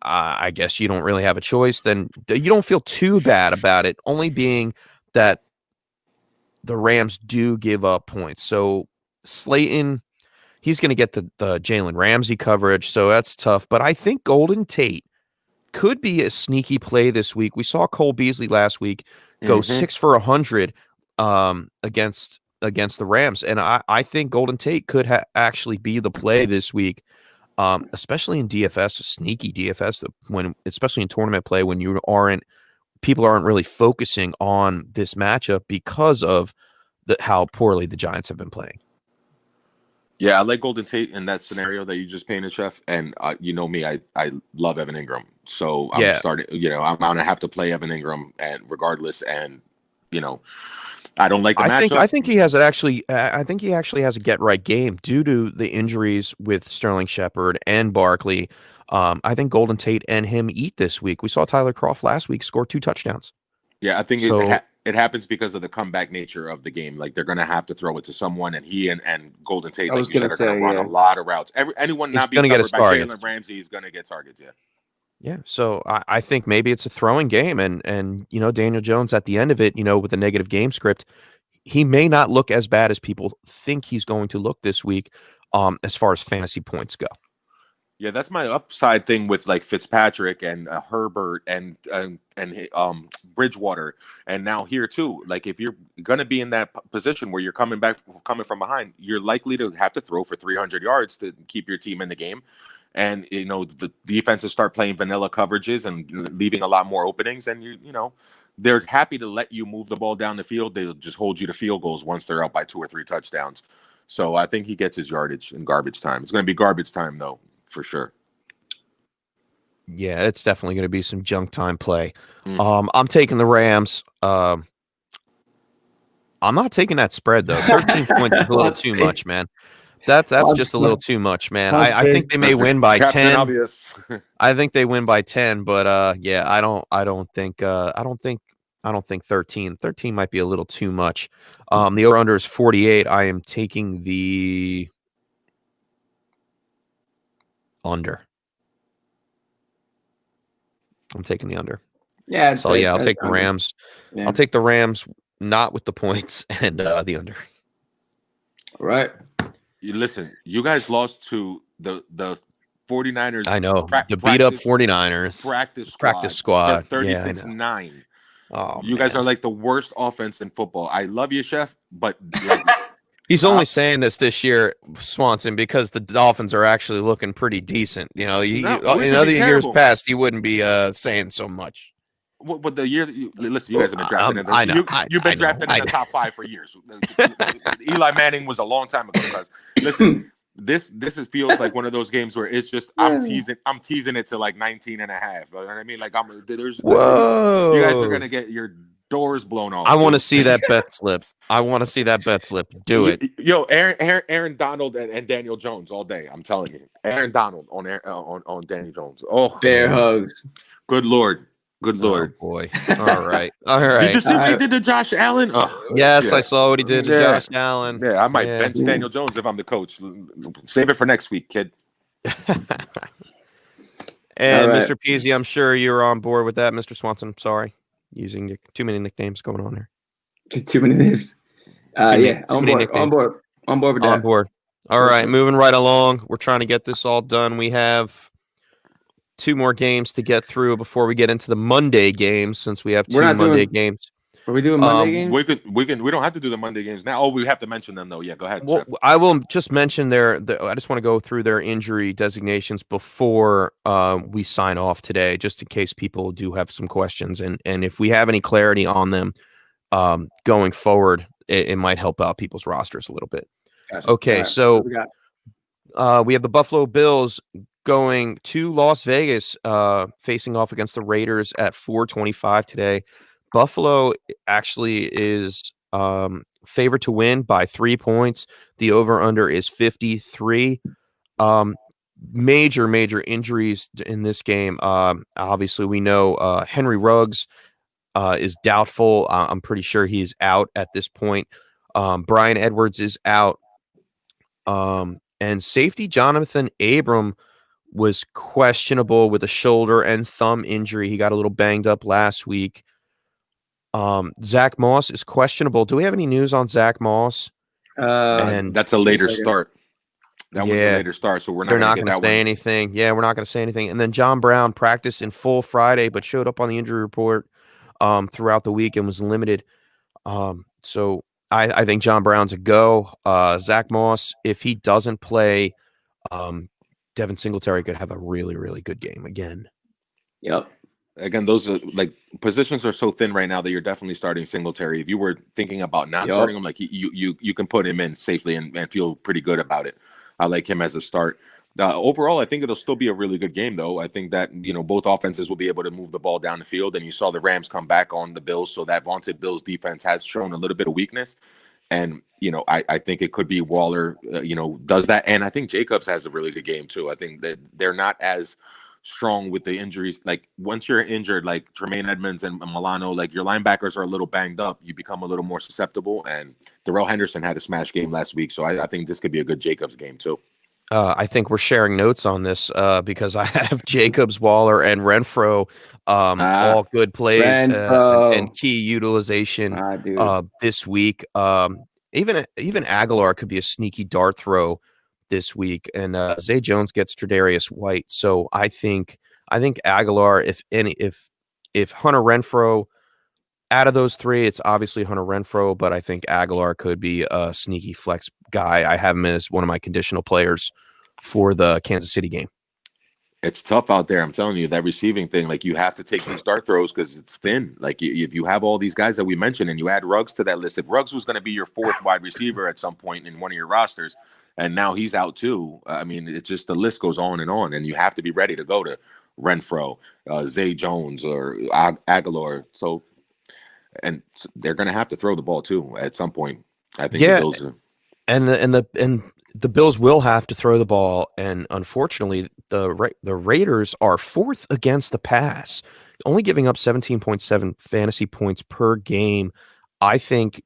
I guess you don't really have a choice. Then you don't feel too bad about it, only being that the Rams do give up points. So Slayton, he's going to get the Jalen Ramsey coverage. So that's tough. But I think Golden Tate could be a sneaky play this week. We saw Cole Beasley last week go 6 for 100 against the Rams. And I think Golden Tate could actually be the play this week, especially in DFS, sneaky DFS, especially in tournament play when people aren't really focusing on this matchup because of how poorly the Giants have been playing. Yeah, I like Golden Tate in that scenario that you just painted, Chef. And you know me, I love Evan Ingram. So I'm starting, I'm going to have to play Evan Ingram and regardless. And, I don't like the matchup. I think he actually has a get right game due to the injuries with Sterling Shepard and Barkley. I think Golden Tate and him eat this week. We saw Tyler Kroft last week score 2 touchdowns. Yeah, I think it happens because of the comeback nature of the game. Like they're going to have to throw it to someone, and he and Golden Tate, like you said, are going to run a lot of routes. Anyone not being covered by Jalen Ramsey is going to get targets. Yeah, so I think maybe it's a throwing game, and Daniel Jones at the end of it, with the negative game script, he may not look as bad as people think he's going to look this week, as far as fantasy points go. Yeah, that's my upside thing with like Fitzpatrick and Herbert and Bridgewater, and now here too. Like if you're gonna be in that position where you're coming from behind, you're likely to have to throw for 300 yards to keep your team in the game. And the defenses start playing vanilla coverages and leaving a lot more openings, and they're happy to let you move the ball down the field. They'll just hold you to field goals once they're up by 2 or 3 touchdowns. So I think he gets his yardage in garbage time. It's going to be garbage time though, for sure. Yeah, it's definitely going to be some junk time play. Mm. I'm taking the Rams. I'm not taking that spread though. 13 points is a little Juan's too face. much, man. That's just a little too much, man. Juan's I think they may That's the win by Captain 10. Obvious. I think they win by 10, but yeah, I don't think 13. 13 might be a little too much. The over under is 48. I am taking the under. I'm taking the under. Yeah, I'd So say yeah, I'll that's take the under. Rams. Yeah. I'll take the Rams, not with the points, and the under. All right. You listen, you guys lost to the 49ers. I know the beat up 49ers Practice squad for Yeah, I know. 36-9. Oh, You guys man. are like the worst offense in football. I love you, Chef, but like, He's only saying this year, Swanson, because the Dolphins are actually looking pretty decent. You know, No, we in could other be years terrible. past, he wouldn't be saying so much. but the year that listen, you guys have been drafted in I know, you've been I know, drafted I in the know. top 5 for years. Eli Manning was a long time ago, guys. Listen, this feels like one of those games where it's just I'm teasing it to like 19 and a half. You know what I mean? Like Whoa. you guys are gonna get your doors blown off. I want to see that bet slip. Do it. Yo, Aaron Donald and Daniel Jones all day. I'm telling you, Aaron Donald on Daniel Jones. Oh, Bear hugs. good lord, good lord. Oh, boy. All right. All right. Did you see what he did to Josh Allen? Oh, Yes, yeah. I saw what he did to Yeah. Josh Allen. Yeah, I might Yeah. bench Daniel Jones if I'm the coach. Save it for next week, kid. And All right. Mr. Peasy, I'm sure you're on board with that, Mr. Swanson. I'm sorry. Using too many nicknames going on here. Too many names. Yeah, too on many board. nicknames. On board with On that. board. All right, moving right along. We're trying to get this all done. We have 2 more games to get through before we get into the Monday games, since we have 2 We're not Monday doing- games. Are we doing Monday games? We don't have to do the Monday games now. Oh, we have to mention them though. Yeah, go ahead. Well, Chef. I will just mention I just want to go through their injury designations before we sign off today, just in case people do have some questions. And if we have any clarity on them going forward, it might help out people's rosters a little bit. Gotcha. Okay, All right, so what we got? we have the Buffalo Bills going to Las Vegas, facing off against the Raiders at 4:25 today. Buffalo actually is favored to win by 3 points. The over-under is 53. Major injuries in this game. Obviously, we know Henry Ruggs is doubtful. I'm pretty sure he's out at this point. Brian Edwards is out. And safety Jonathan Abram was questionable with a shoulder and thumb injury. He got a little banged up last week. Zach Moss is questionable. Do we have any news on Zach Moss? And that's a later start. That one's a later start, so they're not going to say anything. Yeah, we're not going to say anything. And then John Brown practiced in full Friday, but showed up on the injury report throughout the week and was limited. So I think John Brown's a go. Zach Moss, if he doesn't play, Devin Singletary could have a really, really good game again. Yep. Again, those are like positions are so thin right now that you're definitely starting Singletary. If you were thinking about not starting him, like you can put him in safely and feel pretty good about it. I like him as a start. Overall, I think it'll still be a really good game, though. I think that both offenses will be able to move the ball down the field, and you saw the Rams come back on the Bills, so that vaunted Bills defense has shown a little bit of weakness. And I think it could be Waller, does that, and I think Jacobs has a really good game too. I think that they're not as strong with the injuries. Like once you're injured, like Tremaine Edmonds and Milano, like your linebackers are a little banged up, you become a little more susceptible. And Darrell Henderson had a smash game last week, so I think this could be a good Jacobs game too. I think we're sharing notes on this because I have Jacobs, Waller, and Renfro, all good plays and key utilization this week. Even Aguilar could be a sneaky dart throw this week, and Zay Jones gets Tre'Davious White. So I think Aguilar, if Hunter Renfro, out of those three, it's obviously Hunter Renfro, but I think Aguilar could be a sneaky flex guy. I have him as one of my conditional players for the Kansas City game. It's tough out there. I'm telling you, that receiving thing, like you have to take these dart throws because it's thin. Like if you have all these guys that we mentioned and you add Ruggs to that list, if Ruggs was going to be your fourth wide receiver at some point in one of your rosters, and now he's out too, I mean, it's just the list goes on, and you have to be ready to go to Renfro, Zay Jones, or Aguilar. So, and they're going to have to throw the ball too at some point. I think the Bills. And the Bills will have to throw the ball, and unfortunately, the Raiders are 4th against the pass, only giving up 17.7 fantasy points per game. I think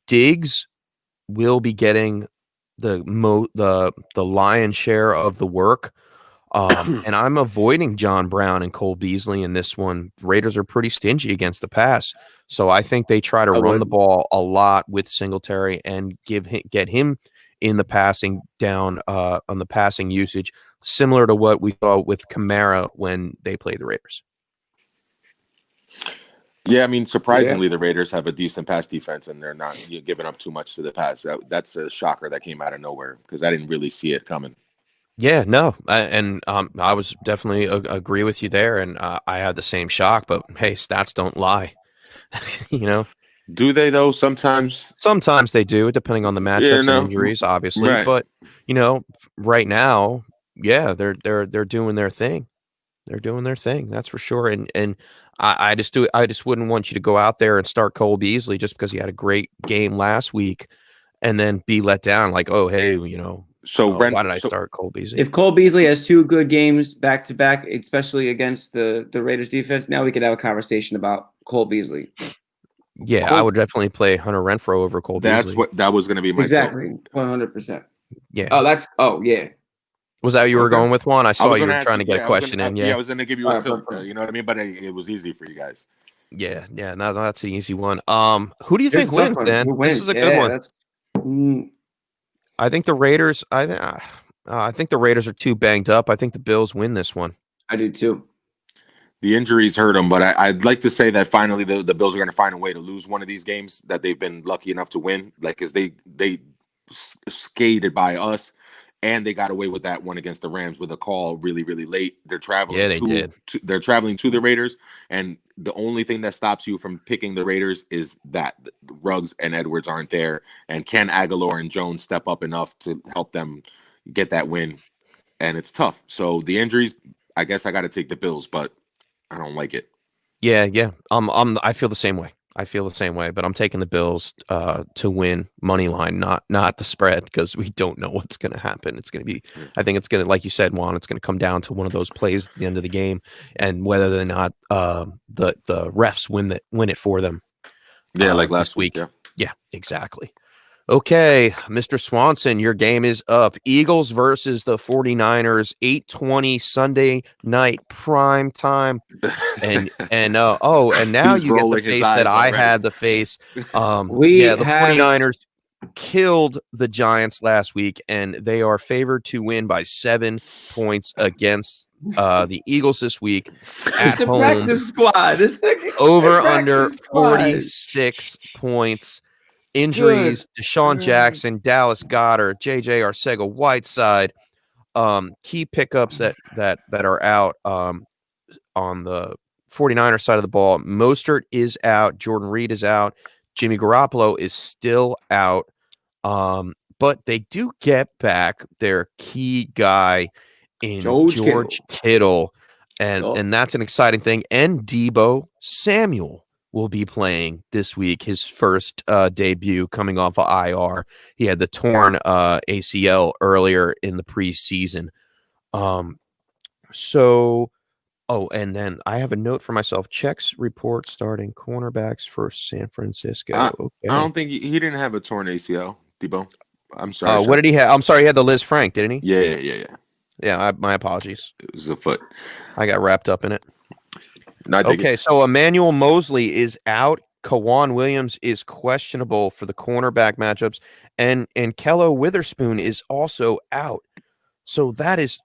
Diggs will be getting the lion's share of the work. And I'm avoiding John Brown and Cole Beasley in this one. Raiders are pretty stingy against the pass, so I think they try to run the ball a lot with Singletary and get him in the passing down on the passing usage, similar to what we saw with Kamara when they played the Raiders. Yeah, I mean, surprisingly, the Raiders have a decent pass defense, and they're not giving up too much to the pass. That's a shocker that came out of nowhere because I didn't really see it coming. Yeah, no, I was definitely agree with you there, and I had the same shock. But hey, stats don't lie, Do they though? Sometimes they do, depending on the matchups and injuries, obviously. Right. But right now, yeah, they're doing their thing. They're doing their thing. That's for sure. And I just wouldn't want you to go out there and start Cole Beasley just because he had a great game last week, and then be let down. Like, oh, hey, why did I start Cole Beasley? If Cole Beasley has 2 good games back to back, especially against the Raiders defense, now we could have a conversation about Cole Beasley. Yeah, I would definitely play Hunter Renfro over Cole Beasley. That was going to be my exactly 100%. Yeah. Yeah. Was that what you were going with, Juan? I saw you were trying to get a question in. Yeah, I was going to give you a tip. You know what I mean? But it was easy for you guys. Yeah. No, that's an easy one. Who do you think wins, Dan? This is a good one. I think the Raiders. I think the Raiders are too banged up. I think the Bills win this one. I do too. The injuries hurt them, but I'd like to say that finally the Bills are going to find a way to lose one of these games that they've been lucky enough to win. Like, because they skated by us, and they got away with that one against the Rams with a call really, really late. They're traveling. Yeah, they did. They're traveling to the Raiders, and the only thing that stops you from picking the Raiders is that Ruggs and Edwards aren't there, and can Aguilar and Jones step up enough to help them get that win? And it's tough. So the injuries, I guess I got to take the Bills, but I don't like it. Yeah. I feel the same way. But I'm taking the Bills to win money line, not the spread, because we don't know what's going to happen. It's going to be, I think it's going to, like you said, Juan, it's going to come down to one of those plays at the end of the game, and whether or not the refs win it for them. Yeah, like last week. Yeah, exactly. Okay, Mr. Swanson, your game is up. Eagles versus the 49ers, 8:20 Sunday night prime time. And now you get the face that I had the face. The 49ers killed the Giants last week, and they are favored to win by 7 points against the Eagles this week at the home. practice squad. Over under 46 points. Injuries: Deshaun Jackson, Dallas Goedert, JJ Arcega-Whiteside. Key pickups that are out on the 49er side of the ball. Mostert is out. Jordan Reed is out. Jimmy Garoppolo is still out. But they do get back their key guy in George Kittle. And that's an exciting thing. And Deebo Samuel will be playing this week, his first debut coming off of IR. He had the torn ACL earlier in the preseason. And then I have a note for myself. Checks report starting cornerbacks for San Francisco. Okay. I don't think he didn't have a torn ACL, Debo. I'm sorry. What did he have? I'm sorry, he had the Liz Frank, didn't he? Yeah. Yeah, my apologies. It was a foot. I got wrapped up in it. Okay, so Emmanuel Mosley is out. Kawan Williams is questionable for the cornerback matchups, and Kello Witherspoon is also out. So that is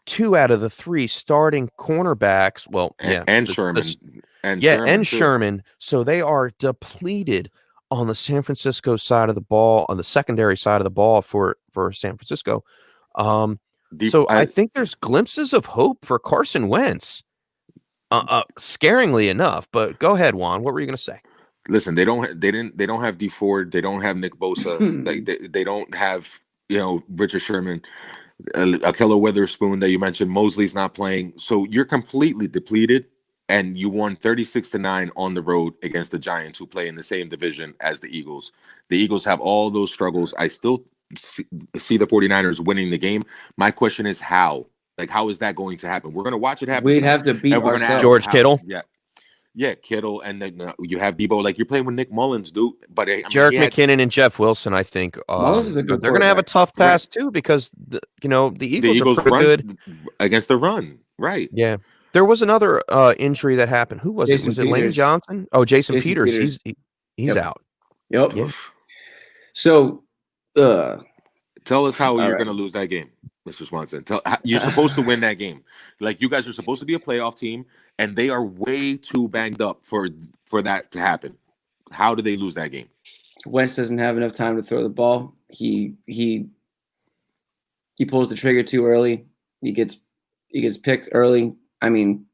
2 out of the 3 starting cornerbacks. Well, and Sherman. Sherman. So they are depleted on the San Francisco side of the ball, on the secondary side of the ball for San Francisco. I think there's glimpses of hope for Carson Wentz. Scaringly enough, but go ahead, Juan. What were you going to say? Listen, they don't have D Ford, they don't have Nick Bosa, they don't have Richard Sherman. Akello Witherspoon that you mentioned, Mosley's not playing. So you're completely depleted, and you won 36-9 on the road against the Giants, who play in the same division as the Eagles. The Eagles have all those struggles. I still see the 49ers winning the game. My question is how? Like, how is that going to happen? We're going to watch it happen. We'd tonight, have to beat and we're gonna ourselves. ask George how. Kittle? Yeah, Kittle, and then you have Debo. Like, you're playing with Nick Mullins, dude. But I mean, Jarek he had- McKinnon and Jeff Wilson, I think, Mullins is a good they're going to have a quarterback. tough task too, because the Eagles are pretty good against the run, right? Yeah, there was another injury that happened. Who was Jason it? Was it Lane Peters. Johnson? Oh, Jason Peters. Peters. He's Yep. out. Yep. Yeah. So, Tell us how you're right. going to lose that game, Mr. Swanson. You're supposed to win that game. Like, you guys are supposed to be a playoff team, and they are way too banged up for that to happen. How do they lose that game? Wentz doesn't have enough time to throw the ball. He pulls the trigger too early. He gets picked early. I mean,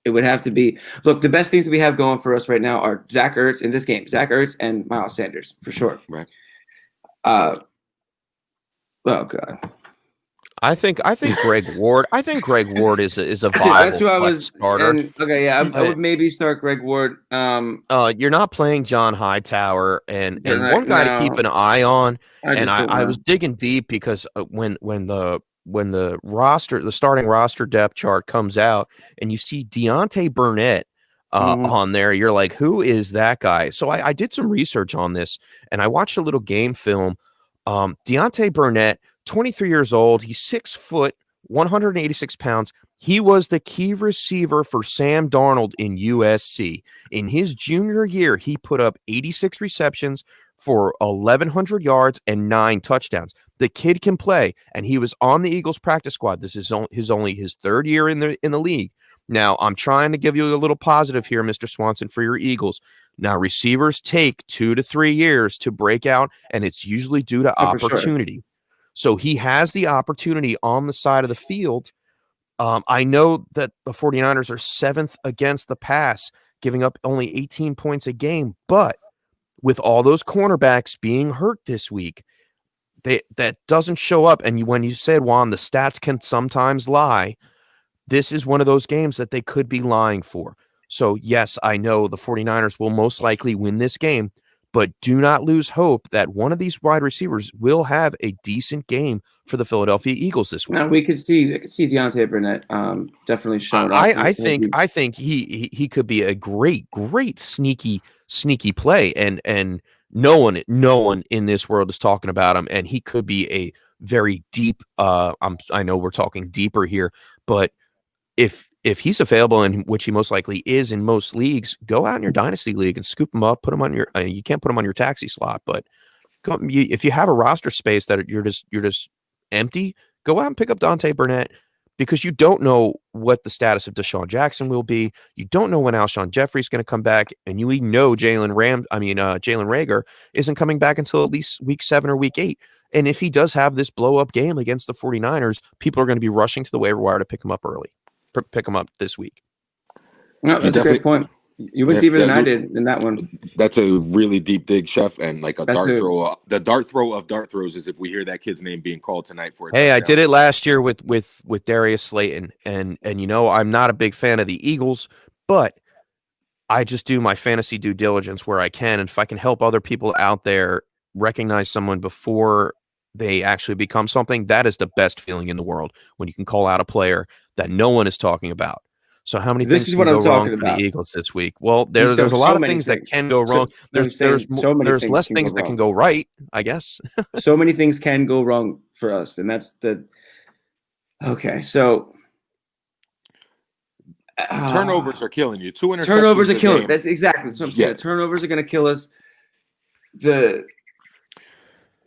it would have to be. Look, the best things we have going for us right now are Zach Ertz in this game. Zach Ertz and Miles Sanders for sure. Right. Oh God. I think Greg Ward. I think Greg Ward is a viable That's who I was starter. I would maybe start Greg Ward. You're not playing John Hightower, and one guy to keep an eye on. I was digging deep because when the starting roster depth chart comes out and you see Deontay Burnett on there, you're like, who is that guy? So I did some research on this, and I watched a little game film. Deontay Burnett, 23 years old. He's 6 foot, 186 pounds. He was the key receiver for Sam Darnold in USC. In his junior year, he put up 86 receptions for 1,100 yards and 9 touchdowns. The kid can play, and he was on the Eagles practice squad. This is only his 3rd year in the league. Now, I'm trying to give you a little positive here, Mr. Swanson, for your Eagles. Now, receivers take 2 to 3 years to break out, and it's usually due to opportunity. Sure. So he has the opportunity on the side of the field. I know that the 49ers are 7th against the pass, giving up only 18 points a game. But with all those cornerbacks being hurt this week, that doesn't show up. And when you said, Juan, the stats can sometimes lie, this is one of those games that they could be lying for. So, yes, I know the 49ers will most likely win this game, but do not lose hope that one of these wide receivers will have a decent game for the Philadelphia Eagles this week. No, I could see Deontay Burnett definitely showing up. I think he could be a great sneaky play, and no one in this world is talking about him, and he could be a very deep. I know we're talking deeper here, but if he's available, and which he most likely is in most leagues, go out in your dynasty league and scoop him up, put him on your. You can't put him on your taxi slot, but if you have a roster space that you're just empty, go out and pick up Deontay Burnett, because you don't know what the status of Deshaun Jackson will be. You don't know when Alshon Jeffrey's going to come back, and you know Jalen Reagor isn't coming back until at least week 7 or week 8. And if he does have this blow up game against the 49ers, people are going to be rushing to the waiver wire to pick him up early. Pick them up this week. No, that's a great point. You went deeper than I did in that one. That's a really deep dig, Chef, and like a dart throw. The dart throw of dart throws is if we hear that kid's name being called tonight for. Hey, I did it last year with Darius Slayton, and I'm not a big fan of the Eagles, but I just do my fantasy due diligence where I can, and if I can help other people out there recognize someone before they actually become something, that is the best feeling in the world, when you can call out a player that no one is talking about. So how many things can go wrong for the Eagles this week? Well, there's a lot of things that can go wrong. There's less things that can go right, I guess. So many things can go wrong for us, and that's the okay. So turnovers are killing you. 2 interceptions. Turnovers are killing. That's exactly what I'm saying. Yeah. Turnovers are going to kill us.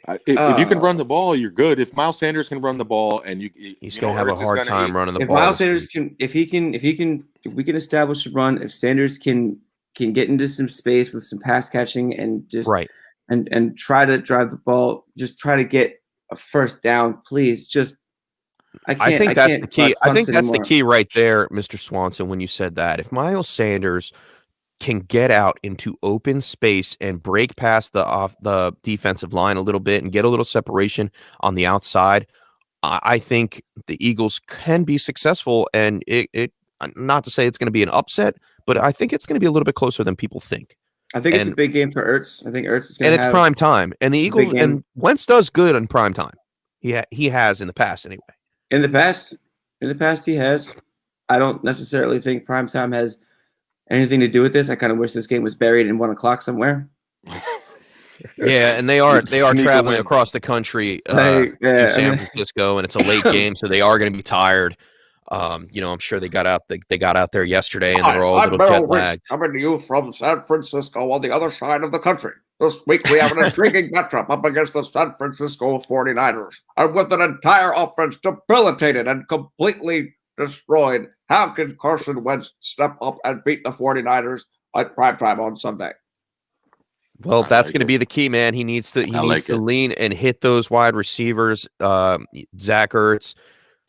If you can run the ball, you're good. If Miles Sanders can run the ball, and he's going to have a hard time running the ball. If Miles Sanders if we can establish a run, if Sanders can get into some space with some pass catching and just and try to drive the ball, just try to get a first down, please. I think that's the key. I think that's the key right there, Mr. Swanson, when you said that. If Miles Sanders can get out into open space and break past the defensive line a little bit and get a little separation on the outside, I think the Eagles can be successful, and it not to say it's going to be an upset, but I think it's going to be a little bit closer than people think. I think it's a And- big game for Ertz. I think Ertz is going And to it's have prime time, and the a big Eagles game. and Wentz does good in prime time. He has in the past anyway. In the past, he has. I don't necessarily think primetime has anything to do with this. I kind of wish this game was buried in 1 o'clock somewhere. Yeah, and they are Sneak a traveling win. across the country Like, yeah, to I San mean- Francisco, and it's a late game, so they are going to be tired. I'm sure they got out there yesterday, and they're all a little jet lagged. Coming to you from San Francisco on the other side of the country. This week we have an intriguing matchup up against the San Francisco 49ers. And with an entire offense debilitated and completely destroyed, how can Carson Wentz step up and beat the 49ers at primetime on Sunday? Well, I that's like going to it. be the key, man. He needs to like it. lean and hit those wide receivers. Zach Ertz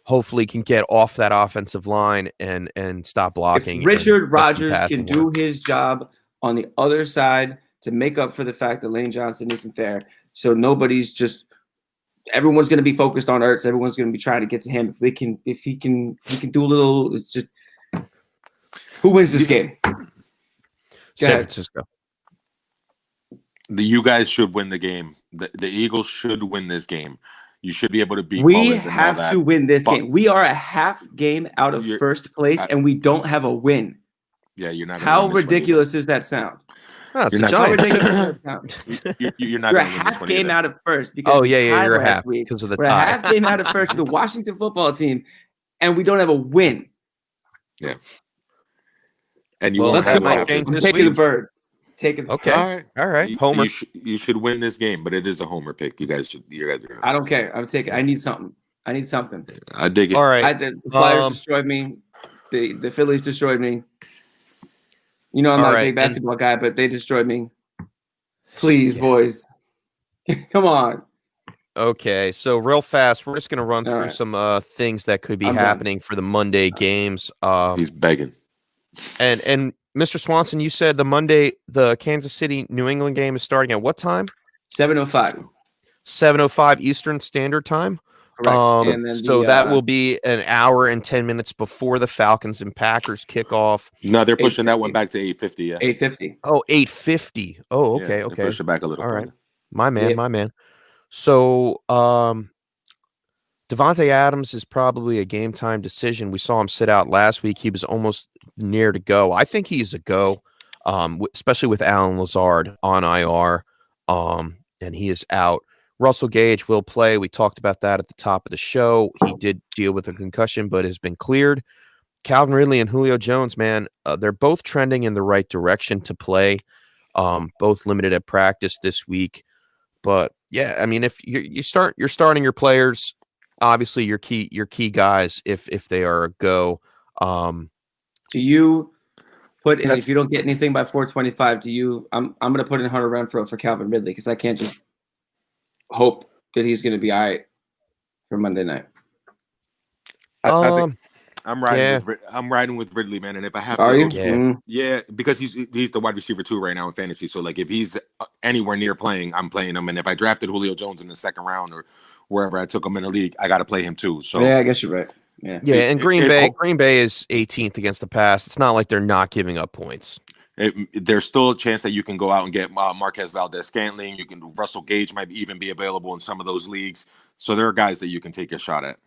hopefully can get off that offensive line and stop blocking. If Richard and get some Rodgers passing can work. do his job on the other side to make up for the fact that Lane Johnson isn't there, so everyone's going to be focused on Ertz. Everyone's going to be trying to get to him. If he can do a little. It's just who wins this game? San ahead. Francisco. You guys should win the game. The Eagles should win this game. You should be able to beat We Mullins and all have that. to win this but- game. We are a half game out of You're- first place, and we don't have a win. Yeah, you're not. Gonna How win this one ridiculous does that sound? Oh, it's You're the not- How Giants. ridiculous does that sound? either. You're not We're a going to win this half one game either. out of first because Oh we yeah, tied you're last happy week. because of the We're a tie. half game out of first to the Washington football team, and we don't have a win. And you Well, won't Let's have go. might one after change I'm this taking the week. bird. Taking. Okay. All right. Homer. You should win this game, but it is a homer pick. You guys are. Gonna, I don't care. I'm taking. I need something. I need something. I dig it. All right. The Flyers Um, destroyed me. The Phillies destroyed me. You know I'm All not right, a big and- basketball guy, but they destroyed me. Please, Yeah. boys. Come on. Okay, so real fast, we're just going to run All through right. some things that could be I'm done. happening for the Monday games. He's begging. And Mr. Swanson, you said the Kansas City New England game is starting at what time? 7:05. 7:05 Eastern Standard Time. Correct. And then So that will be an hour and 10 minutes before the Falcons and Packers kick off. No, they're pushing that 8:50. one back to 8:50. Yeah. 8:50. Oh, 8:50. Oh, Yeah, okay, they okay. Push it back a little. All right. further. My man, Yep. my man. So, Devontae Adams is probably a game time decision. We saw him sit out last week. He was almost near to go. I think he's a go, especially with Alan Lazard on IR, and he is out. Russell Gage will play. We talked about that at the top of the show. He did deal with a concussion, but has been cleared. Calvin Ridley and Julio Jones, man, they're both trending in the right direction to play. Both limited at practice this week. But yeah, I mean, if you're starting your players, obviously your key guys, if they are a go. Do you put in, That's- if you don't get anything by 4:25? Do you? I'm going to put in Hunter Renfrow for Calvin Ridley because I can't just hope that he's going to be all right for Monday night. I think I'm riding. yeah. I'm riding with Ridley, man. And if I have Are to, you? Yeah. Mm. yeah, because he's the wide receiver 2 right now in fantasy. So like, if he's anywhere near playing, I'm playing him. And if I drafted Julio Jones in the second round or wherever I took him in the league, I got to play him too. So Yeah, I guess you're right. Yeah. Yeah, and Green it- Bay is 18th against the pass. It's not like they're not giving up points. there's still a chance that you can go out and get Marquez Valdez-Scantling. You can Russell Gage might even be available in some of those leagues. So there are guys that you can take a shot at.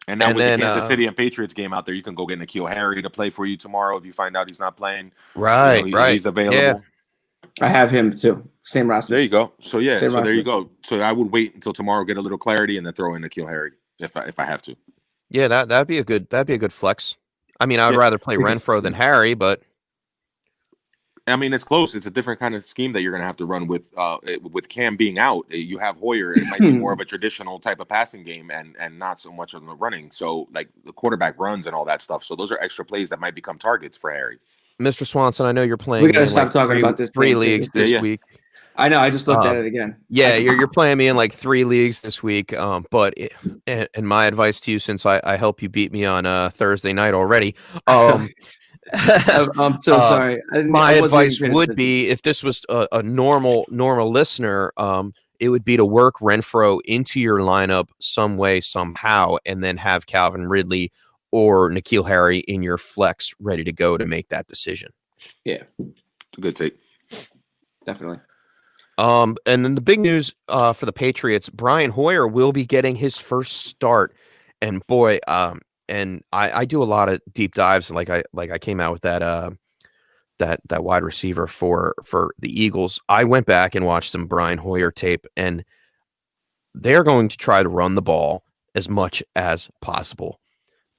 And now And with then, the Kansas City and Patriots game out there, you can go get N'Keal Harry to play for you tomorrow if you find out he's not playing. Right, right. He's available. Yeah. I have him too. Same roster. There you go. So yeah, Same so there you roster. go. So I would wait until tomorrow, get a little clarity, and then throw in N'Keal Harry if I have to. Yeah, that'd be a good flex. I mean, I would Yeah. rather play Renfro than Harry, but I mean, it's close. It's a different kind of scheme that you're going to have to run with Cam being out. You have Hoyer. It might be more of a traditional type of passing game and not so much on the running. So like the quarterback runs and all that stuff. So those are extra plays that might become targets for Harry. Mr. Swanson, I know you're playing. We gotta me in, stop talking three- about this three game, leagues too. this Yeah. week. I know. I just looked at it again. Yeah, you're playing me in like 3 leagues this week. And my advice to you, since I help you beat me on Thursday night already, I'm so sorry. my I wasn't advice even paying would attention. be if this was a normal listener, It would be to work Renfroe into your lineup some way, somehow, and then have Calvin Ridley or N'Keal Harry in your flex ready to go to make that decision. Yeah, It's a good take. definitely. And then the big news for the Patriots, Brian Hoyer will be getting his first start. And boy, and I do a lot of deep dives, like I came out with that wide receiver for the Eagles. I went back and watched some Brian Hoyer tape, and they're going to try to run the ball as much as possible.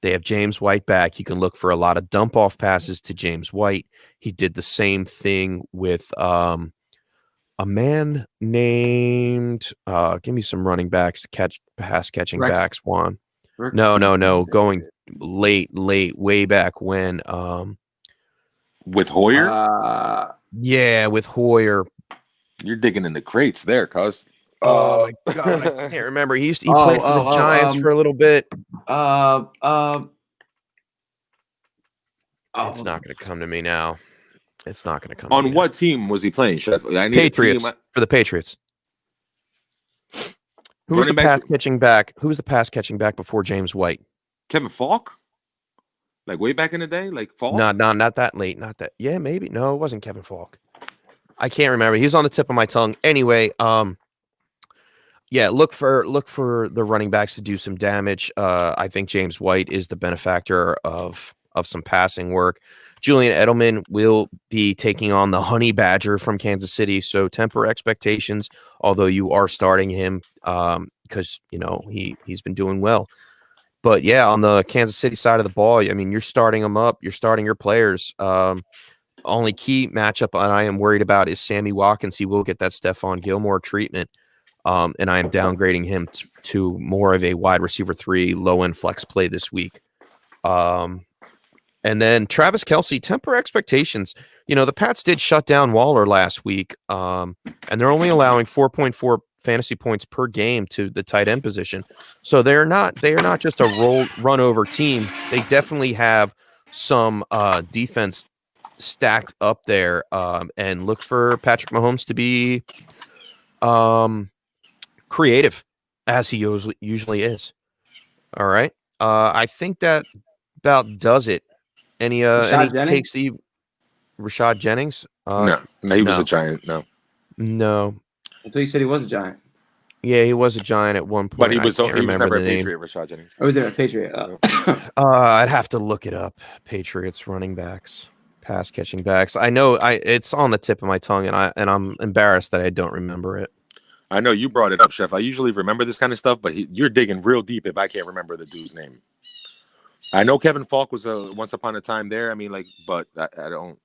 They have James White back. You can look for a lot of dump off passes to James White. He did the same thing with a man named give me some running backs to pass catching backs, Juan. No, going late, way back when. With Hoyer? Yeah, with Hoyer. You're digging in the crates there, cuz. Oh my god, I can't remember. He played for the Giants for a little bit. It's not going to come to me now. It's not going to come. On what team was he playing, Chef? I need Patriots for the Patriots. Who was the pass catching back? Who was the pass catching back before James White? Kevin Falk? Like way back in the day, like Falk? No, not that late. Not that. Yeah, maybe. No, it wasn't Kevin Falk. I can't remember. He's on the tip of my tongue. Anyway, yeah, look for the running backs to do some damage. I think James White is the benefactor of some passing work. Julian Edelman will be taking on the Honey Badger from Kansas City, so temper expectations, although you are starting him because he's been doing well. But yeah, on the Kansas City side of the ball, I mean, you're starting them up. You're starting your players. Only key matchup I am worried about is Sammy Watkins. He will get that Stephon Gilmore treatment. And I am downgrading him to more of a wide receiver 3 low-end flex play this week. And then Travis Kelce, temper expectations. The Pats did shut down Waller last week, and they're only allowing 4.4 fantasy points per game to the tight end position. So they are not just a run over team. They definitely have some defense stacked up there, and look for Patrick Mahomes to be creative as he usually is. All right. I think that about does it. Any takes Rashad Jennings? No, he was a Giant. No. I thought you said he was a Giant. Yeah, he was a Giant at one point. But he was never a Patriot, Rashad Jennings. Oh, was there a Patriot? I'd have to look it up. Patriots running backs, pass catching backs. I know it's on the tip of my tongue, and I'm embarrassed that I don't remember it. I know you brought it up, Chef. I usually remember this kind of stuff, but you're digging real deep if I can't remember the dude's name. I know Kevin Falk was once upon a time there. I mean, but I don't.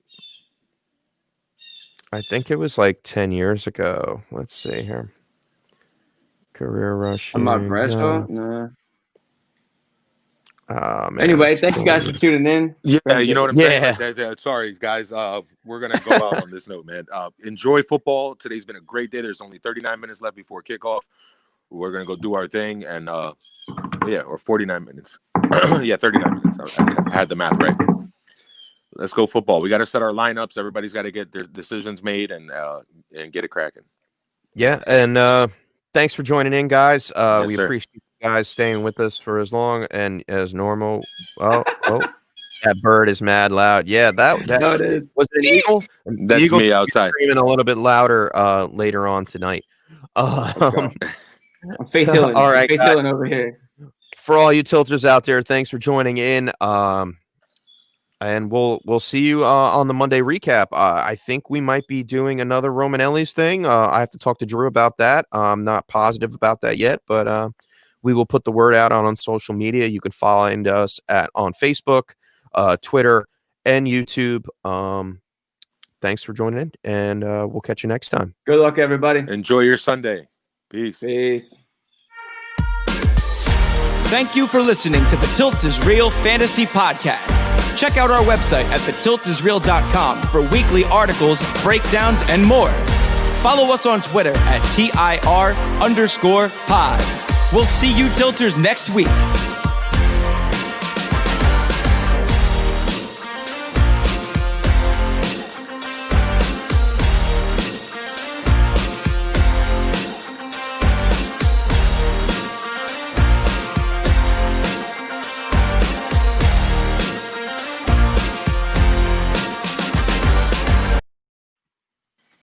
I think it was like 10 years ago. Let's see here. Career rushing. I'm not Bradshaw? No. Man, anyway, thank you guys for tuning in. Yeah, you know what I'm saying? Like, sorry, guys. We're going to go out on this note, man. Enjoy football. Today's been a great day. There's only 39 minutes left before kickoff. We're going to go do our thing. And, or 49 minutes. Yeah, 39 minutes. I had the math right. Let's go football. We got to set our lineups. Everybody's got to get their decisions made and get it cracking. Yeah, and thanks for joining in, guys. Yes, we sir. appreciate you guys staying with us for as long and as normal. Oh, that bird is mad loud. Yeah, that was it an eagle? That's Eagle me outside. Screaming a little bit louder later on tonight. I'm Faith Hillen. All right, Faith Hillen over here. For all you tilters out there, thanks for joining in. And we'll see you on the Monday recap. I think we might be doing another Roman Ellis thing. I have to talk to Drew about that. I'm not positive about that yet, but we will put the word out on social media. You can find us on Facebook, Twitter, and YouTube. Thanks for joining in, and we'll catch you next time. Good luck, everybody. Enjoy your Sunday. Peace. Peace. Thank you for listening to the Tilt is Real Fantasy Podcast. Check out our website at thetiltisreal.com for weekly articles, breakdowns, and more. Follow us on Twitter at TIR_pod. We'll see you Tilters next week.